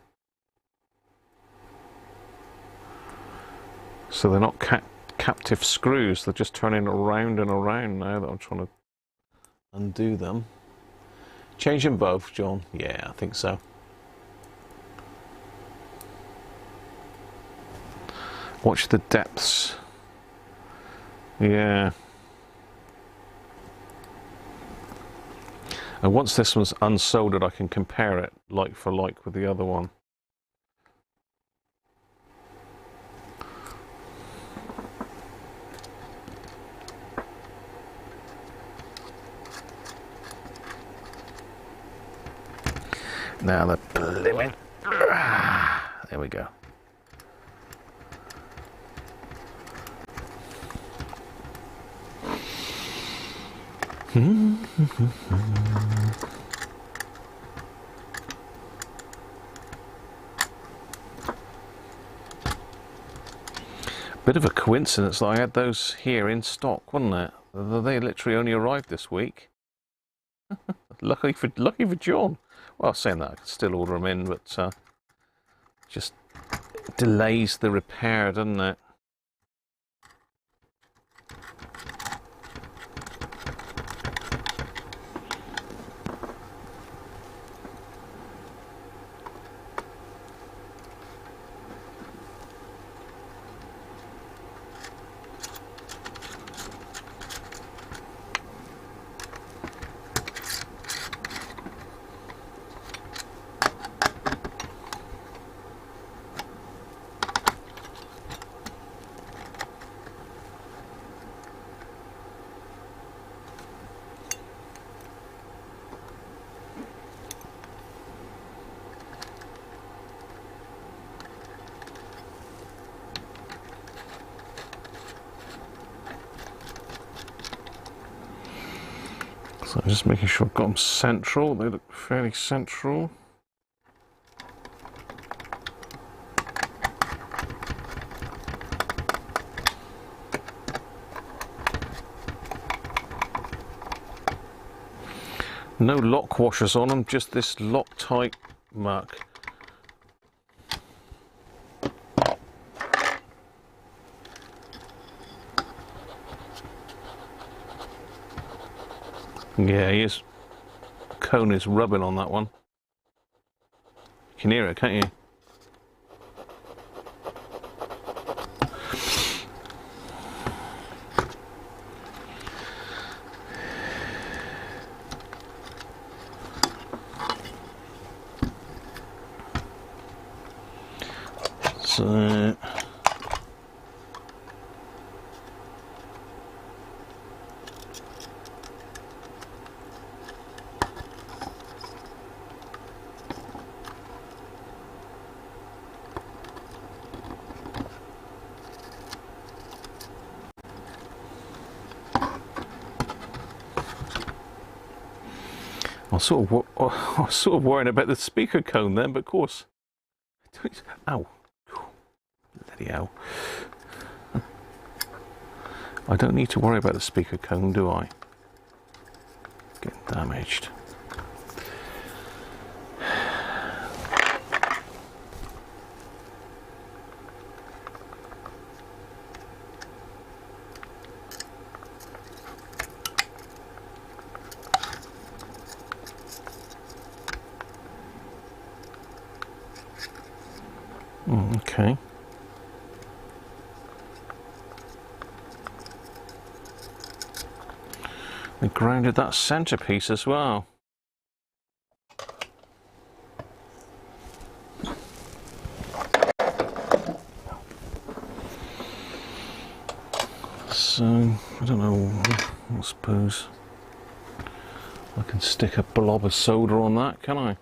So they're not captive screws, they're just turning around and around now that I'm trying to undo them. Change them both, John? Yeah, I think so. Watch the depths. Yeah. And once this one's unsoldered, I can compare it like for like with the other one. Now the blimmin'. There we go. Bit of a coincidence that I had those here in stock, wasn't it? They literally only arrived this week. Lucky for John. Well, saying that, I could still order them in, but just delays the repair, doesn't it? So I'm just making sure I've got them central. They look fairly central. No lock washers on them, just this Loctite muck. Yeah, his cone is rubbing on that one. You can hear it, can't you? So I was sort of worrying about the speaker cone then, but of course, ow, bloody hell. I don't need to worry about the speaker cone, do I? Getting damaged. Okay. We grounded that centerpiece as well. So, I don't know, I suppose I can stick a blob of solder on that, can I?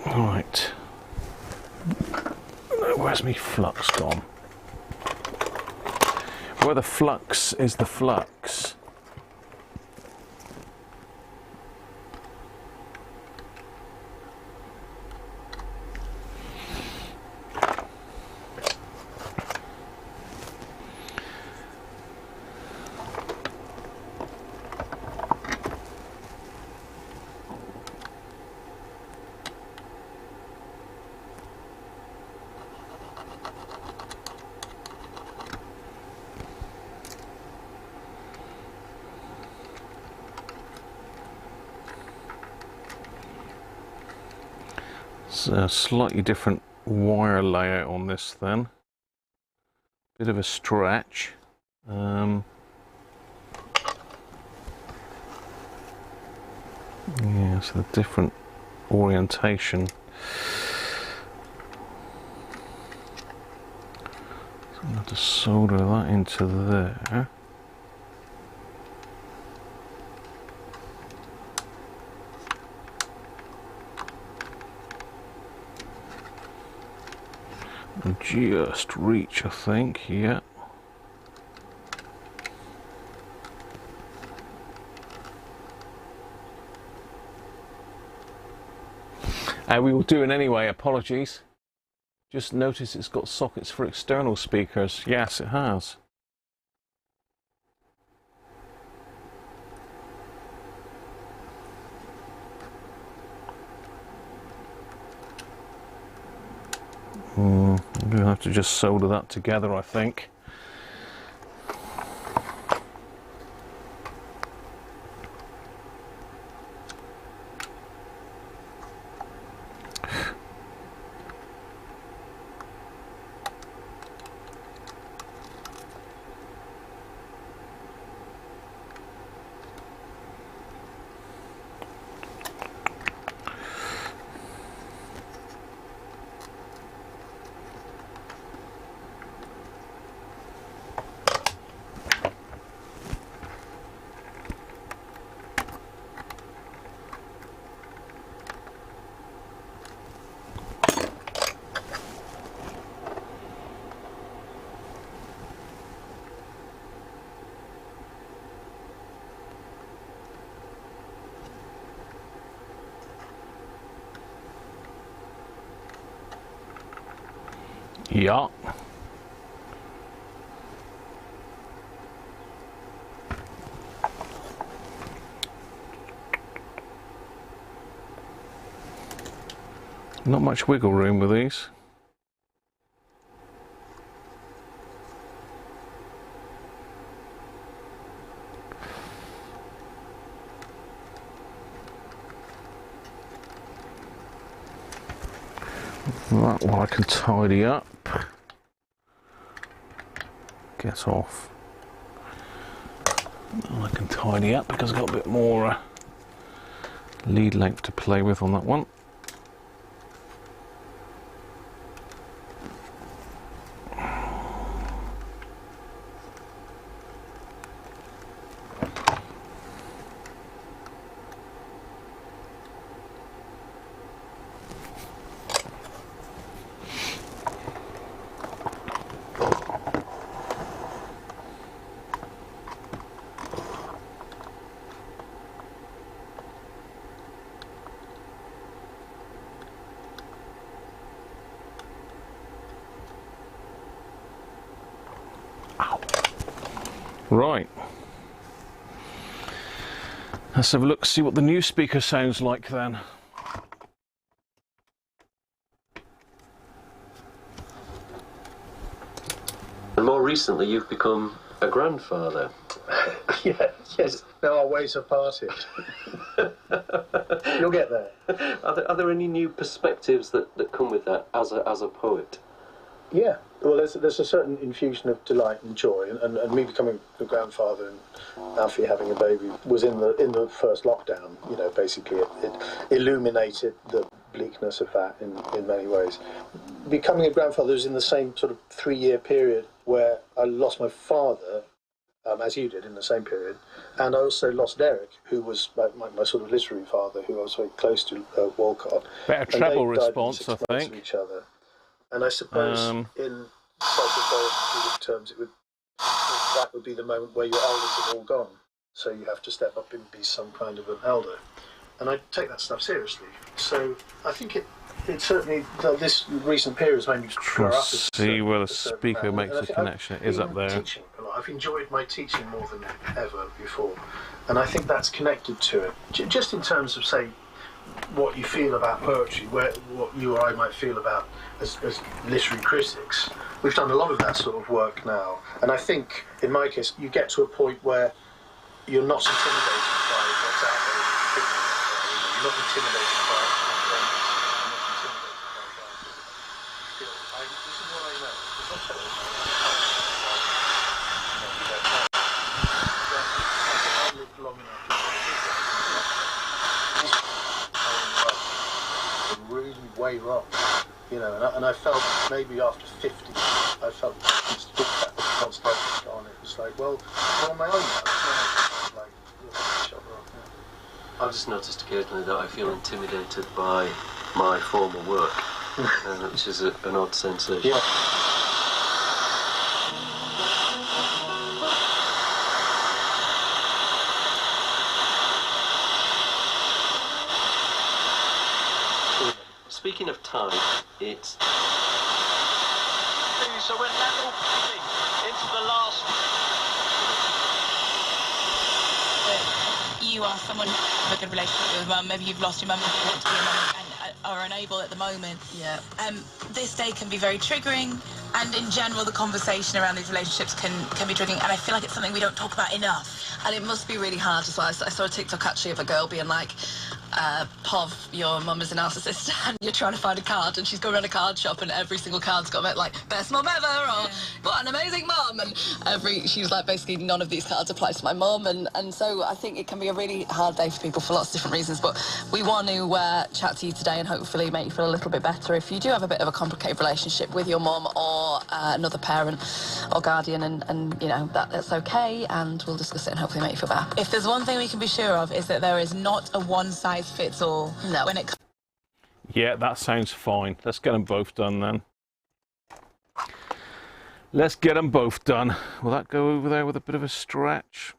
Right. Where's my flux gone? Where the flux is the flux. It's a slightly different wire layout on this then. Bit of a stretch. Yeah, so the different orientation. So I'm going to have to solder that into there. Just reach, I think, yeah. We will do it anyway, apologies. Just notice it's got sockets for external speakers. Yes, it has. I'm going to have to just solder that together, I think. Yeah. Not much wiggle room with these. That one I can tidy up. Get off. That one I can tidy up because I've got a bit more lead length to play with on that one. Right, let's have a look, see what the new speaker sounds like then. And more recently you've become a grandfather. Yes, now our ways have parted. You'll get there. Are there any new perspectives that come with that as a poet? Yeah, well, there's a certain infusion of delight and joy, and me becoming a grandfather and Alfie having a baby was in the first lockdown. You know, basically it illuminated the bleakness of that in many ways. Becoming a grandfather was in the same sort of 3-year period where I lost my father, as you did in the same period, and I also lost Derek, who was my sort of literary father, who I was very close to, Walcott. Better treble response, I think. Each other. And I suppose in psychotherapeutic terms, that would be the moment where your elders have all gone. So you have to step up and be some kind of an elder. And I take that stuff seriously. So I think it certainly, this recent period has made me grow up. See where the speaker makes a connection. It is up there. Teaching a lot. I've enjoyed my teaching more than ever before. And I think that's connected to it. Just in terms of, say, what you feel about poetry, what you or I might feel about as literary critics. We've done a lot of that sort of work now, and I think in my case you get to a point where you're not intimidated by what's out there. You're not intimidated by it. You're not intimidated by it. This is what I know. There's not so much. I lived long enough to really way wrong. You know, and I felt maybe after 50, I felt that constantly on it. It was like, well, I'm on my own now. Like, shut up. Yeah. I've just noticed occasionally that I feel intimidated by my former work, which is an odd sensation. Yeah. Speaking of time, it's... So we're level into the last... You are someone who has a good relationship with mum, maybe you've lost your mum and you want to be a mum and are unable at the moment. Yeah. This day can be very triggering, and in general the conversation around these relationships can be triggering, and I feel like it's something we don't talk about enough. And it must be really hard as well. I saw a TikTok actually of a girl being like, Pov, your mum is a narcissist and you're trying to find a card, and she's going around a card shop and every single card's got like best mum ever or what an amazing mum, and she's like basically none of these cards apply to my mum, and so I think it can be a really hard day for people for lots of different reasons, but we want to chat to you today and hopefully make you feel a little bit better if you do have a bit of a complicated relationship with your mum or another parent or guardian, and you know that's okay, and we'll discuss it and hopefully make you feel better. If there's one thing we can be sure of is that there is not a one-size fits all when it comes. Yeah, that sounds fine. Let's get them both done then. Let's get them both done. Will that go over there with a bit of a stretch?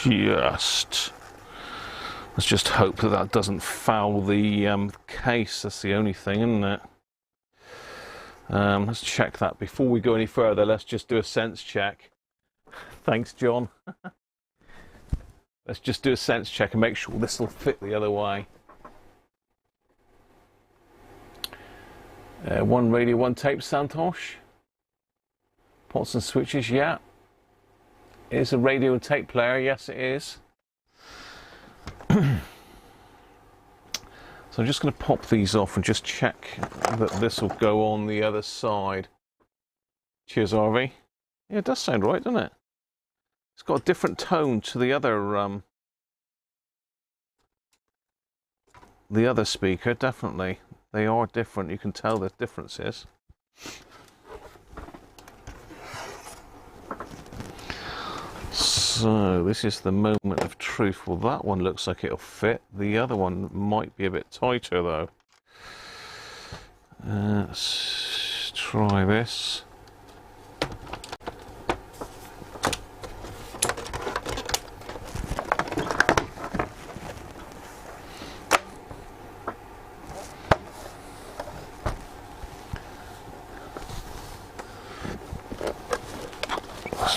Let's just hope that that doesn't foul the case. That's the only thing, isn't it? Let's check that before we go any further. Let's just do a sense check. Thanks, John. Let's just do a sense check and make sure this will fit the other way. One radio, one tape, Santosh. Pots and switches, yeah. It is a radio and tape player, yes it is. So I'm just going to pop these off and just check that this will go on the other side. Cheers, Harvey. Yeah, it does sound right, doesn't it? It's got a different tone to the other speaker, definitely. They are different, you can tell there's differences. So, this is the moment of truth. Well, that one looks like it'll fit. The other one might be a bit tighter, though. Let's try this.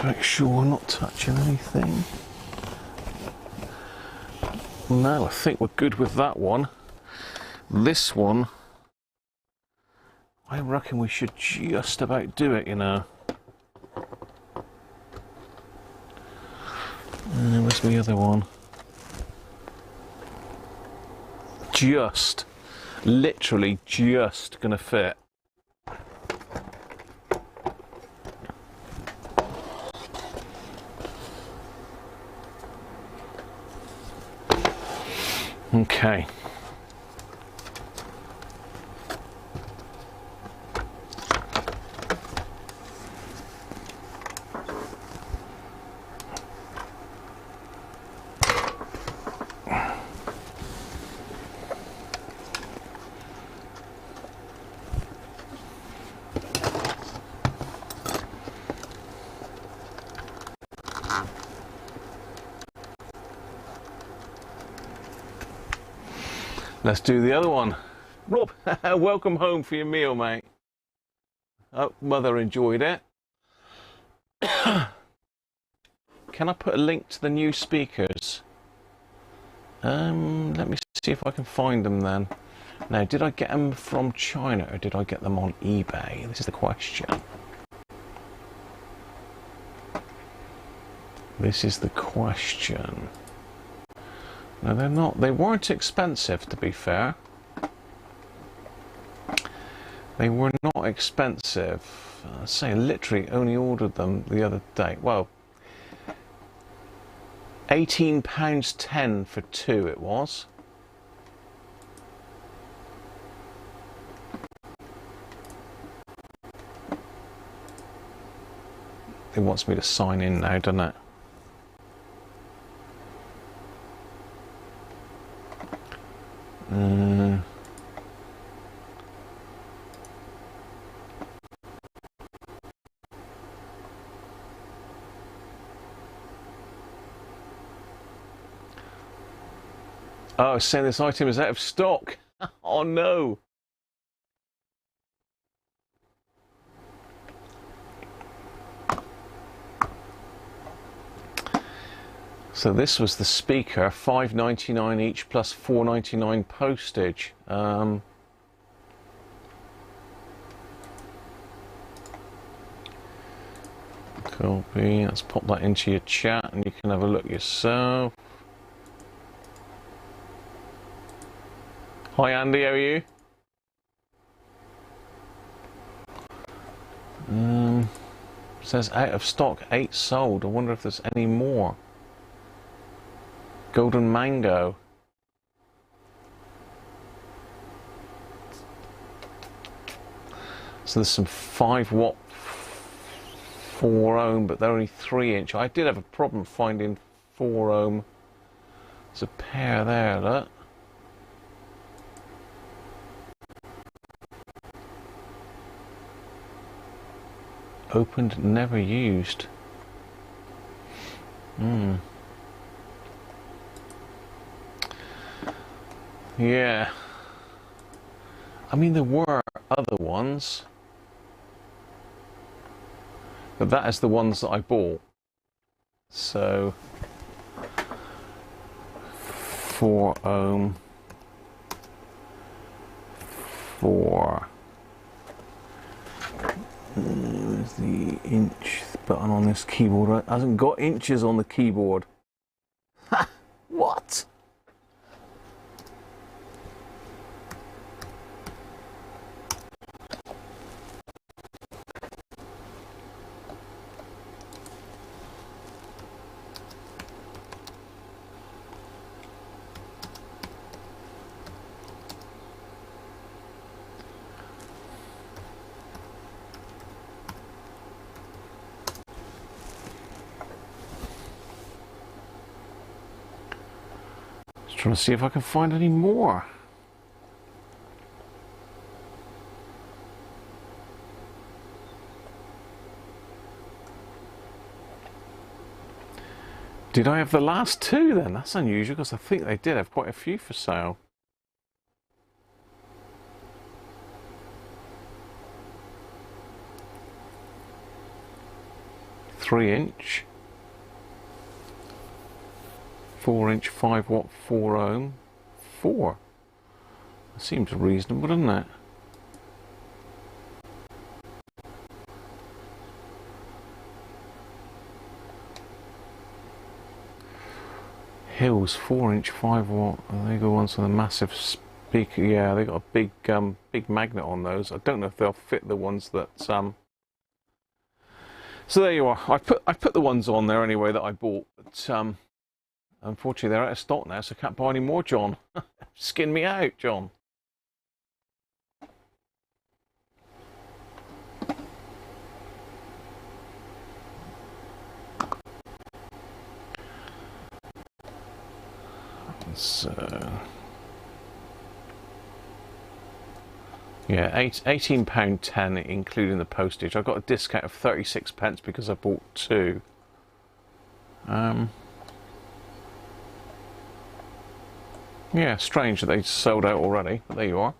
Make sure we're not touching anything. No, I think we're good with that one. This one, I reckon we should just about do it, you know. Where's the other one? Just, literally just gonna fit. Okay. Let's do the other one. Rob, welcome home for your meal, mate. Oh, mother enjoyed it. Can I put a link to the new speakers? Let me see if I can find them then. Now, did I get them from China or did I get them on eBay? This is the question. This is the question. No, they're not. They weren't expensive, to be fair. They were not expensive. I say, literally only ordered them the other day. Well, £18.10 for two it was. It wants me to sign in now, doesn't it? Oh, it's saying this item is out of stock. Oh no. So this was the speaker, $5.99 each plus $4.99 postage. Copy. Let's pop that into your chat and you can have a look yourself. Hi Andy, how are you? Says out of stock, 8 sold. I wonder if there's any more. Golden Mango. So there's some 5-watt 4 ohm, but they're only 3-inch. I did have a problem finding 4 ohm. There's a pair there, look. Opened, never used. Yeah. I mean, there were other ones, but that is the ones that I bought. So 4 ohm, 4. There's the inch button on this keyboard. It hasn't got inches on the keyboard. Ha! What? Trying to see if I can find any more. Did I have the last 2 then? That's unusual because I think they did have quite a few for sale. Three-inch. 4-inch, 5-watt, 4 ohm, 4. That seems reasonable, doesn't it? Hills, 4-inch, 5-watt. They go on to the massive speaker. Yeah, they got a big, big magnet on those. I don't know if they'll fit the ones that. So there you are. I put the ones on there anyway that I bought. But, unfortunately, they're out of stock now, so I can't buy any more, John. Skin me out, John. So, yeah, £18.10 including the postage. I got a discount of 36p because I bought 2. Yeah, strange that they sold out already, but there you are.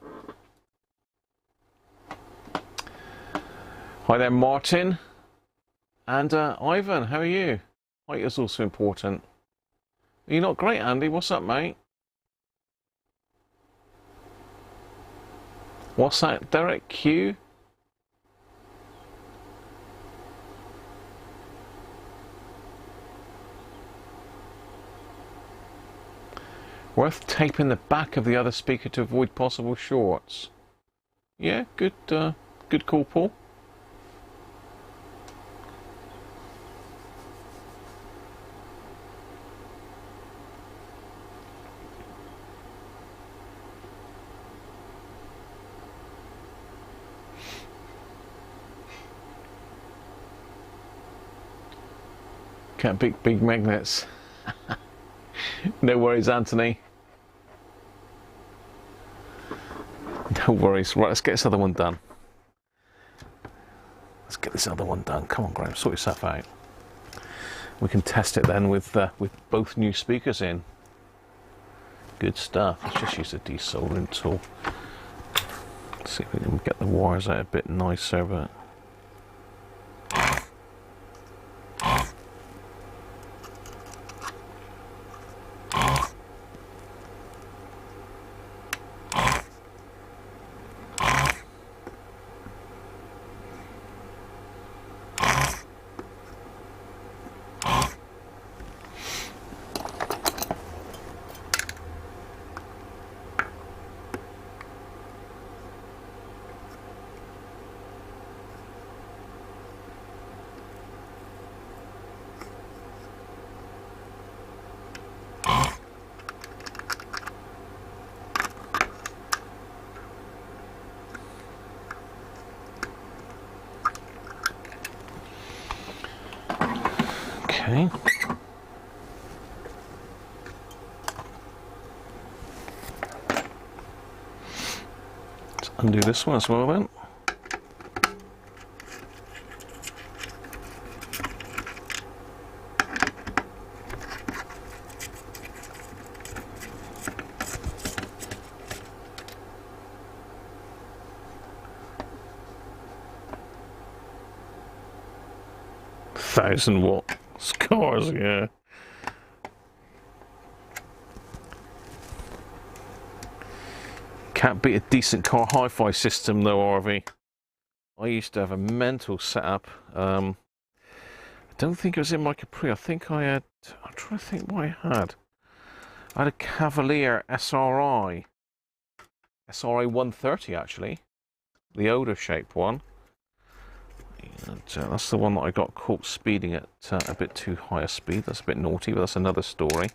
Hi there, Martin. And Ivan, how are you? Height is also important. Are you not great, Andy? What's up, mate? What's that, Derek Q? Worth taping the back of the other speaker to avoid possible shorts. Yeah, good call, Paul. Can't pick big magnets. No worries, Anthony. No worries. Right, let's get this other one done. Let's get this other one done. Come on, Graham, sort yourself out. We can test it then with both new speakers in. Good stuff. Let's just use a desoldering tool. Let's see if we can get the wires out a bit nicer, but. Okay. Let's undo this one as well then. 1,000-watt cars, yeah. Can't beat a decent car hi-fi system though, RV. I used to have a mental setup. I don't think it was in my Capri. I think I had, I'm trying to think what I had. I had a Cavalier SRI 130 actually, the older shaped one. And, that's the one that I got caught speeding at a bit too high a speed. That's a bit naughty, but that's another story.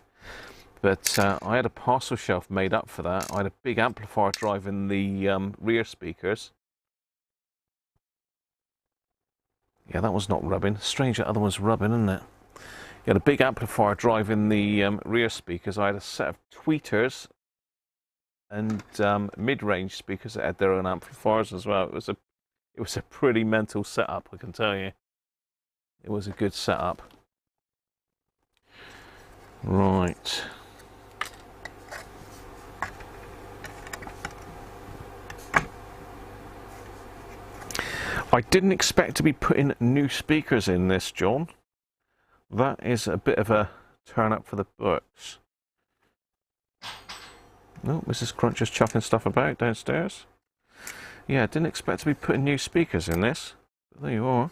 But I had a parcel shelf made up for that. I had a big amplifier drive in the rear speakers. Yeah, that was not rubbing. Strange that other one's rubbing, isn't it? You had a big amplifier drive in the rear speakers. I had a set of tweeters and mid-range speakers that had their own amplifiers as well. It was a pretty mental setup, I can tell you. It was a good setup. Right. I didn't expect to be putting new speakers in this, John. That is a bit of a turn up for the books. No, Mrs. Cruncher's chucking stuff about downstairs. Yeah, I didn't expect to be putting new speakers in this. But there you are.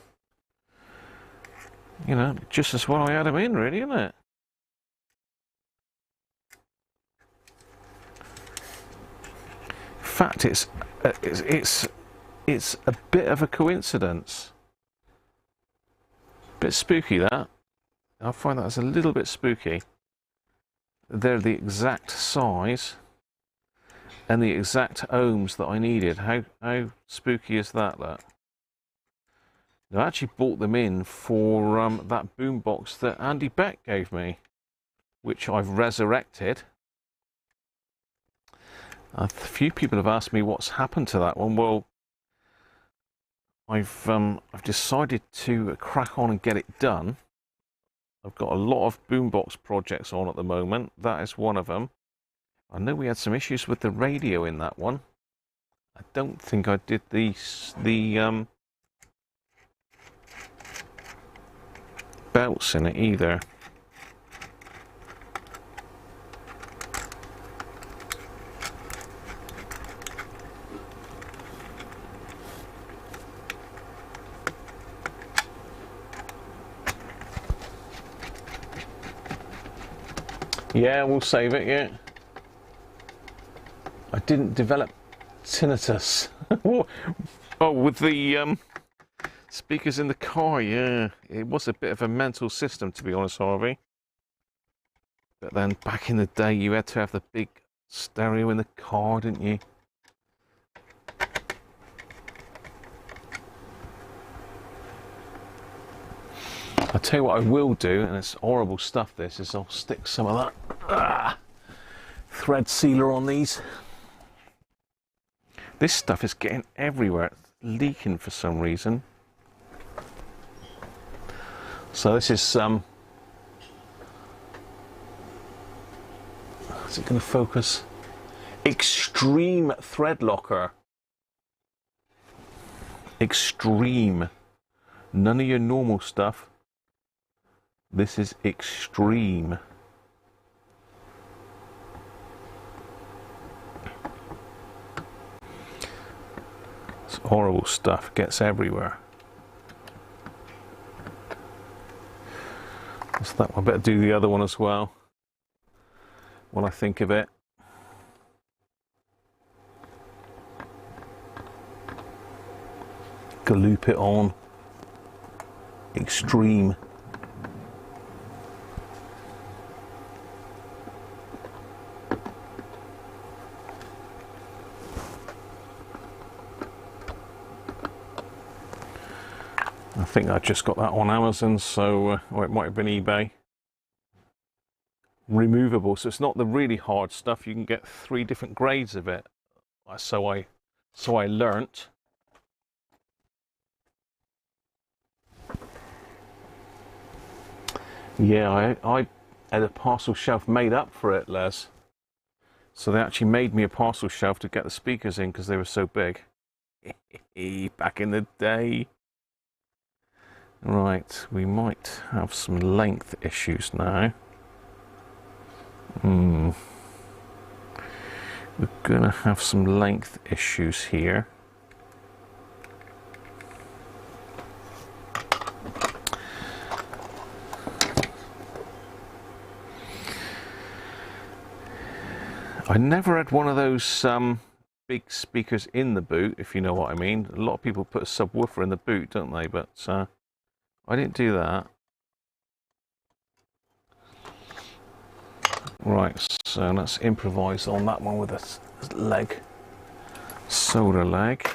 You know, just as well I had them in, really, isn't it? In fact, it's a bit of a coincidence. Bit spooky, that. I find that as a little bit spooky. They're the exact size and the exact ohms that I needed. How spooky is that, look? I actually bought them in for that boombox that Andy Beck gave me, which I've resurrected. A few people have asked me what's happened to that one. Well, I've decided to crack on and get it done. I've got a lot of boombox projects on at the moment. That is one of them. I know we had some issues with the radio in that one. I don't think I did the belts in it either. Yeah, we'll save it, yeah. I didn't develop tinnitus. Oh, with the speakers in the car, yeah. It was a bit of a mental system, to be honest, Harvey. But then back in the day, you had to have the big stereo in the car, didn't you? I'll tell you what I will do, and it's horrible stuff this, is I'll stick some of that thread sealer on these. This stuff is getting everywhere, it's leaking for some reason. So this is is it going to focus? Extreme thread locker. Extreme. None of your normal stuff. This is extreme. It's horrible stuff, gets everywhere. That's that one. I better do the other one as well when I think of it. Galoop it on. Extreme. I think I just got that on Amazon, so or it might have been eBay. Removable, so it's not the really hard stuff. You can get 3 different grades of it. So I learnt. Yeah, I had a parcel shelf made up for it, Les. So they actually made me a parcel shelf to get the speakers in because they were so big. Back in the day. Right, we might have some length issues now. We're gonna have some length issues here. I never had one of those big speakers in the boot, if you know what I mean. A lot of people put a subwoofer in the boot, don't they? But I didn't do that. Right, so let's improvise on that one with a leg, solder leg.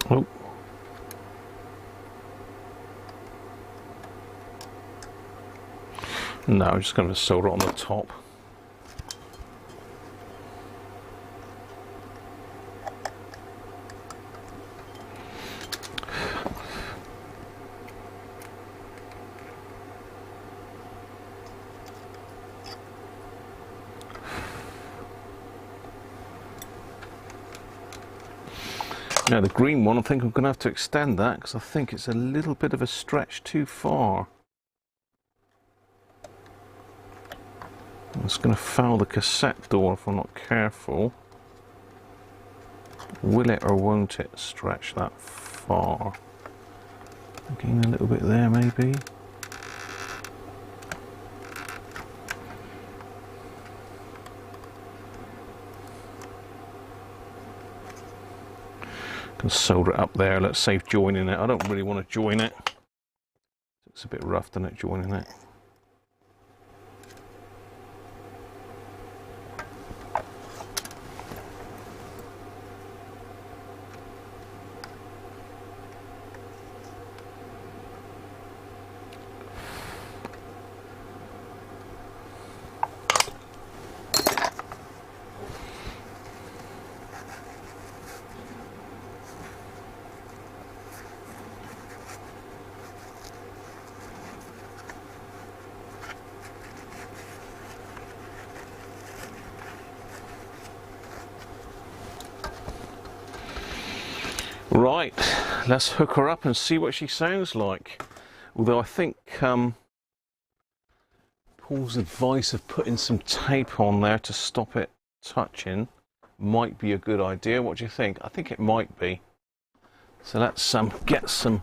Oh. No, I'm just going to solder it on the top. Now the green one, I think I'm going to have to extend that because I think it's a little bit of a stretch too far. It's going to foul the cassette door if I'm not careful. Will it or won't it stretch that far? Again, a little bit there maybe. Can solder it up there. Let's save joining it. I don't really want to join it. It's a bit rough, doesn't it, joining it? Right, let's hook her up and see what she sounds like. Although I think Paul's advice of putting some tape on there to stop it touching might be a good idea. What do you think? I think it might be. So let's get some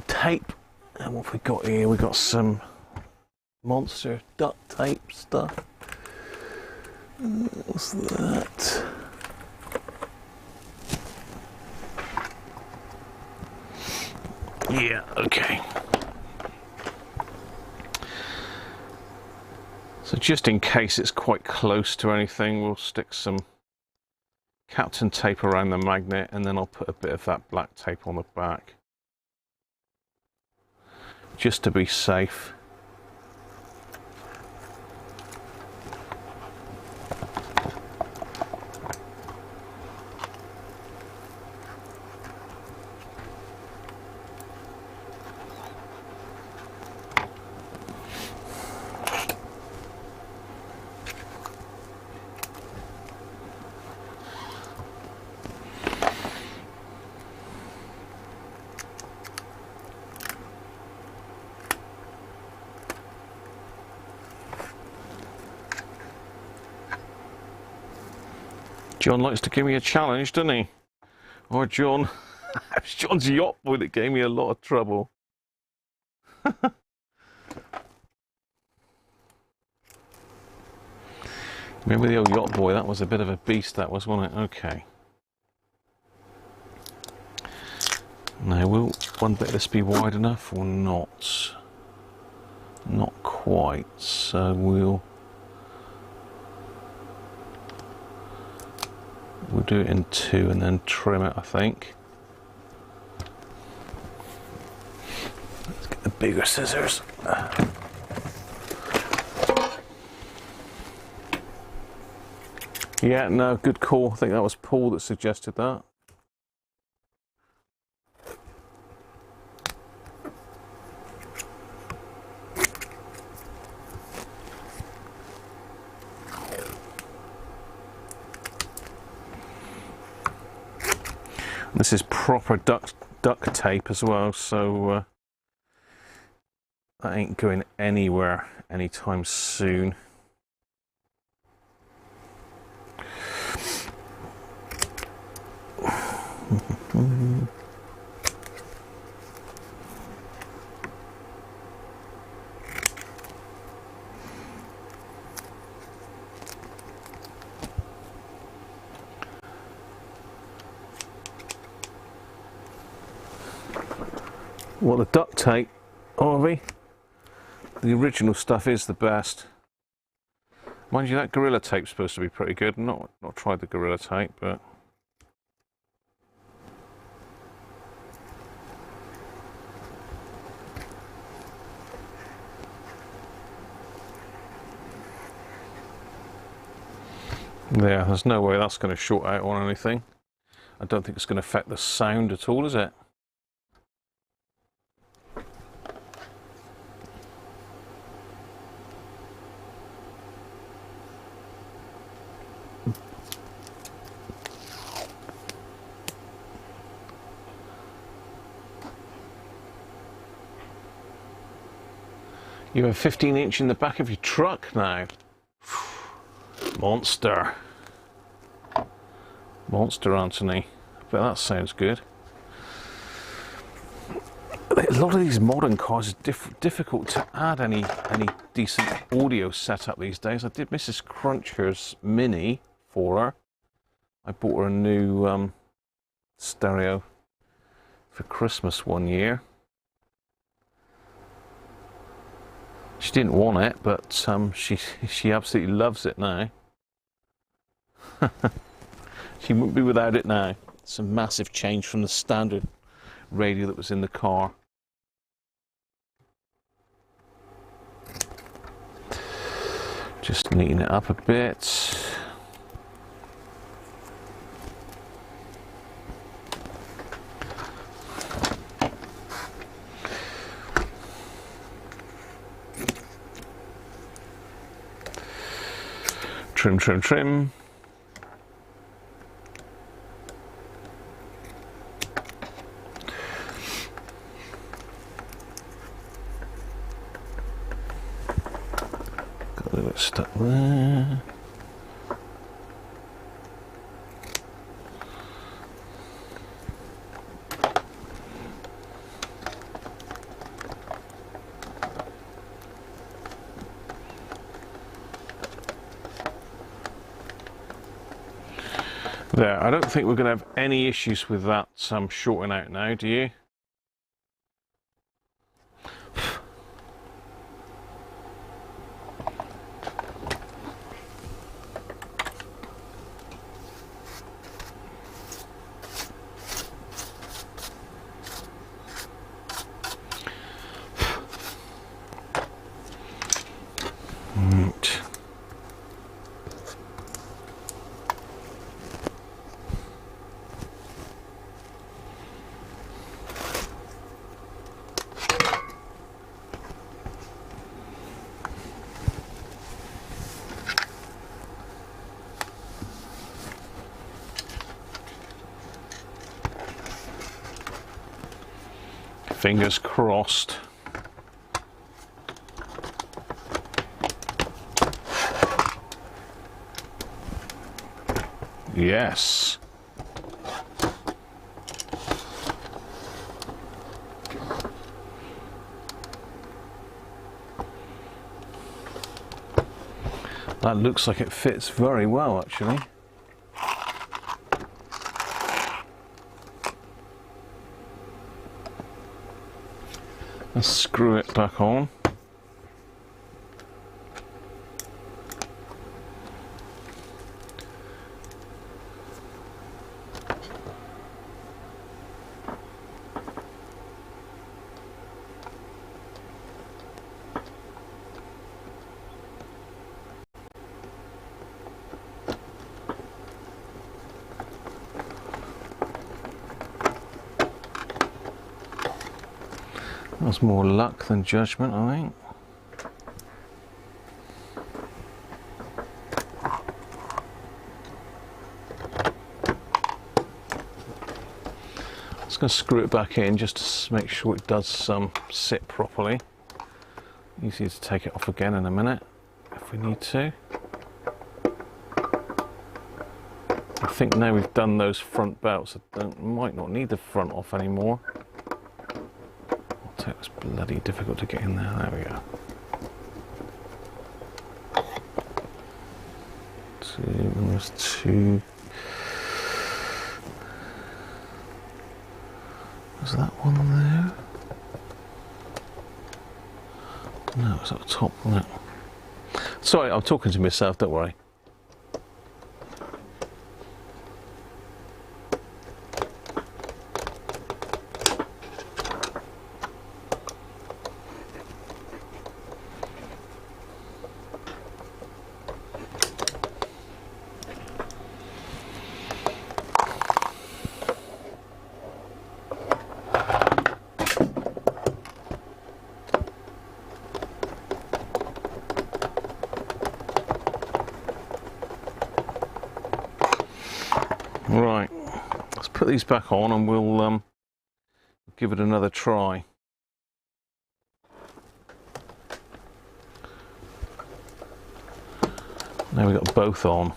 tape. And what have we got here? We've got some monster duct tape stuff. What's that? Yeah, okay. So just in case it's quite close to anything, we'll stick some Captain tape around the magnet, and then I'll put a bit of that black tape on the back, just to be safe. John likes to give me a challenge, doesn't he? Or John, it's John's yacht boy that gave me a lot of trouble. Remember the old yacht boy? That was a bit of a beast, that was, wasn't it? Okay. Now, will one bit of this be wide enough or not? Not quite, so we'll do it in two and then trim it, I think. Let's get the bigger scissors. Yeah, no, good call. I think that was Paul that suggested that. This is proper duct tape as well, so that ain't going anywhere anytime soon. Well, the duct tape, Harvey, the original stuff is the best. Mind you, that Gorilla tape's supposed to be pretty good. Not tried the Gorilla tape, but yeah, there's no way that's going to short out on anything. I don't think it's going to affect the sound at all, is it? You have 15-inch in the back of your truck now. Monster. Monster, Anthony. But that sounds good. A lot of these modern cars are difficult to add any decent audio setup these days. I did Mrs. Cruncher's Mini for her. I bought her a new stereo for Christmas one year. She didn't want it, but she absolutely loves it now. She wouldn't be without it now. It's a massive change from the standard radio that was in the car. Just neaten it up a bit. Trim, trim, trim. Got a little bit stuck there. There, I don't think we're going to have any issues with that shorting out now, do you? Fingers crossed. Yes. That looks like it fits very well, actually. Let's screw it back on. That's more luck than judgment, I think. I'm just going to screw it back in just to make sure it does sit properly. Easy to take it off again in a minute if we need to. I think now we've done those front belts, I might not need the front off anymore. It's bloody difficult to get in there. There we go. There's two. Was that one there? No, it's at the top, wasn't it? Sorry, I'm talking to myself, don't worry. Right, let's put these back on and we'll give it another try. Now we've got both on.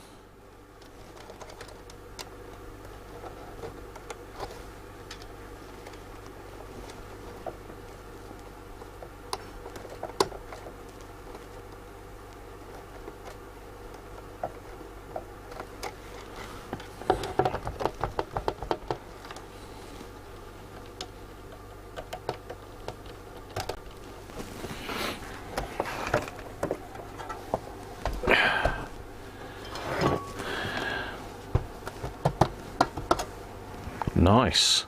Nice,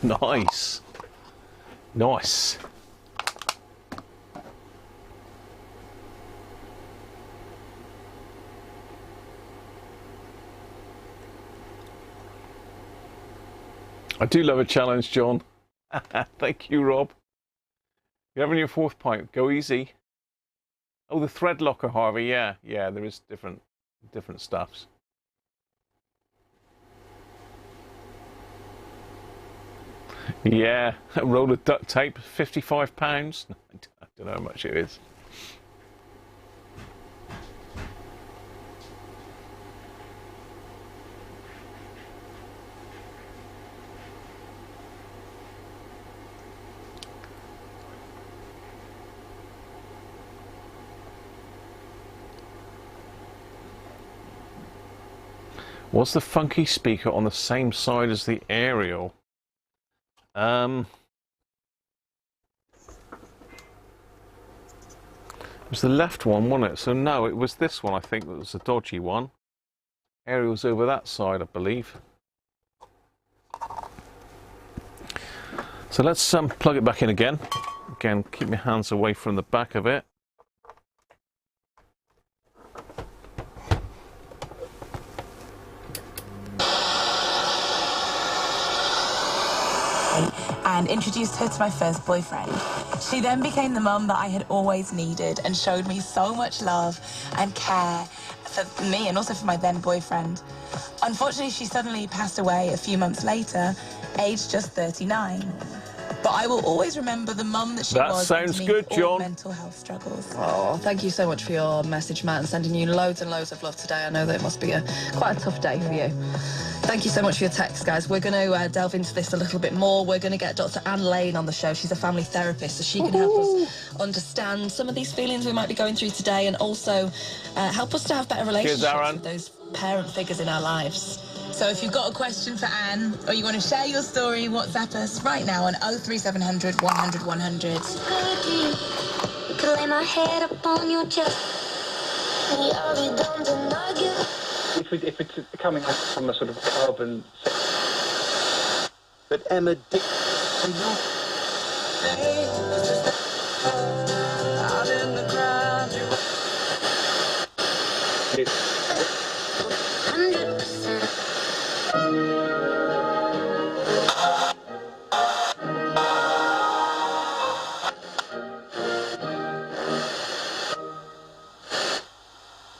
nice, nice. I do love a challenge, John. Thank you, Rob. You're having your fourth pint. Go easy. Oh, the thread locker, Harvey. Yeah, there is different stuffs. Yeah, a roll of duct tape, £55. I don't know how much it is. Was the funky speaker on the same side as the aerial? It was the left one, wasn't it? So no, it was this one, I think, that was the dodgy one. Aerial's over that side, I believe. So let's plug it back in again. Again, keep your hands away from the back of it. And introduced her to my first boyfriend. She then became the mum that I had always needed and showed me so much love and care for me and also for my then boyfriend. Unfortunately, she suddenly passed away a few months later, aged just 39. But but I will always remember the mum that she That was. sounds underneath good, all John. mental health struggles. Oh, thank you so much for your message, Matt, and sending you loads and loads of love today. I know that it must be quite a tough day for you. Thank you so much for your text, guys. We're going to delve into this a little bit more. We're going to get Dr. Anne Lane on the show. She's a family therapist, so she can help us understand some of these feelings we might be going through today, and also help us to have better relationships with those parent figures in our lives. So if you've got a question for Anne, or you want to share your story, WhatsApp us right now on 03700 100 100. Could lay my head up on your chest. If it's coming from a sort of carbon... But Emma...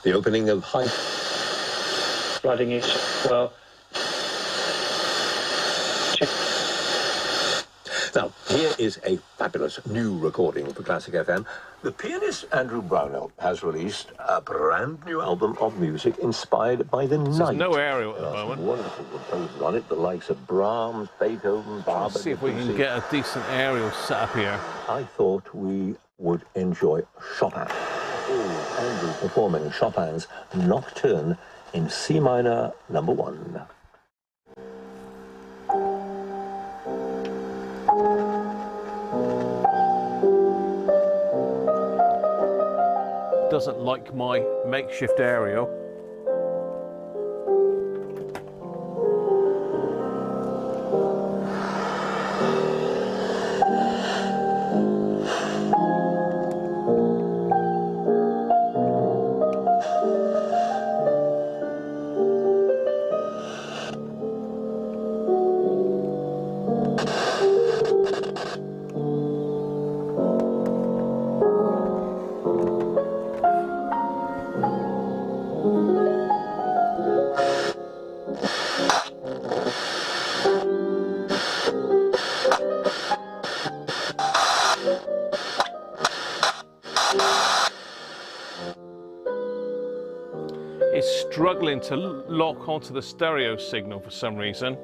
The opening of high flooding is, well... Now, here is a fabulous new recording for Classic FM. The pianist Andrew Brownell has released a brand new album of music inspired by the night. There's no aerial at the moment. Wonderful composers on it, the likes of Brahms, Beethoven, Barber. Let's see if we can get a decent aerial set up here. I thought we would enjoy Chopin. Andrew performing Chopin's Nocturne in C minor, number 1. Doesn't like my makeshift aerial. Struggling to lock onto the stereo signal for some reason.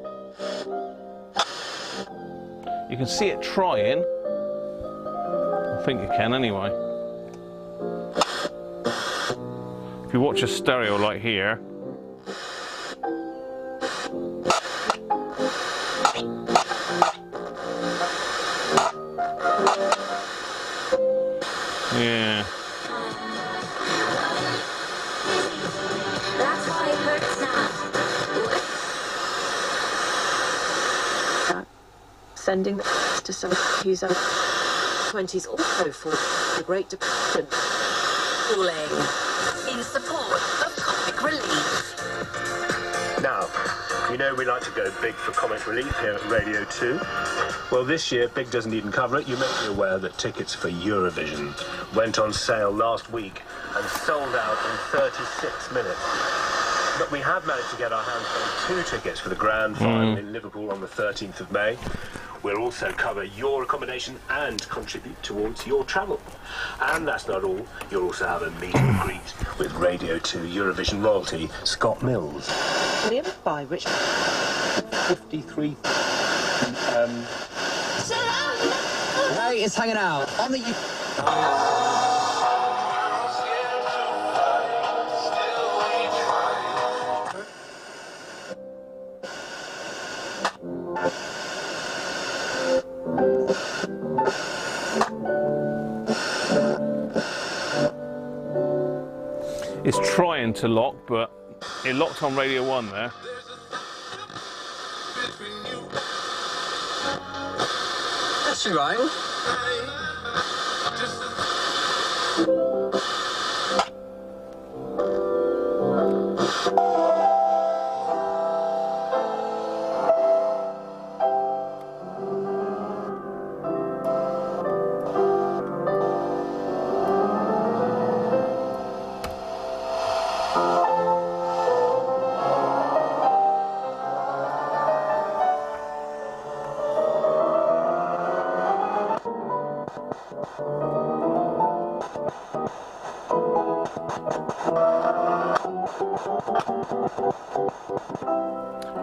You can see it trying. I think you can anyway. If you watch a stereo like here, yeah. Sending to some whose 20s also for the Great Depression. Calling in support of comic relief. Now, you know we like to go big for comic relief here at Radio 2. Well, this year, Big doesn't even cover it. You may be aware that tickets for Eurovision went on sale last week and sold out in 36 minutes. But we have managed to get our hands on 2 tickets for the grand final in Liverpool on the 13th of May. We'll also cover your accommodation and contribute towards your travel. And that's not all. You'll also have a meet and greet with Radio 2 Eurovision royalty, Scott Mills. Live by which 53... Ray is hanging out on the... It's trying to lock, but it locked on Radio 1 there. That's right.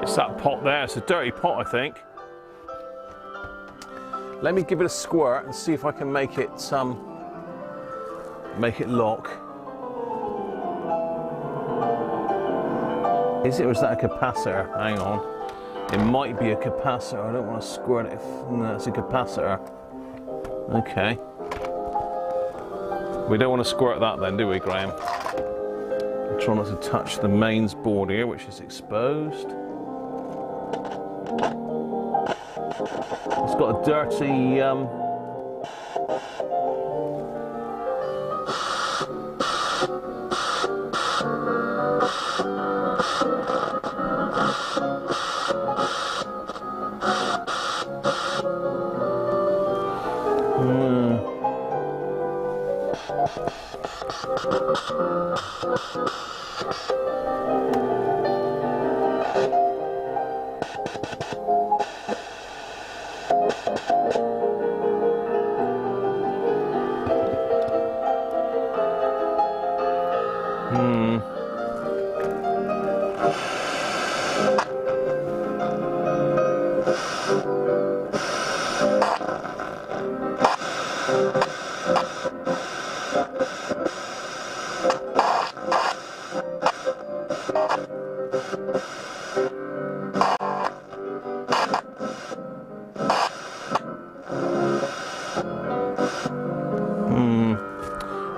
It's that pot there. It's a dirty pot, I think. Let me give it a squirt and see if I can make it lock. Is it, or is that a capacitor? Hang on. It might be a capacitor. I don't want to squirt it. No, it's a capacitor. Okay. We don't want to squirt that then, do we, Graham? I'm trying not to touch the mains board here, which is exposed. It's got a dirty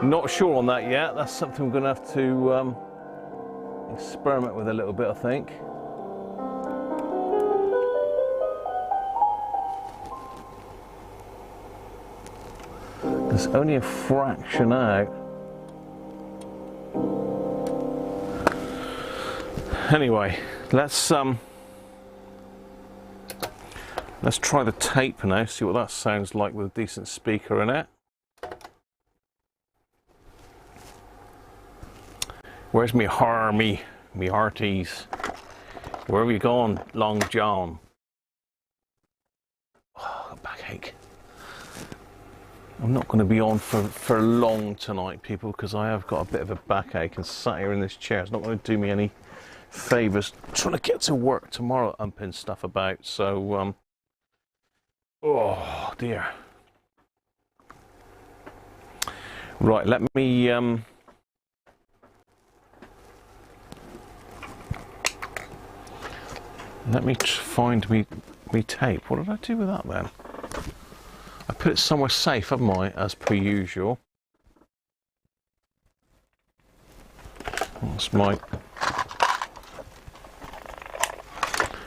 Not sure on that yet. That's something we're going to have to experiment with a little bit, I think. There's only a fraction out. Anyway, let's try the tape now, see what that sounds like with a decent speaker in it. Where's me hearties? Where have you gone, Long John? Oh, got backache. I'm not going to be on for long tonight, people, because I have got a bit of a backache and sat here in this chair. It's not going to do me any favours. I'm trying to get to work tomorrow, umping stuff about. So, oh dear. Right, let me find me tape. What did I do with that then? I put it somewhere safe, haven't I, as per usual. That's my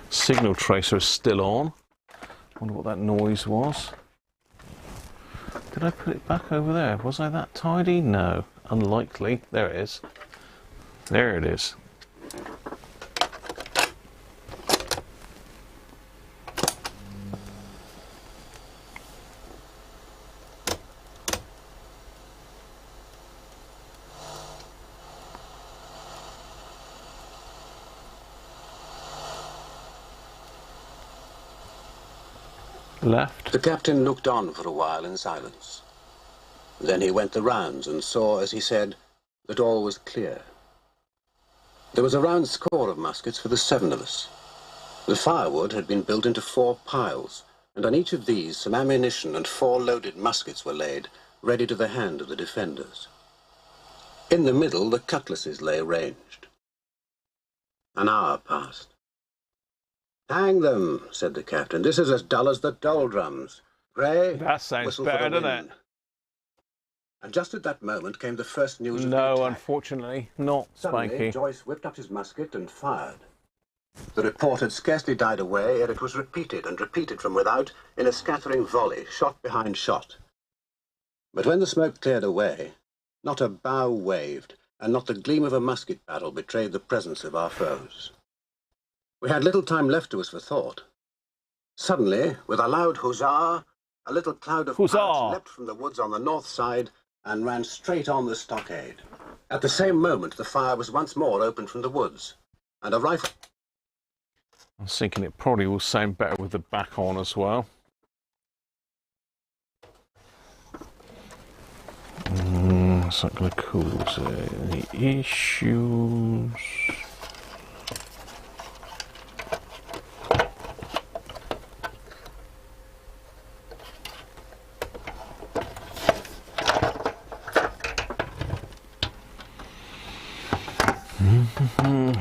signal tracer is still on. Wonder what that noise was. Did I put it back over there? Was I that tidy? No, unlikely. There it is. There it is. Left. The captain looked on for a while in silence. Then he went the rounds and saw, as he said, that all was clear. There was a round score of muskets for the 7 of us. The firewood had been built into 4 piles, and on each of these some ammunition and 4 loaded muskets were laid, ready to the hand of the defenders. In the middle the cutlasses lay ranged. An hour passed. "Hang them," said the captain. "This is as dull as the doldrums. Gray, that sounds better, doesn't it?" And just at that moment came the first news of the No, attack. Unfortunately, not Suddenly, Spiky. Joyce whipped up his musket and fired. The report had scarcely died away ere it was repeated and repeated from without in a scattering volley, shot behind shot. But when the smoke cleared away, not a bough waved, and not the gleam of a musket barrel betrayed the presence of our foes. We had little time left to us for thought. Suddenly, with a loud huzzah, a little cloud of pirates leapt from the woods on the north side and ran straight on the stockade. At the same moment, the fire was once more opened from the woods, and a rifle... I was thinking it probably will sound better with the back on as well. How's that going to cause any issues?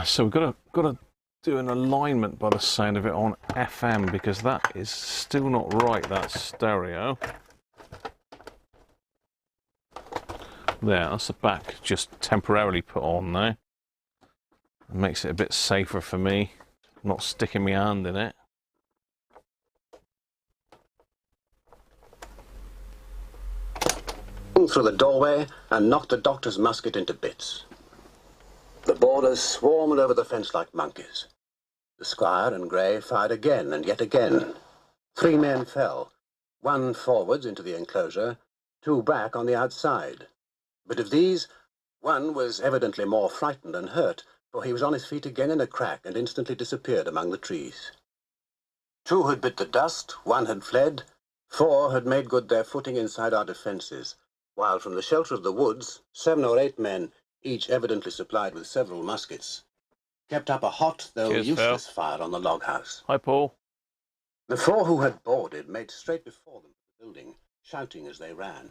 So we've got to do an alignment by the sound of it on FM, because that is still not right, that stereo. There, that's the back just temporarily put on now. It makes it a bit safer for me, not sticking my hand in it. Through the doorway and knocked the doctor's musket into bits. The boarders swarmed over the fence like monkeys. The Squire and Gray fired again and yet again. 3 men fell, 1 forwards into the enclosure, 2 back on the outside. But of these, 1 was evidently more frightened than hurt, for he was on his feet again in a crack and instantly disappeared among the trees. 2 had bit the dust, 1 had fled, 4 had made good their footing inside our defences, while from the shelter of the woods, 7 or 8 men, each evidently supplied with several muskets, kept up a hot, though useless fire on the log house. Hi, Paul. The 4 who had boarded made straight before them for the building, shouting as they ran.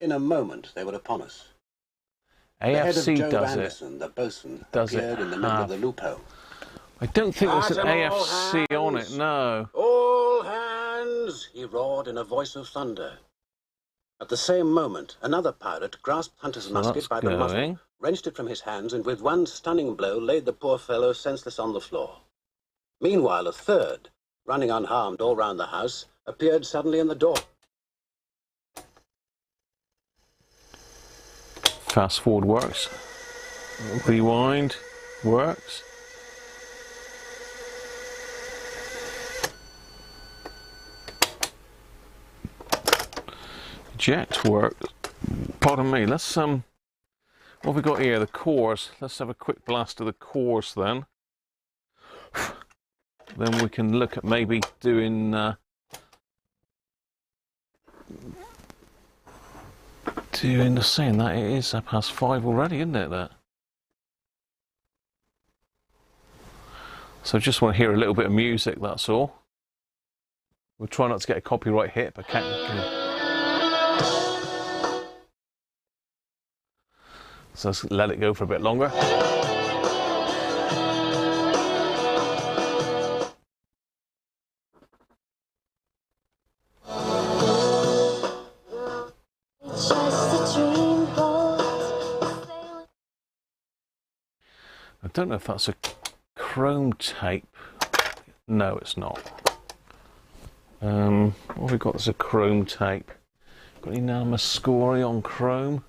In a moment, they were upon us. AFC the head of does Anderson, the bosun, does appeared in the middle of the loophole. I don't think there's an At 'em all AFC on it, hands. no. All hands, he roared in a voice of thunder. At the same moment, another pirate grasped Hunter's musket by the muzzle, wrenched it from his hands, and with 1 stunning blow laid the poor fellow senseless on the floor. Meanwhile, a 3rd, running unharmed all round the house, appeared suddenly in the door. Fast forward works. Rewind works. Eject works. Pardon me, let's what have we got here? The cores. Let's have a quick blast of the cores then. Then we can look at maybe doing doing the same. That it is 5:30 already, isn't it? That. So just want to hear a little bit of music. That's all. We'll try not to get a copyright hit, but can't. So let's let it go for a bit longer. I don't know if that's a chrome tape. No, it's not. What have we got? There's a chrome tape. Got any Nana Scory on chrome?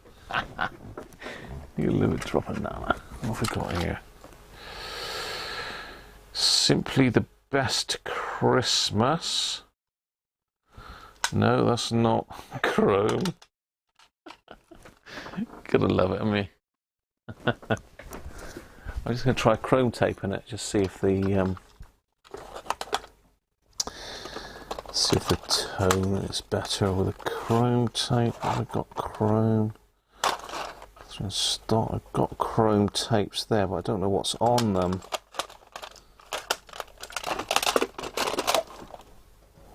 You little drop of Nana. What have we got here? Simply the Best Christmas. No, that's not chrome. Gotta love it, me. I'm just going to try chrome tape in it, just see if the tone is better with a chrome tape. I've got chrome. So start. I've got chrome tapes there, but I don't know what's on them.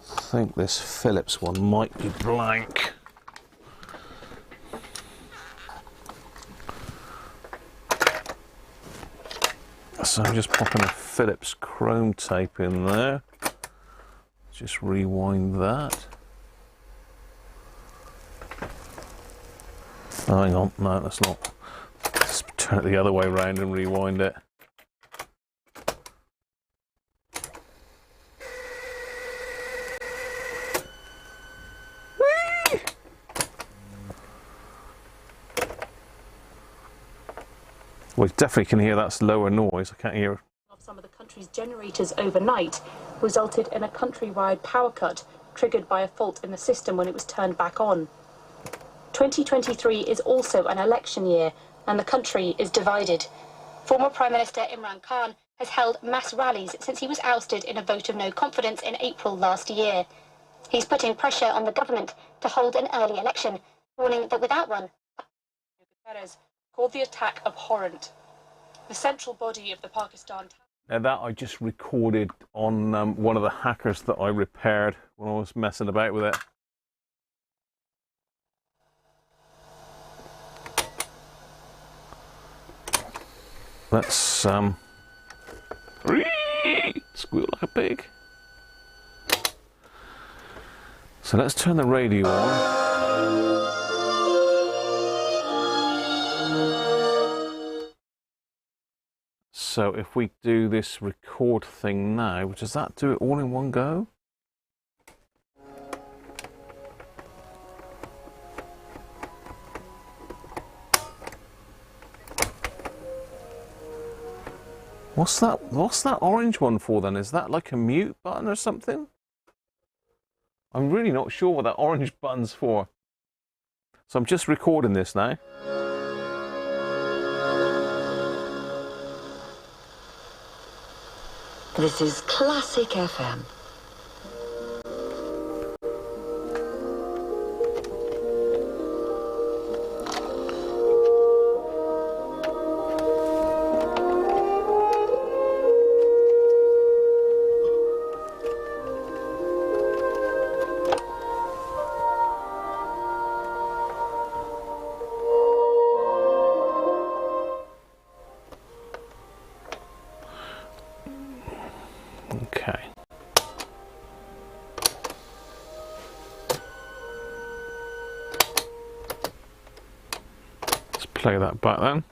I think this Philips one might be blank. So I'm just popping a Philips chrome tape in there. Just rewind that. Oh, hang on, no, that's not. Let's turn it the other way around and rewind it. Whee! Well, you definitely can hear that's lower noise. I can't hear Of some of the country's generators overnight resulted in a countrywide power cut triggered by a fault in the system when it was turned back on. 2023 is also an election year and the country is divided. Former Prime Minister Imran Khan has held mass rallies since he was ousted in a vote of no confidence in April last year. He's putting pressure on the government to hold an early election, warning that without one, called the attack abhorrent. The central body of the Pakistan... Now that I just recorded on one of the hackers that I repaired when I was messing about with it. Let's squeal like a pig. So let's turn the radio on. So if we do this record thing now, does that do it all in one go? What's that orange one for then? Is that like a mute button or something? I'm really not sure what that orange button's for. So I'm just recording this now. This is Classic FM. Okay. Let's play that back then.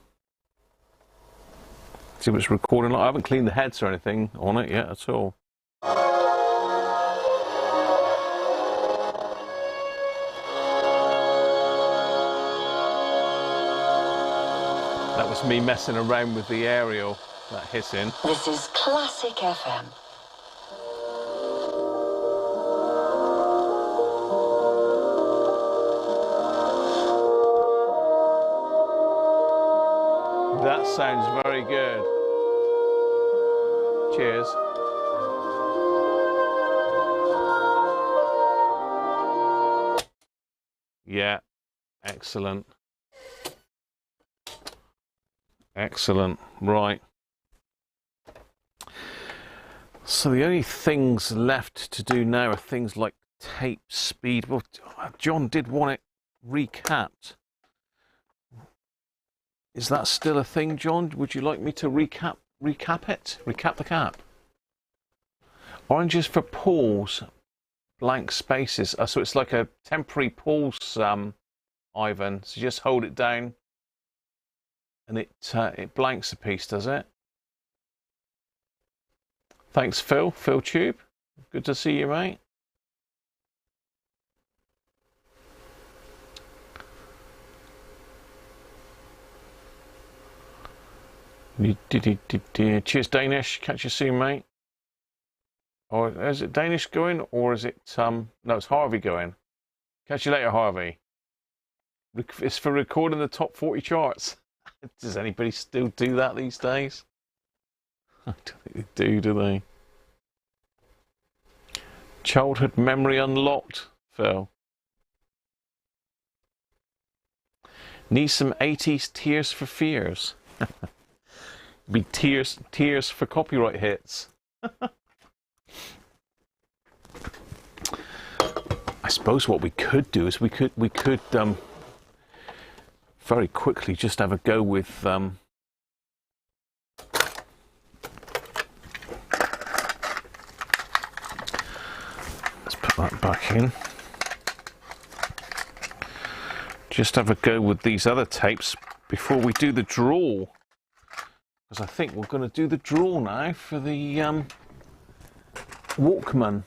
See what it's recording like. I haven't cleaned the heads or anything on it yet at all. That was me messing around with the aerial, that hissing. This is Classic FM. That sounds very good. Cheers. Yeah, excellent. Excellent, right. So the only things left to do now are things like tape speed. Well, John did want it recapped. Is that still a thing, John? Would you like me to recap it? Recap the cap. Oranges for pause, blank spaces. So it's like a temporary pause, Ivan. So you just hold it down and it blanks a piece, does it? Thanks, Phil. Phil Tube. Good to see you, mate. Cheers, Danish. Catch you soon, mate. Or is it Danish going, or is it no, it's Harvey going. Catch you later, Harvey. It's for recording the top 40 charts. Does anybody still do that these days? I don't think they do they? Childhood memory unlocked, Phil. Need some 80s Tears for Fears. Be tears for copyright hits. I suppose what we could do is we could very quickly just have a go with let's put that back in. Just have a go with these other tapes before we do the draw. Because I think we're going to do the draw now for the Walkman.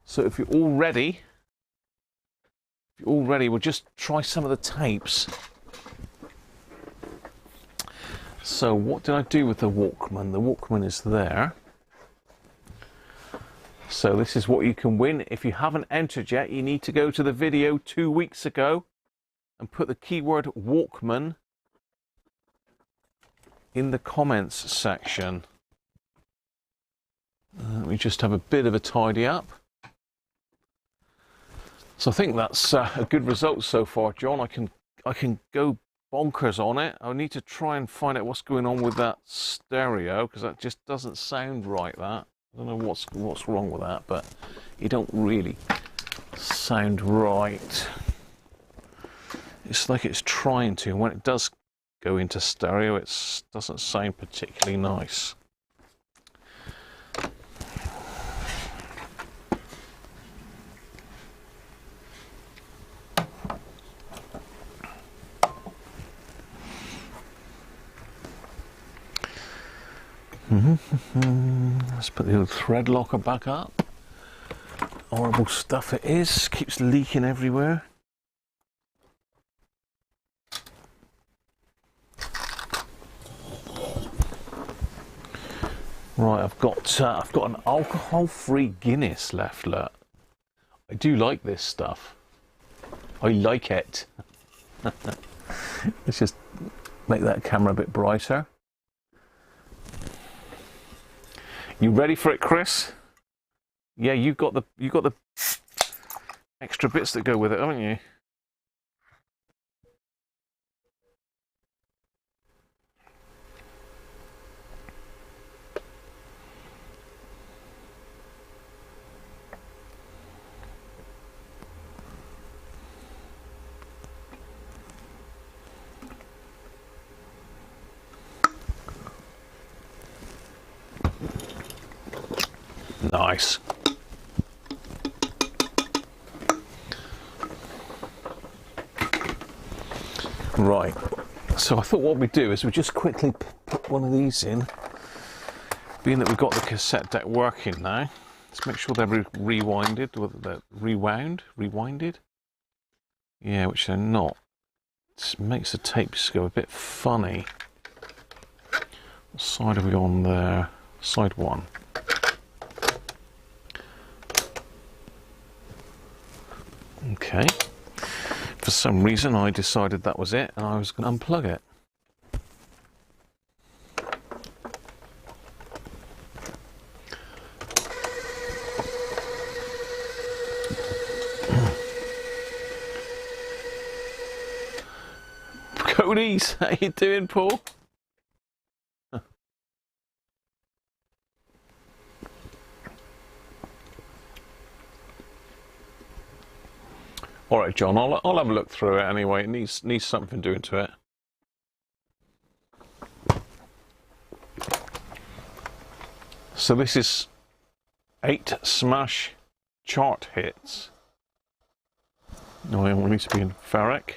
So if you're all ready, we'll just try some of the tapes. So what did I do with the Walkman? The Walkman is there. So this is what you can win. If you haven't entered yet, you need to go to the video 2 weeks ago and put the keyword Walkman in the comments section. Let me just have a bit of a tidy up. So I think that's a good result so far, John. I can go bonkers on it. I need to try and find out what's going on with that stereo, because that just doesn't sound right, that. I don't know what's wrong with that, but it don't really sound right. It's like it's trying to, and when it does go into stereo, it doesn't sound particularly nice. Let's put the old thread locker back up. Horrible stuff it is, keeps leaking everywhere. Right, I've got an alcohol-free Guinness left. Look, I do like this stuff. I like it. Let's just make that camera a bit brighter. You ready for it, Chris? Yeah, you've got the extra bits that go with it, haven't you? Nice. Right, so I thought what we'd do is we just quickly put one of these in, being that we've got the cassette deck working now. Let's make sure they're rewinded, they're rewinded. Yeah, which they're not. It makes the tapes go a bit funny. What side are we on there? Side 1. Okay, for some reason I decided that was it and I was going to unplug it. Cody's, how you doing, Paul? All right, John, I'll have a look through it anyway. It needs something doing to it. So this is 8 smash chart hits. No, it needs to be in ferric.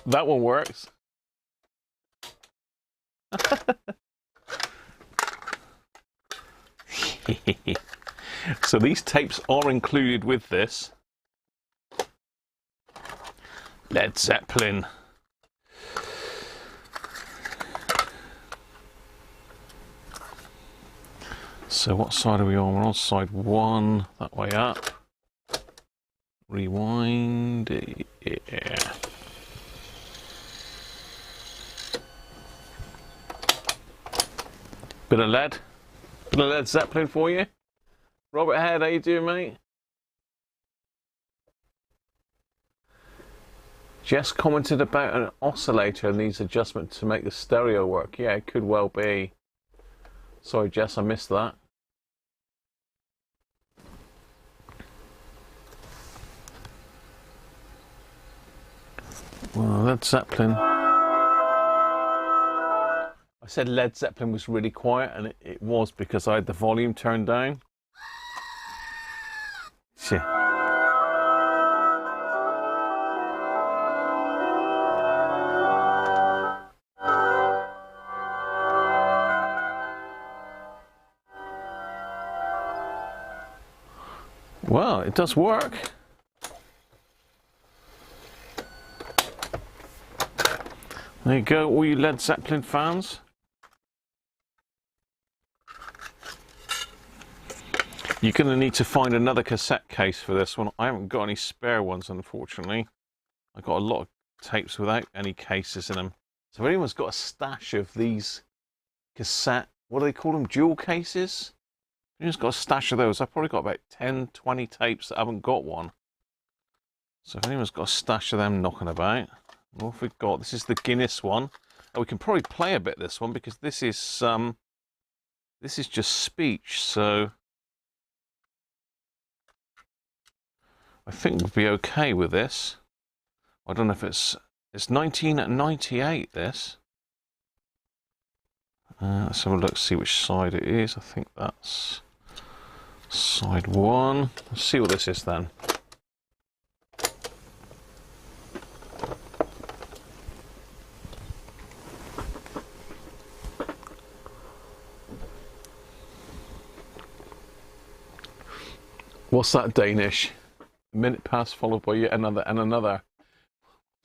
That one works. So these tapes are included with this. Led Zeppelin. So what side are we on? We're on side 1, that way up. Rewind, yeah. Bit of Led Zeppelin for you. Robert Head, how you doing, mate? Jess commented about an oscillator and needs adjustment to make the stereo work. Yeah, it could well be. Sorry, Jess, I missed that. Well, Led Zeppelin. I said Led Zeppelin was really quiet, and it was because I had the volume turned down. See. Well, it does work. There you go, all you Led Zeppelin fans. You're going to need to find another cassette case for this one. I haven't got any spare ones, unfortunately. I've got a lot of tapes without any cases in them. So if anyone's got a stash of these cassette, what do they call them, jewel cases. I've got a stash of those. I've probably got about 10, 20 tapes that haven't got one. So if anyone's got a stash of them knocking about, what have we got? This is the Guinness one. Oh, we can probably play a bit of this one because this is just speech, so I think we'll be okay with this. I don't know if it's 1998, this. Let's have a look, see which side it is. I think that's side 1. Let's see what this is then. What's that, Danish? A minute past followed by yet another and another.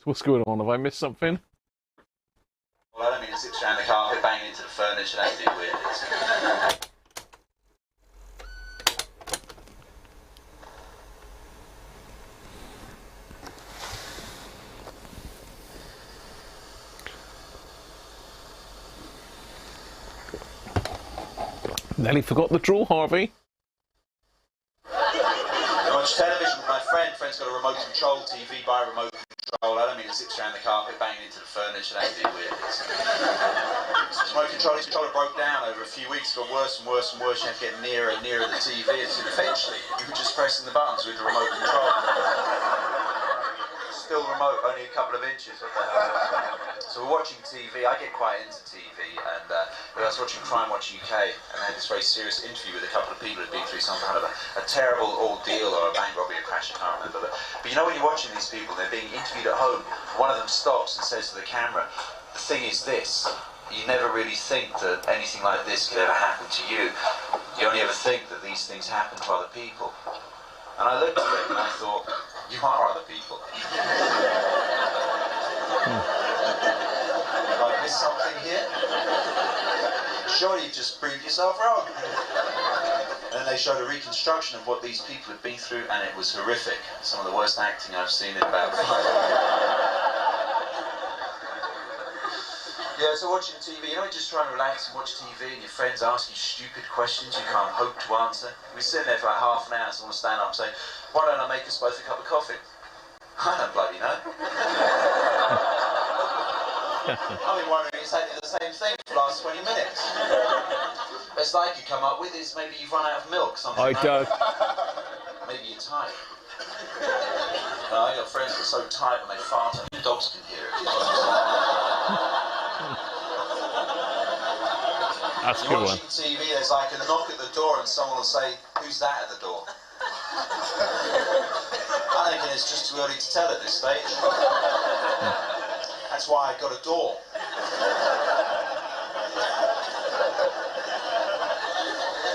What's going on? Have I missed something? Well, I don't mean to sit around the carpet banging into the furniture. That's a bit weird. Nearly forgot the draw, Harvey. I watch television with my friend. Friend's got a remote control TV by a remote control. I don't mean to sit around the carpet banging into the furniture. That's a bit weird. Remote controller broke down over a few weeks. Got worse and worse and worse. You had to get nearer and nearer the TV, and eventually you were just pressing the buttons with the remote control. Still remote, only a couple of inches. What the hell? So we're watching TV. I get quite into TV, and I was watching Crime Watch UK, and they had this very serious interview with a couple of people who'd been through some kind of a terrible ordeal or a bank robbery or crash. I can't remember. But you know, when you're watching these people, they're being interviewed at home. One of them stops and says to the camera, "The thing is this. You never really think that anything like this could ever happen to you. You only ever think that these things happen to other people." And I looked at it and I thought, you are other people. I missed something here? Surely you've just proved yourself wrong. And then they showed a reconstruction of what these people had been through, and it was horrific. Some of the worst acting I've seen in about 5 years. Yeah, so watching TV, you know, you just try and relax and watch TV and your friends ask you stupid questions you can't hope to answer. We sit there for like half an hour, someone will stand up and say, "Why don't I make us both a cup of coffee?" I don't bloody know. I've been wondering exactly the same thing for the last 20 minutes. Best I could come up with is maybe you've run out of milk, something like that. Maybe you're tired. I got friends that are so tight when they fart and the dogs can hear it. That's a You're good one. watching TV, there's like a knock at the door and someone will say, "Who's that at the door?" I'm thinking it's just too early to tell at this stage. That's why I got a door.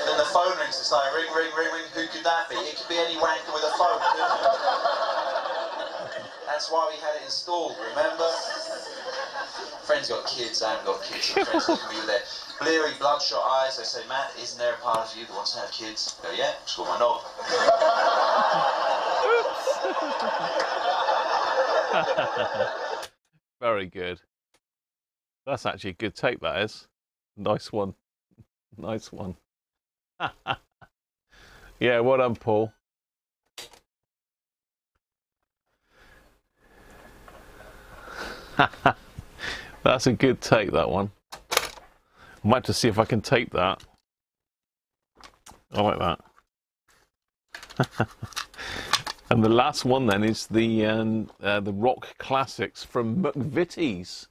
Then the phone rings, it's like ring, ring, ring, ring. Who could that be? It could be any wanker with a phone, couldn't it? That's why we had it installed, remember? Friends got kids, I haven't got kids. So friends look at me with their bleary, bloodshot eyes. They say, "Matt, isn't there a part of you that wants to have kids?" I go, "Yeah, it's called my knob." Very good. That's actually a good tape, that is. Nice one. Nice one. Yeah, well done, Paul. That's a good tape, that one. I might have to see if I can tape that. I like that. And the last one then is the rock classics from McVitie's.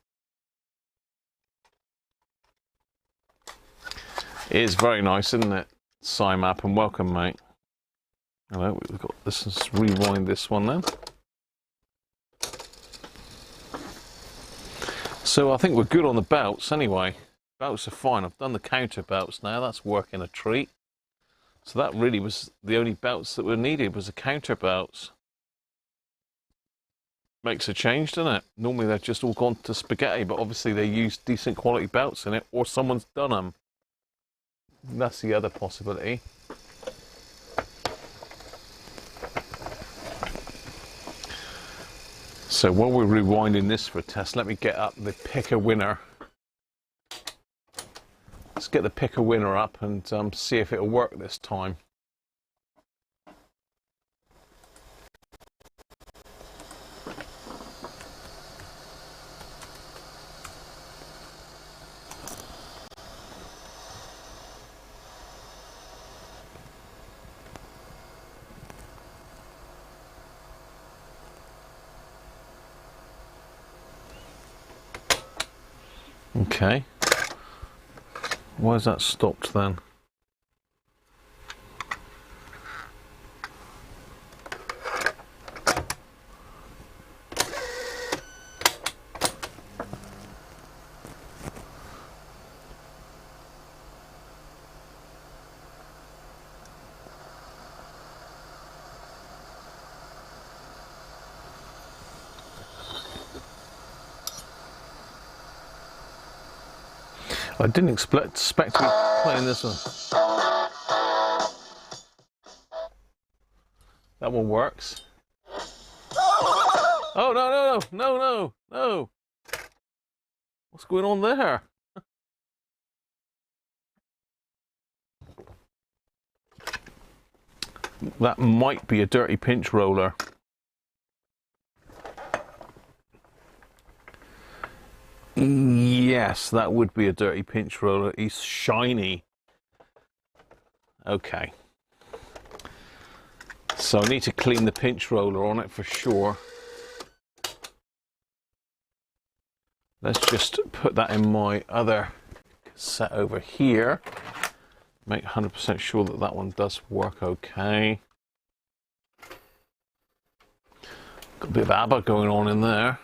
It is very nice, isn't it? Simap, and welcome, mate. Hello, we've got this. Let's rewind this one then. So I think we're good on the belts anyway. Belts are fine. I've done the counter belts now. That's working a treat. So that really was the only belts that were needed, was the counter belts. Makes a change, doesn't it? Normally they've just all gone to spaghetti, but obviously they use decent quality belts in it, or someone's done them. That's the other possibility. So while we're rewinding this for a test, let me get up the pick a winner. get the pick a winner up and see if it'll work this time. Okay. Why is that stopped then? I didn't expect to be playing this one. That one works. Oh, no, no, no, no, no, no. What's going on there? That might be a dirty pinch roller. Yes, that would be a dirty pinch roller. He's shiny. Okay. So I need to clean the pinch roller on it for sure. Let's just put that in my other cassette over here. Make 100% sure that that one does work okay. Got a bit of ABBA going on in there.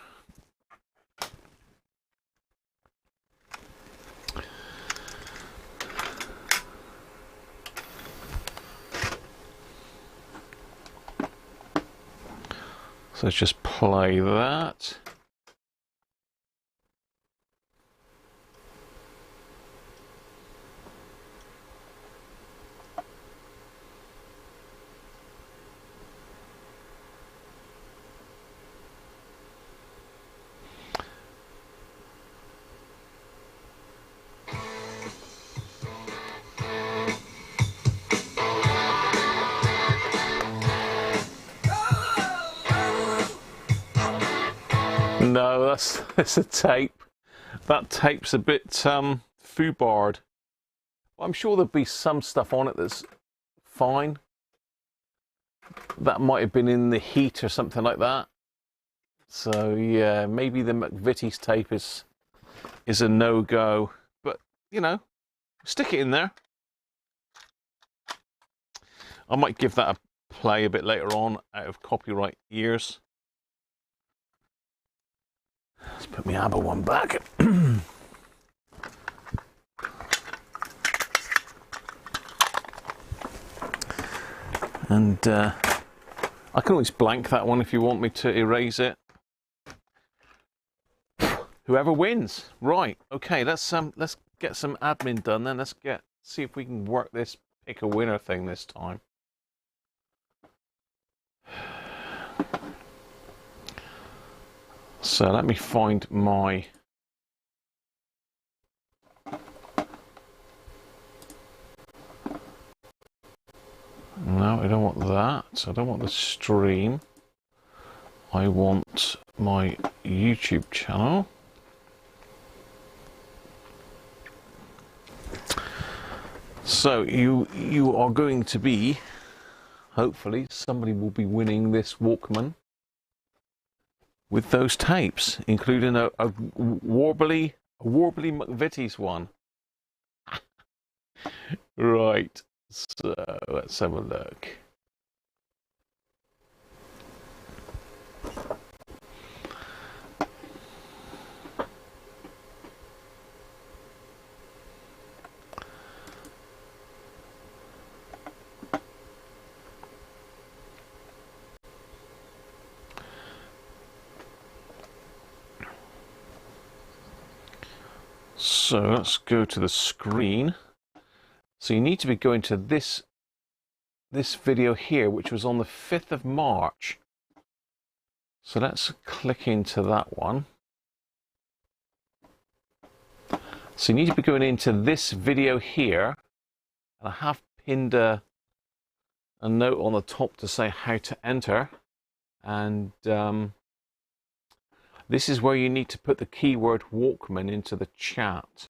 So let's just play that. No, that's a tape. That tape's a bit foobarred. I'm sure there'll be some stuff on it that's fine. That might have been in the heat or something like that. So yeah, maybe the McVitie's tape is a no-go. But you know, stick it in there. I might give that a play a bit later on out of copyright ears. Let's put my ABBA one back. And I can always blank that one if you want me to erase it. Whoever wins. Right, okay, let's get some admin done then. Let's see if we can work this pick a winner thing this time. So let me find my no, I don't want that. I don't want the stream. I want my YouTube channel. So you are going to be, hopefully somebody will be winning this Walkman with those tapes, including a warbly McVitie's one. Right, so let's have a look. So let's go to the screen. So you need to be going to this video here, which was on the 5th of March. So let's click into that one. So you need to be going into this video here, and I have pinned a note on the top to say how to enter, and this is where you need to put the keyword Walkman into the chat.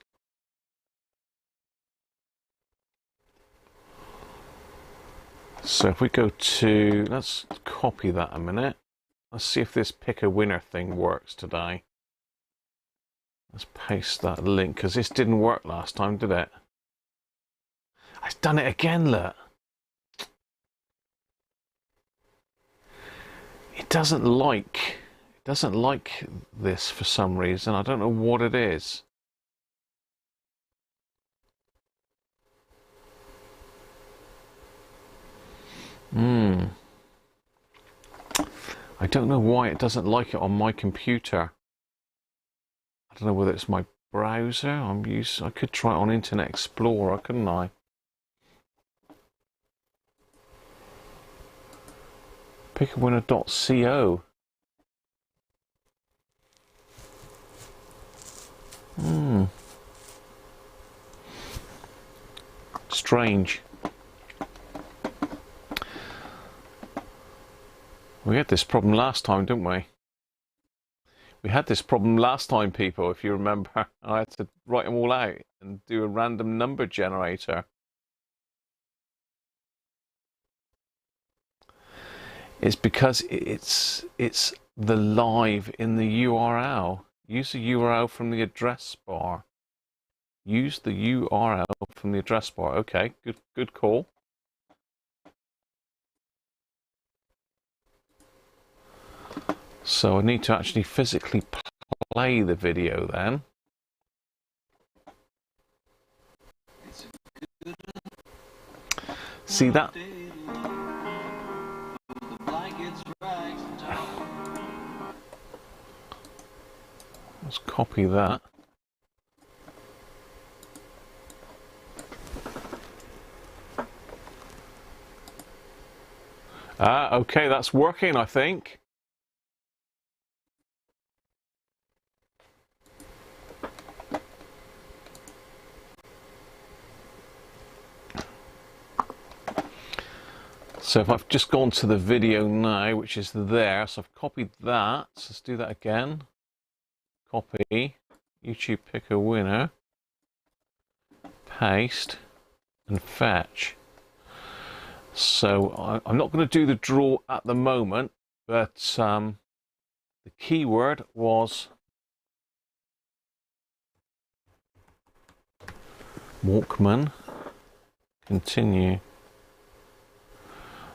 So if we go to, let's copy that a minute. Let's see if this pick a winner thing works today. Let's paste that link, because this didn't work last time, did it? I've done it again, look. It doesn't like this for some reason. I don't know what it is. I don't know why it doesn't like it on my computer. I don't know whether it's my browser. I could try it on Internet Explorer, couldn't I? Pickawinner.co. Strange. We had this problem last time, didn't we? We had this problem last time, people, if you remember. I had to write them all out and do a random number generator. It's because it's the live in the URL. Use the URL from the address bar. Use the URL from the address bar. Okay, good call. So I need to actually physically play the video then. See that? Let's copy that. Okay, that's working, I think. So if I've just gone to the video now, which is there, so I've copied that. So let's do that again. Copy, YouTube pick a winner, paste, and fetch. So I'm not going to do the draw at the moment, but the keyword was Walkman. Continue.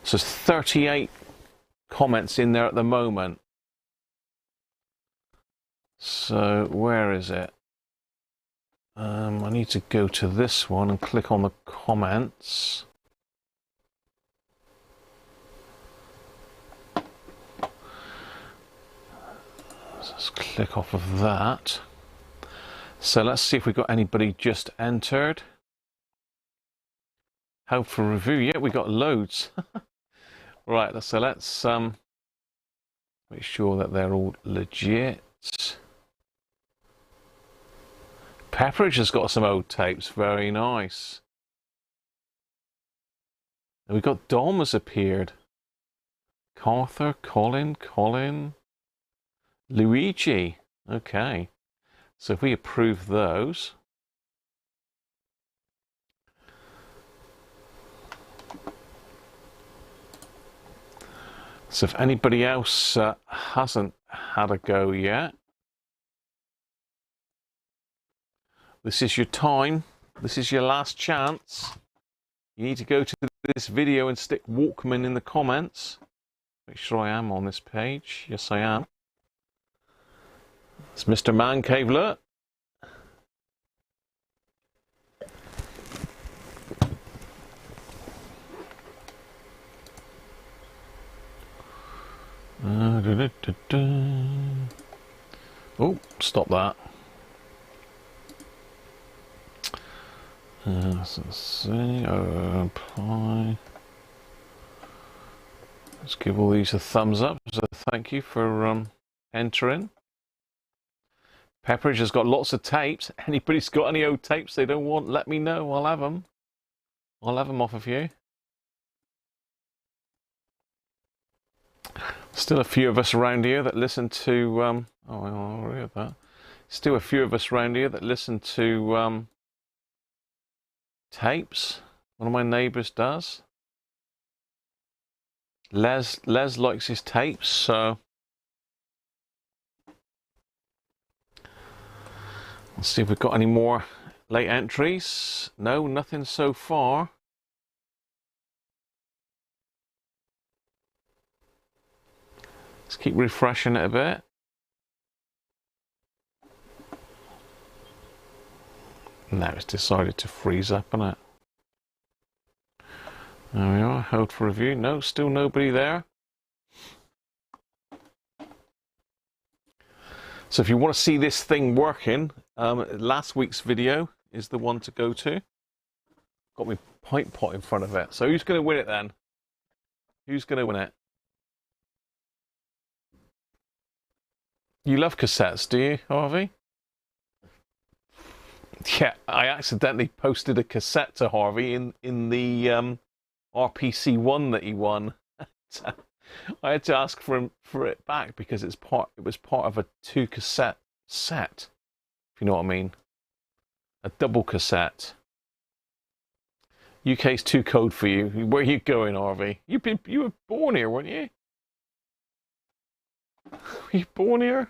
So there's 38 comments in there at the moment. So where is it? I need to go to this one and click on the comments. Let's click off of that. So let's see if we've got anybody just entered. Help for review. Yeah, we got loads. Right, so let's make sure that they're all legit. Pepperidge has got some old tapes. Very nice. And we've got Dom has appeared. Carther, Colin, Luigi. Okay. So if we approve those. So if anybody else hasn't had a go yet, this is your time. This is your last chance. You need to go to this video and stick Walkman in the comments. Make sure I am on this page. Yes, I am. It's Mr. Man Cave, look. Oh, stop that. Let's see. Apply. Let's give all these a thumbs up. So thank you for entering. Pepperidge has got lots of tapes. Anybody's got any old tapes they don't want, let me know. I'll have them. I'll have them off of you. Still a few of us around here that listen to... oh, I already heard that. Still a few of us around here that listen to tapes. One of my neighbours does. Les likes his tapes, so... Let's see if we've got any more late entries. No, nothing so far. Let's keep refreshing it a bit. Now it's decided to freeze up, isn't it? There we are, hold for review. No, still nobody there. So if you want to see this thing working, last week's video is the one to go to. Got my pint pot in front of it. So who's going to win it then? Who's going to win it? You love cassettes, do you, Harvey? Yeah, I accidentally posted a cassette to Harvey in the RPC one that he won. I had to ask for it back because it was part of a 2 cassette set, if you know what I mean. A double cassette. UK's too cold for you. Where are you going, Harvey? You were born here, weren't you? Were you born here?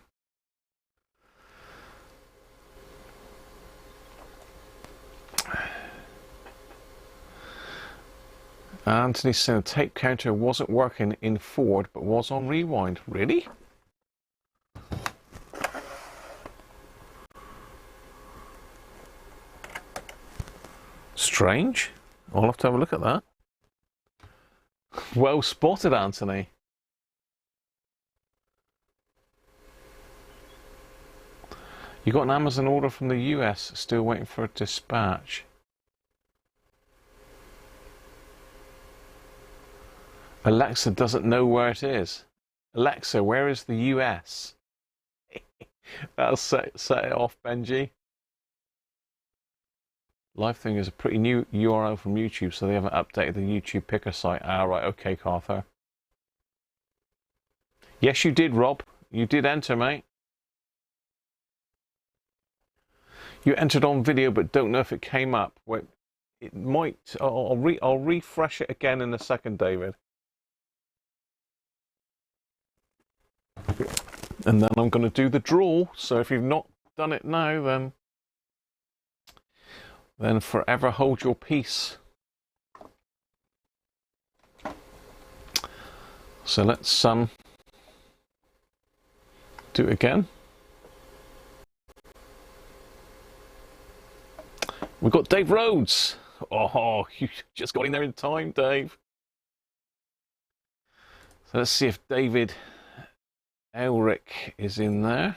Anthony said the tape counter wasn't working in forward but was on rewind. Really? Strange. I'll have to have a look at that. Well spotted, Anthony. You got an Amazon order from the US, still waiting for a dispatch. Alexa doesn't know where it is. Alexa, where is the US? That'll set it off, Benji. Live Thing is a pretty new URL from YouTube, so they haven't updated the YouTube picker site. Ah, right, okay, Carther. Yes, you did, Rob. You did enter, mate. You entered on video, but don't know if it came up. Wait, it might. I'll refresh it again in a second, David. And then I'm going to do the draw. So if you've not done it now, then forever hold your peace. So let's do it again. We've got Dave Rhodes. Oh, you just got in there in time, Dave. So let's see if David Elric is in there.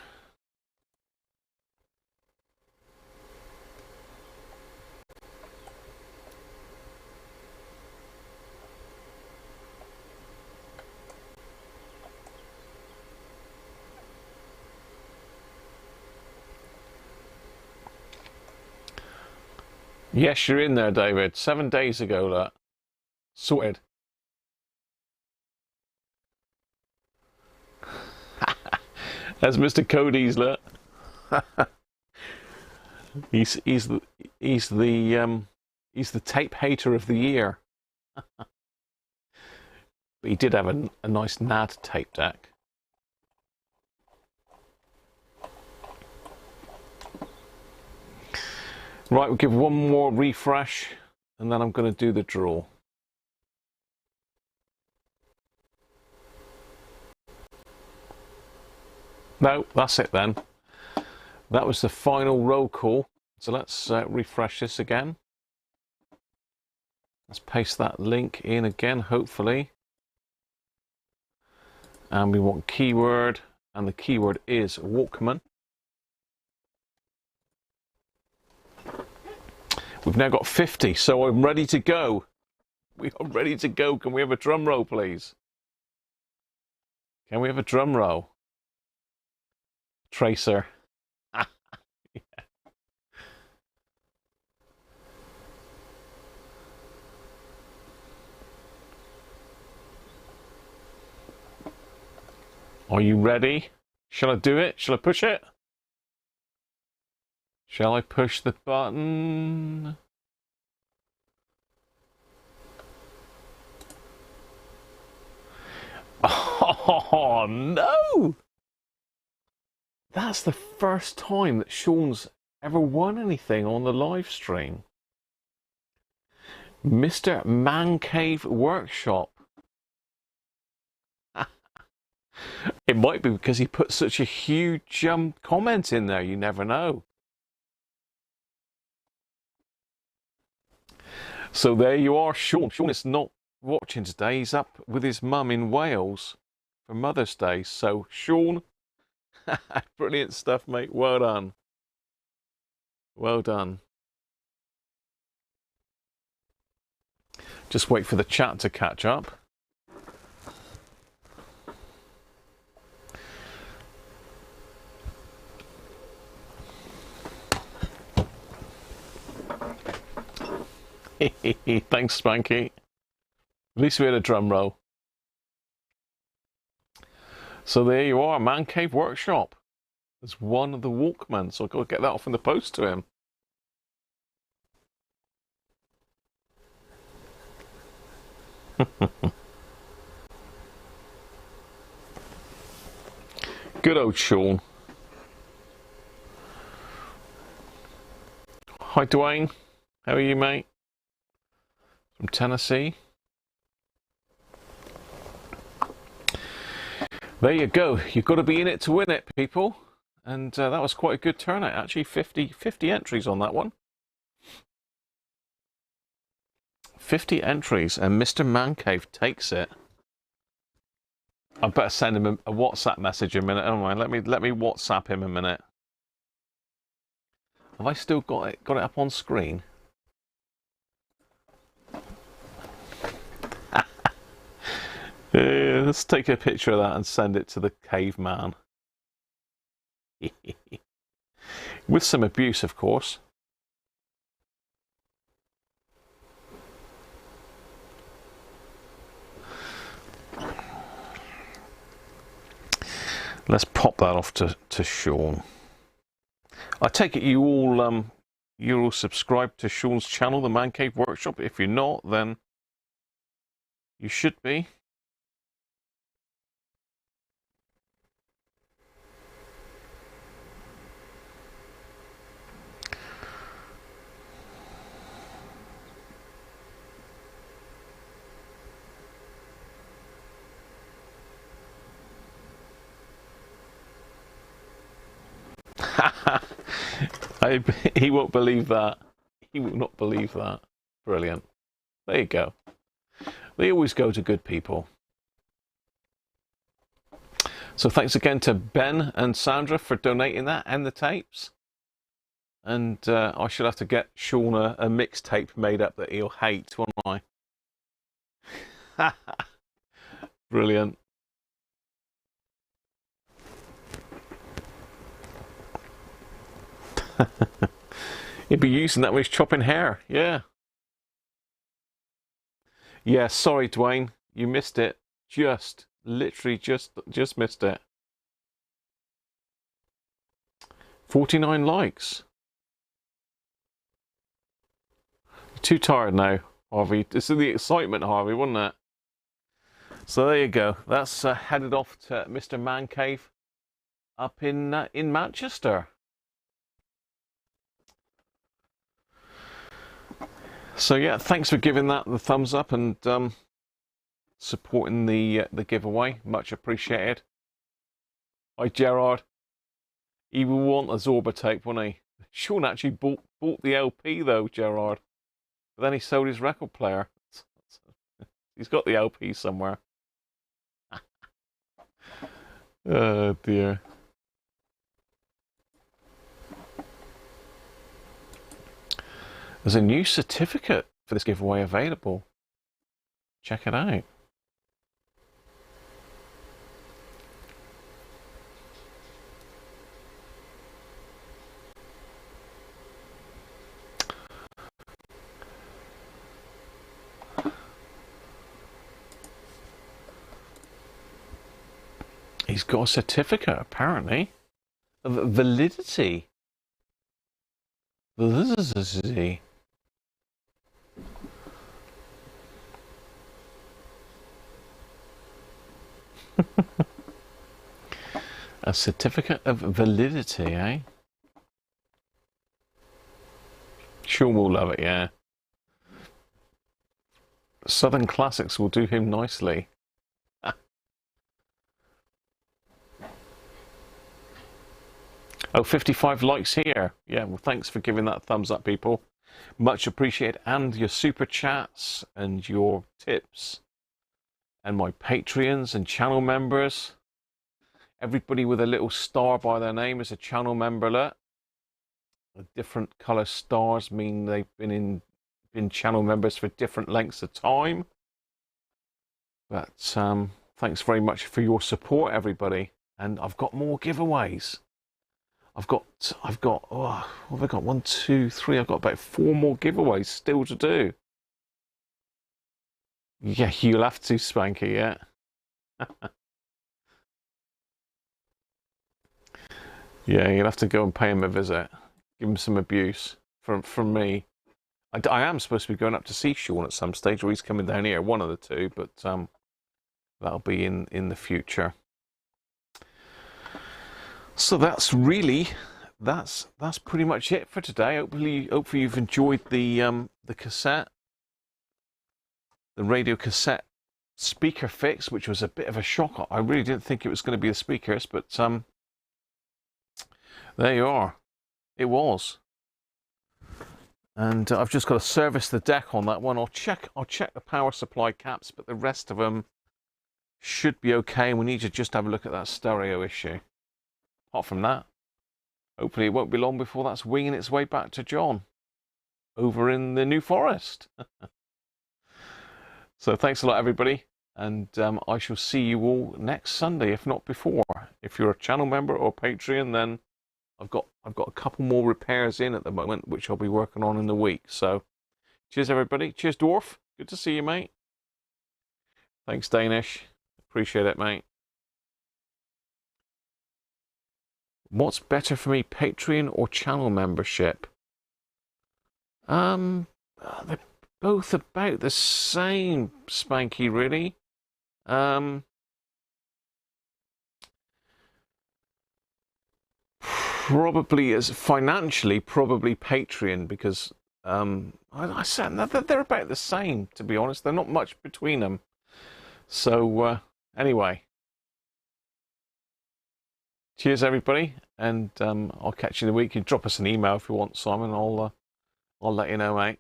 Yes, you're in there, David. 7 days ago, that. Sorted. That's Mr. Cody's, look. he's the tape hater of the year. But he did have a nice NAD tape deck. Right, we'll give one more refresh, and then I'm going to do the draw. No, that's it then. That was the final roll call. So let's refresh this again. Let's paste that link in again, hopefully. And we want keyword, and the keyword is Walkman. We've now got 50, so I'm ready to go. We are ready to go. Can we have a drum roll, please? Can we have a drum roll? Tracer. Are you ready? Shall I do it? Shall I push it? Shall I push the button? Oh no! That's the first time that Sean's ever won anything on the live stream. Mr. Man Cave Workshop. It might be because he put such a huge comment in there, you never know. So there you are, Sean. Sean is not watching today. He's up with his mum in Wales for Mother's Day. So Sean, brilliant stuff, mate. Well done. Well done. Just wait for the chat to catch up. Thanks, Spanky. At least we had a drum roll. So there you are, Man Cave Workshop. There's one of the Walkman, so I've got to get that off in the post to him. Good old Sean. Hi, Dwayne. How are you, mate? From Tennessee. There you go. You've got to be in it to win it, people. And that was quite a good turnout, actually. 50 entries on that one. 50 entries, and Mr. Man Cave takes it. I better send him a WhatsApp message in a minute. Oh my, let me WhatsApp him a minute. Have I still got it up on screen? Let's take a picture of that and send it to the caveman. With some abuse, of course. Let's pop that off to Sean. I take it you all you're all subscribed to Sean's channel, the Man Cave Workshop. If you're not, then you should be. He won't believe that. He will not believe that. Brilliant. There you go. They always go to good people. So thanks again to Ben and Sandra for donating that and the tapes. And I should have to get Sean a mixtape made up that he'll hate, won't I? Brilliant. He'd be using that when he's chopping hair, yeah. Yeah, sorry, Dwayne, you missed it. Literally just missed it. 49 likes. You're too tired now, Harvey. This is the excitement, Harvey, wasn't it? So there you go. That's headed off to Mr. Man Cave up in Manchester. So yeah, thanks for giving that the thumbs up and supporting the giveaway. Much appreciated. Hi Gerard. He will want a Zorba tape, won't he? Sean actually bought the LP though, Gerard. But then he sold his record player. He's got the LP somewhere. Oh dear. There's a new certificate for this giveaway available. Check it out. he's got a certificate, apparently, of validity. Validity. A certificate of validity, eh? Sean will love it, yeah. Southern Classics will do him nicely. Oh, 55 likes here. Yeah, well, thanks for giving that thumbs up, people. Much appreciated. And your super chats and your tips. And my Patreons and channel members. Everybody with a little star by their name is a channel member alert. The different colour stars mean they've been channel members for different lengths of time. But thanks very much for your support, everybody. And I've got more giveaways. I've got oh, what have I got? 1, 2, 3. I've got about 4 more giveaways still to do. Yeah, you'll have to, Spanky, yeah. Yeah, you'll have to go and pay him a visit. Give him some abuse from me. I am supposed to be going up to see Sean at some stage, or he's coming down here, one of the two, but that'll be in the future. So that's really that's pretty much it for today. Hopefully you've enjoyed the cassette, the radio cassette speaker fix, which was a bit of a shock. I really didn't think it was going to be the speakers, but there you are. It was. And I've just got to service the deck on that one. I'll check the power supply caps, but the rest of them should be okay. We need to just have a look at that stereo issue. Apart from that, hopefully it won't be long before that's winging its way back to John over in the New Forest. So thanks a lot, everybody, and I shall see you all next Sunday, if not before. If you're a channel member or Patreon, then I've got a couple more repairs in at the moment, which I'll be working on in the week. So cheers, everybody. Cheers, Dwarf. Good to see you, mate. Thanks, Danish. Appreciate it, mate. What's better for me, Patreon or channel membership? They're both about the same, Spanky, really. Probably as financially, probably Patreon, because I said they're about the same, to be honest. They're not much between them. So anyway. Cheers, everybody, and I'll catch you in the week. You drop us an email if you want, Simon. I'll let you know, mate.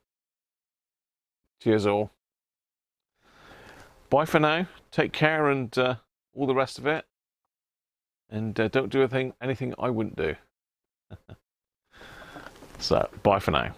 Cheers, all. Bye for now. Take care and all the rest of it. And don't do anything I wouldn't do. So, bye for now.